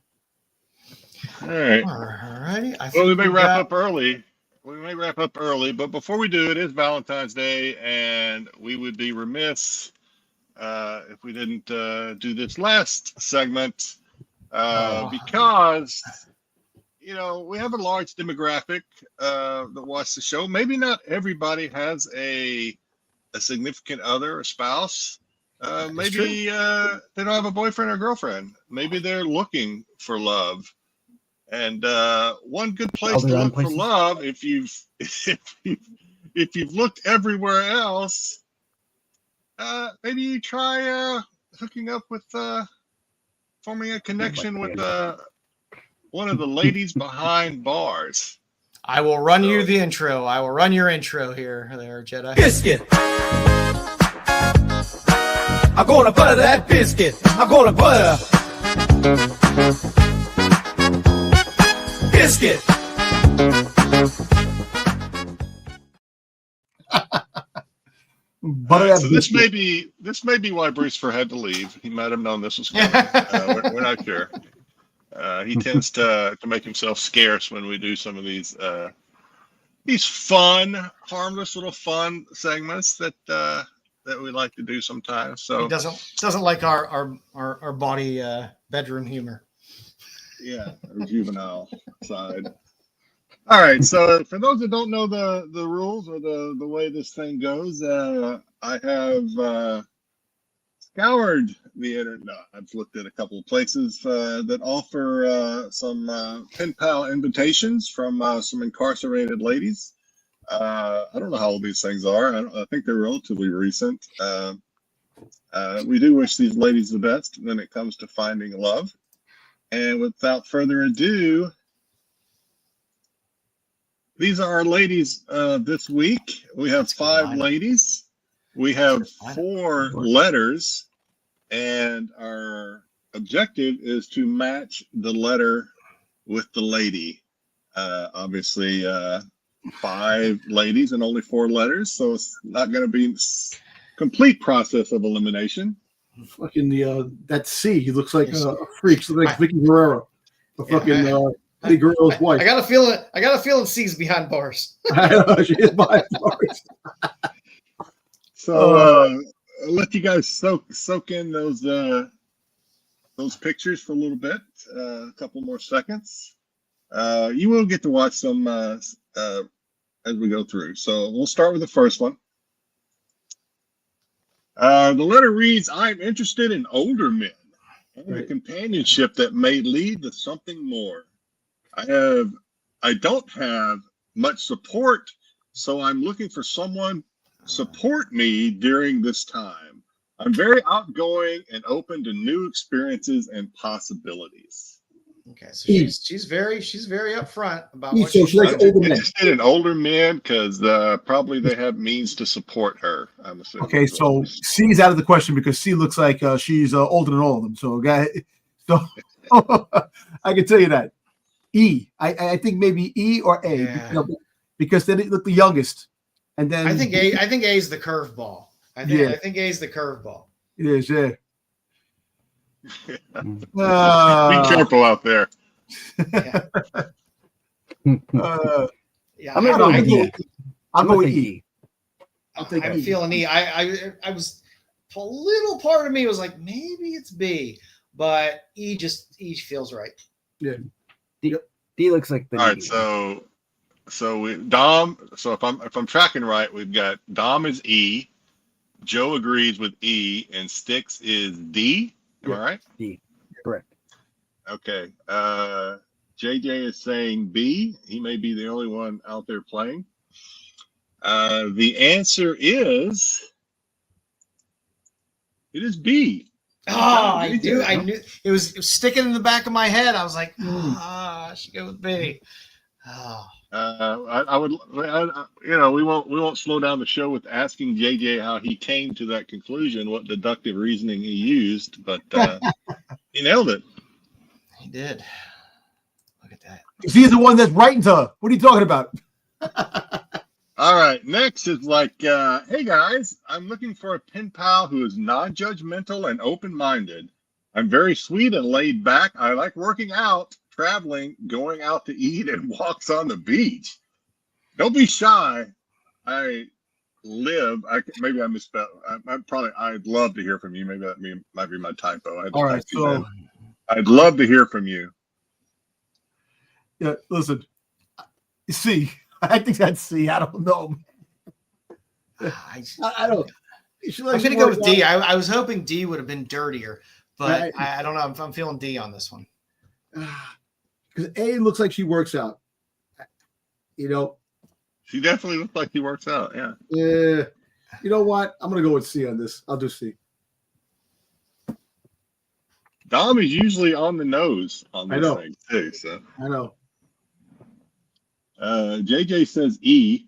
All right. Alrighty. Well, we may wrap up early. we may wrap up early, but before we do, it is Valentine's Day, and we would be remiss if we didn't do this last segment because, you know, we have a large demographic that watch the show. Maybe not everybody has a significant other, a spouse. Maybe they don't have a boyfriend or girlfriend. Maybe they're looking for love. And one good place to look for love, if you've looked everywhere else, maybe you try hooking up with forming a connection with one of the ladies behind bars. I will run you the intro. I will run your intro here, there, Jedi. Biscuit. I'm gonna butter that biscuit. I'm gonna butter. Biscuit. So this may be why Bruce had to leave. He might have known this was coming. We're not sure. He tends to make himself scarce when we do some of these fun, harmless little fun segments that we like to do sometimes. So he doesn't like our body bedroom humor. Yeah, our juvenile side. All right, so for those that don't know the rules or the way this thing goes, I have scoured the internet. No, I've looked at a couple of places that offer some pen pal invitations from some incarcerated ladies. I don't know how old these things are. I think they're relatively recent. We do wish these ladies the best when it comes to finding love. And without further ado, these are our ladies this week. We have 5 ladies. We have 4 letters. And our objective is to match the letter with the lady. Obviously, 5 ladies and only 4 letters. So it's not going to be complete process of elimination. Fucking that C, he looks like a freak. He looks like Vicky Guerrero, the fucking Eddie Guerrero's wife. I got a feeling C's behind bars. I know, she is behind bars. So I'll let you guys soak in those pictures for a little bit, a couple more seconds. You will get to watch them as we go through. So we'll start with the first one. The letter reads, "I'm interested in older men and a companionship that may lead to something more. I don't have much support, so I'm looking for someone to support me during this time. I'm very outgoing and open to new experiences and possibilities." Okay, so she's very upfront about what she's like. Interested in older men because probably they have means to support her, I'm assuming. Okay, so C's out of the question because C looks like she's older than all of them. So I can tell you that. E, I think maybe E or A, because they look the youngest, and then I think A is the curveball. I think A is the curveball. It is, yeah. Be careful out there. I'm going E. I'm going E. I'm feeling E. I was a little part of me was like maybe it's B, but E feels right. Yeah. D looks like the. All right, so Dom. So if I'm tracking right, we've got Dom is E, Joe agrees with E, and Styx is D. Am I right? D. Correct. Okay. JJ is saying B. He may be the only one out there playing. The answer is it is B. Oh, I knew it was sticking in the back of my head. I was like, I should go with B. Oh. I would, we won't slow down the show with asking JJ how he came to that conclusion, what deductive reasoning he used, but he nailed it. He did. Look at that. He's the one that's writing to her. What are you talking about? All right. Next is like, hey guys, I'm looking for a pen pal who is non-judgmental and open-minded. I'm very sweet and laid back. I like working out, traveling, going out to eat, and walks on the beach. Don't be shy. Maybe I misspelled. I'd love to hear from you. Maybe that might be my typo. All right, so I'd love to hear from you. Yeah, listen. C. I think that's C. I don't know. I don't. I'm gonna go with D. I was hoping D would have been dirtier, but I don't know. I'm feeling D on this one. Because A looks like she works out. You know. She definitely looks like she works out. Yeah. Yeah. You know what? I'm gonna go with C on this. I'll do C. Dom is usually on the nose on this thing too. So I know. JJ says E.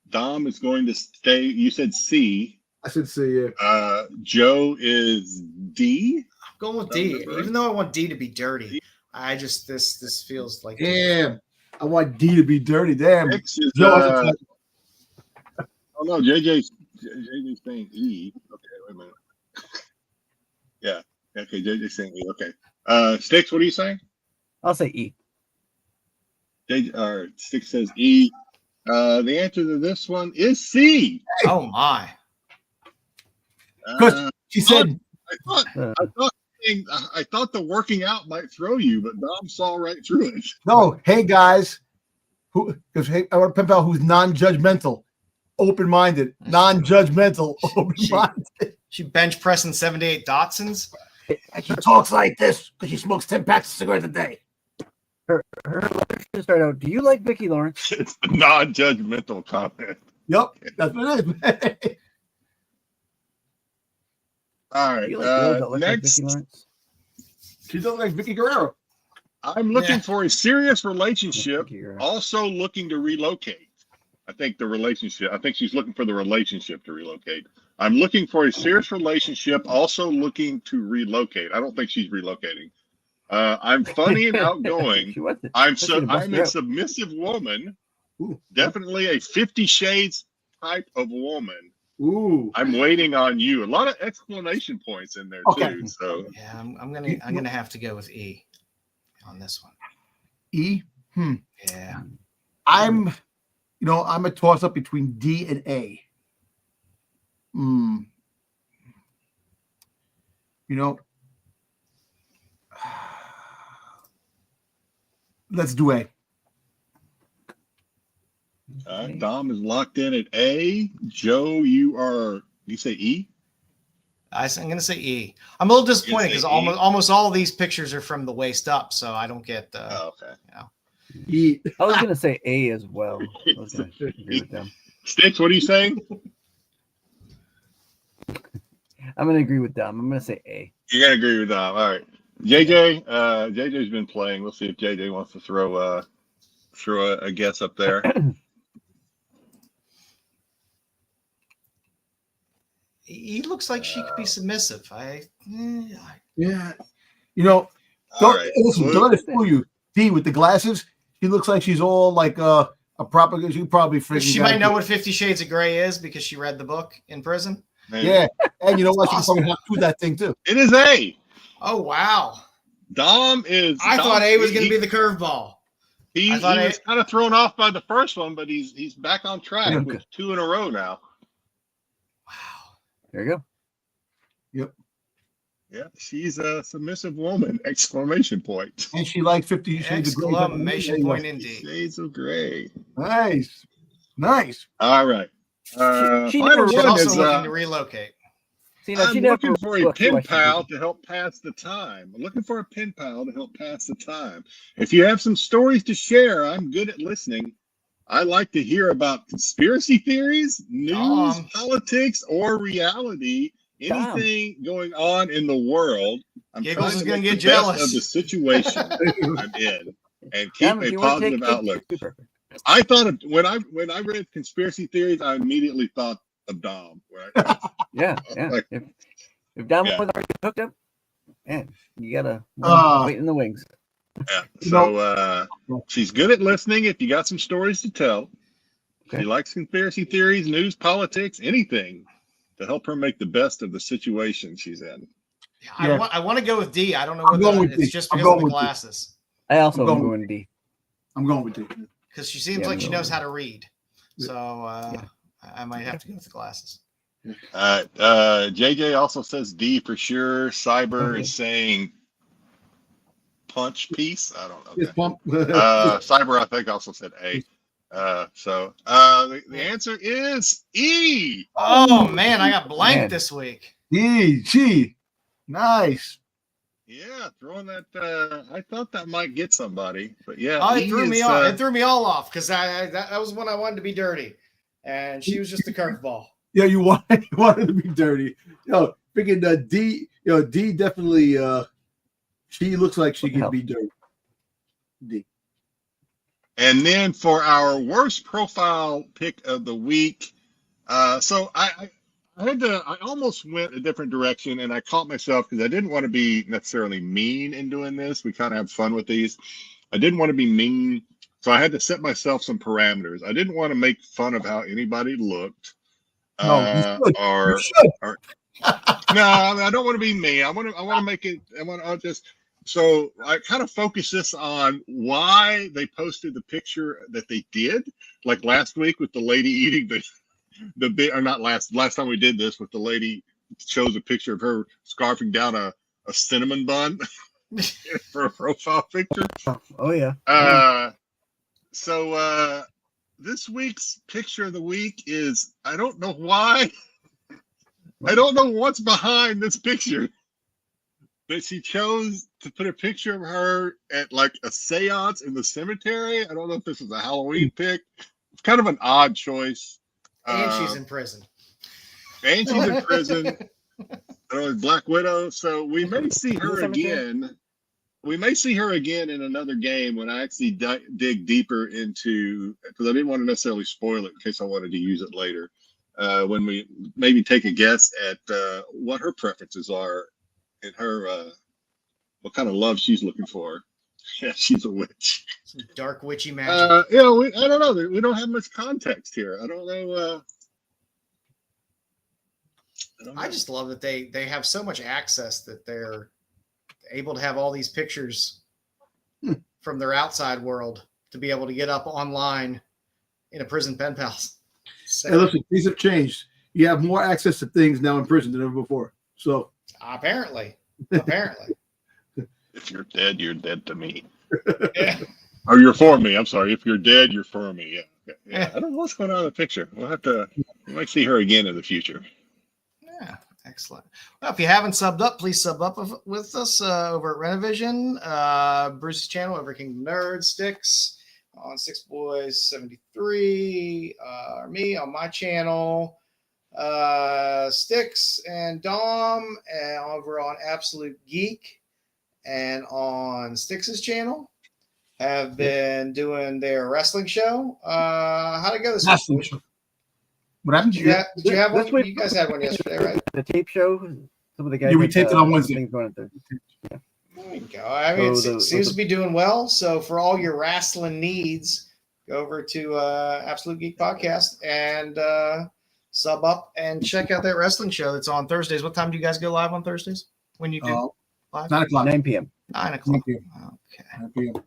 Dom is going to stay. You said C. I said C. Yeah. Joe is D. I'm going with D. Even though I want D to be dirty, I just this feels like damn. I want D to be dirty. Damn. Oh no, JJ's saying E. Okay, wait a minute. Yeah. Okay, JJ's saying E. Okay. Styx, what are you saying? I'll say E. Styx says E. The answer to this one is C. Oh my! Because she said, I thought the working out might throw you, but Dom saw right through it. No, hey guys, I want a pen pal who's non-judgmental, open-minded, non-judgmental, open-minded. She bench pressing 78 Datsuns. And she talks like this because she smokes 10 packs of cigarettes a day. Her letter should start out. Do you like Vicki Lawrence? It's the non-judgmental comment. Yep, that's what it is. All right. Next, like she doesn't like Vicky Guerrero. I'm looking for a serious relationship, also looking to relocate. I think she's looking for the relationship to relocate. I'm looking for a serious relationship, also looking to relocate. I don't think she's relocating. I'm funny and outgoing. I'm a submissive woman. Ooh. Definitely a 50 Shades type of woman. Ooh. I'm waiting on you. A lot of exclamation points in there too. So yeah, I'm gonna have to go with E on this one. E. Yeah. I'm a toss up between D and A. Let's do A. Dom is locked in at A. Joe, you say E? I'm going to say E. I'm a little disappointed because almost all of these pictures are from the waist up, so I don't get E. I was going to say A as well. I was going to agree with them. Styx, what are you saying? I'm going to agree with Dom. I'm going to say A. You're going to agree with Dom. All right. JJ, JJ's been playing. We'll see if JJ wants to throw a guess up there. He looks like she could be submissive. Yeah. Don't let it fool you. D with the glasses, she looks like she's all like a proper. She probably she might know what 50 Shades of Grey is because she read the book in prison. Maybe. Yeah, and you know what? She can probably have to that thing too. It is A. Oh wow. Dom is. I thought A was going to be the curveball. He was kind of thrown off by the first one, but he's back on track with 2 in a row now. Wow. There you go. Yep. Yeah, she's a submissive woman! Exclamation point. And she likes 50 Shades of Grey. Exclamation point indeed. Shades of Grey. Nice. All right. She's also looking to relocate. I'm looking for a pen pal to help pass the time. If you have some stories to share, I'm good at listening. I like to hear about conspiracy theories, news, politics, or reality. Anything going on in the world. I'm Giggles is going to get jealous of the situation I'm in and keep a positive outlook. I thought when I read conspiracy theories, I immediately thought of Dom. Right? Yeah. Like, if Dom was already hooked up, man, you gotta wait in the wings. Yeah. So she's good at listening. If you got some stories to tell, she likes conspiracy theories, news, politics, anything to help her make the best of the situation she's in. Yeah. I want to go with D. I don't know whether it's just because of the glasses. I also am going D. I'm going with D. because she seems like she knows how to read. So I might have to go with the glasses. JJ also says D for sure. Cyber is saying punch piece. I don't know. It's pump. Cyber, I think, also said A. The answer is E. Oh man, I got blanked this week. E, G. Nice. Yeah, throwing that. I thought that might get somebody, but yeah. Oh, it threw me off. It threw me all off because that was when I wanted to be dirty, and she was just a curveball. Yeah, you wanted to be dirty. Yo, freaking D. Yo, D definitely. She looks like she could be dirty. D. And then for our worst profile pick of the week, so I almost went a different direction, and I caught myself because I didn't want to be necessarily mean in doing this. We kind of have fun with these. I didn't want to be mean, so I had to set myself some parameters. I didn't want to make fun of how anybody looked. No, you should. No, I don't want to be mean. I want to make it. So I kind of focus this on why they posted the picture that they did, like last week with the lady eating the bit, or not last time we did this with the lady shows a picture of her scarfing down a cinnamon bun for a profile picture. Oh yeah. So this week's picture of the week is, I don't know why. I don't know what's behind this picture. But she chose to put a picture of her at like a seance in the cemetery. I don't know if this is a Halloween pic. It's kind of an odd choice. And she's in prison. And she's in prison. Black Widow. So we may see her again. We may see her again in another game when I actually dig deeper into, because I didn't want to necessarily spoil it in case I wanted to use it later. When we maybe take a guess at what her preferences are and her what kind of love she's looking for. Yeah, she's a witch. Some dark witchy magic. I don't know. We don't have much context here. I don't know. I just love that they have so much access that they're able to have all these pictures from their outside world to be able to get up online in a prison pen pals. So, hey, listen, things have changed. You have more access to things now in prison than ever before. So apparently. If you're dead to me. Yeah. Or you're for me. I'm sorry. If you're dead, you're for me. Yeah. I don't know what's going on in the picture. We might see her again in the future. Yeah, excellent. Well, if you haven't subbed up, please sub up with us over at Renovision, Bruce's channel over Kingdom Nerds, Styx on Six Boys 73, me on my channel, Styx and Dom over on Absolute Geek and on Styx's channel have been doing their wrestling show. How'd it go this week? What happened? Did you have one? You guys had one yesterday, right? The tape show. Some of the guys. Yeah, we taped it on Wednesday. There you go. I mean, it seems to be doing well. So for all your wrestling needs, go over to Absolute Geek Podcast and sub up and check out that wrestling show that's on Thursdays. What time do you guys go live on Thursdays? When you do live? 9 o'clock. 9 p.m. 9 o'clock. 9 p.m. Okay. 9 p.m.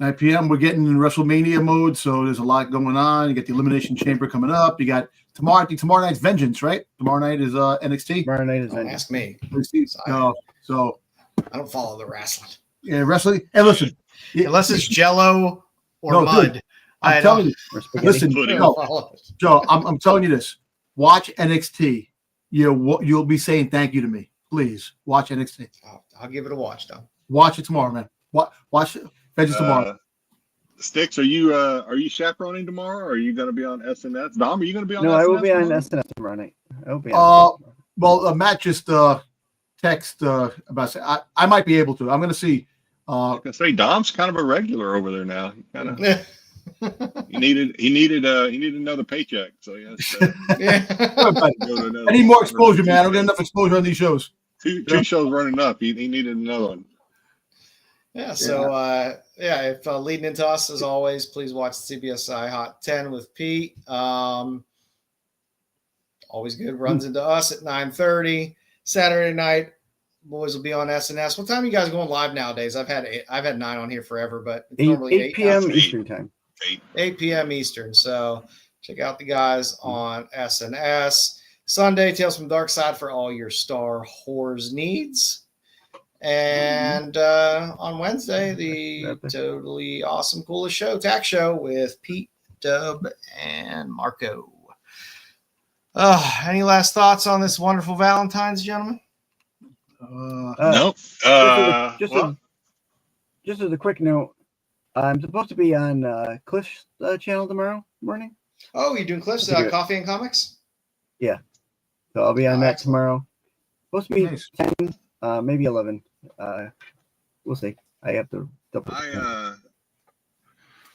9 p.m. We're getting in WrestleMania mode, so there's a lot going on. You got the Elimination Chamber coming up. You got tomorrow. I think tomorrow night's Vengeance, right? Tomorrow night is NXT. Tomorrow night is Don't ask me. So I don't follow the wrestling. Yeah, wrestling. And listen, unless it's Jello or mud. Dude, I'm telling you. Listen, Joe, I'm telling you this. Watch NXT. You'll be saying thank you to me. Please watch NXT. I'll give it a watch, though. Watch it tomorrow, man. Watch it. Vengeance tomorrow. Styx, are you chaperoning tomorrow? Or are you going to be on SNS? Dom, are you going to be on? No, SNS I will be on tomorrow? SNS tomorrow night. I will be on. Well, Matt just text about. I might be able to. I'm going to see. I was going to say Dom's kind of a regular over there now. He needed another paycheck, so yes. I need more exposure, man. I don't get enough exposure on these shows. Two shows running up. He needed another one. Yeah. So if leading into us as always, please watch CBSI Hot 10 with Pete. Always good. Runs into us at 9:30 Saturday night. boys will be on SNS. What time are you guys going live nowadays? I've had 9 on here forever, but it's 8, normally 8 p.m. Eight. Eastern time. 8 p.m. Eastern. So check out the guys on SNS. Sunday, Tales from Dark Side for all your Star Wars needs. And on Wednesday, the totally awesome, coolest show, Tax Show with Pete, Dub, and Marco. Any last thoughts on this wonderful Valentine's, gentlemen? Nope. Just as a quick note, I'm supposed to be on Cliff's channel tomorrow morning. Oh, you're doing Cliff's Coffee and Comics? Yeah. So I'll be on that excellent. tomorrow. Supposed to be Nice. 10, maybe 11. We'll see. I have to double.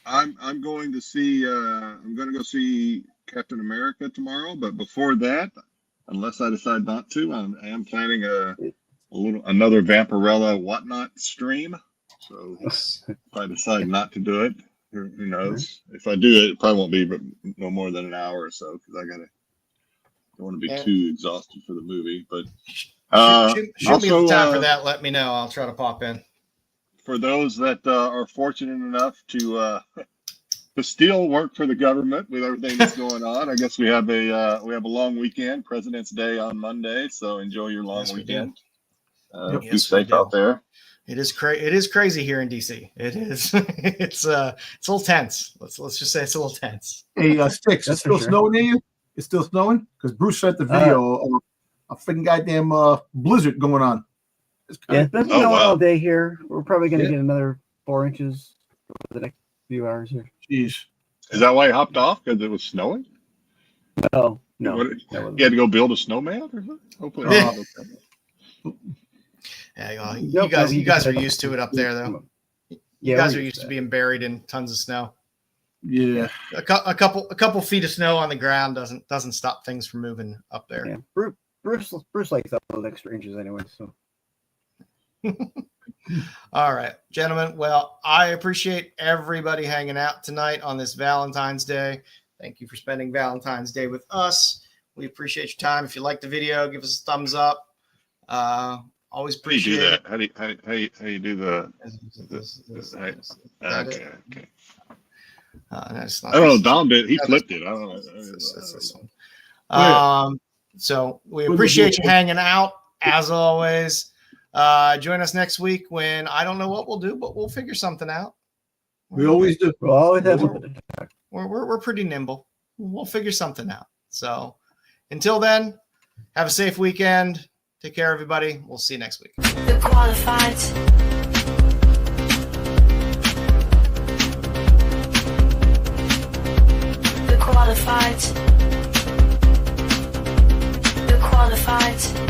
I'm going to see. I'm going to go see Captain America tomorrow. But before that, unless I decide not to, I am planning another Vampirella Whatnot stream. So if I decide not to do it, who knows? If I do it, it probably won't be but no more than an hour or so because don't want to be too exhausted for the movie. But shoot me the time for that. Let me know. I'll try to pop in. For those that are fortunate enough to still work for the government with everything that's going on, I guess we have a long weekend, President's Day on Monday. So enjoy your long weekend. Be safe out there. It is crazy here in DC. It is. It's a little tense. Let's just say it's a little tense. Hey, Styx, it's still snowing near you? It's still snowing? Because Bruce sent the video of a freaking goddamn blizzard going on. It's been snowing all day here. We're probably going to get another 4 inches over the next few hours here. Jeez. Is that why you hopped off? Because it was snowing? No. You had to go build a snowman or something? Hopefully. Yeah, you guys are used to it up there, though. You guys are used to being buried in tons of snow. Yeah, a couple feet of snow on the ground doesn't stop things from moving up there. Yeah, Bruce likes all those extra inches anyway. So, all right, gentlemen. Well, I appreciate everybody hanging out tonight on this Valentine's Day. Thank you for spending Valentine's Day with us. We appreciate your time. If you like the video, give us a thumbs up. Always appreciate it. How do you do the? Okay. I don't know. Dom did. He flipped it. I don't know. That's this one. So we appreciate you hanging out as always. Join us next week when I don't know what we'll do, but we'll figure something out. We always do. We'll always have something to talk. We're pretty nimble. We'll figure something out. So until then, have a safe weekend. Take care, everybody. We'll see you next week. The qualified. The qualified.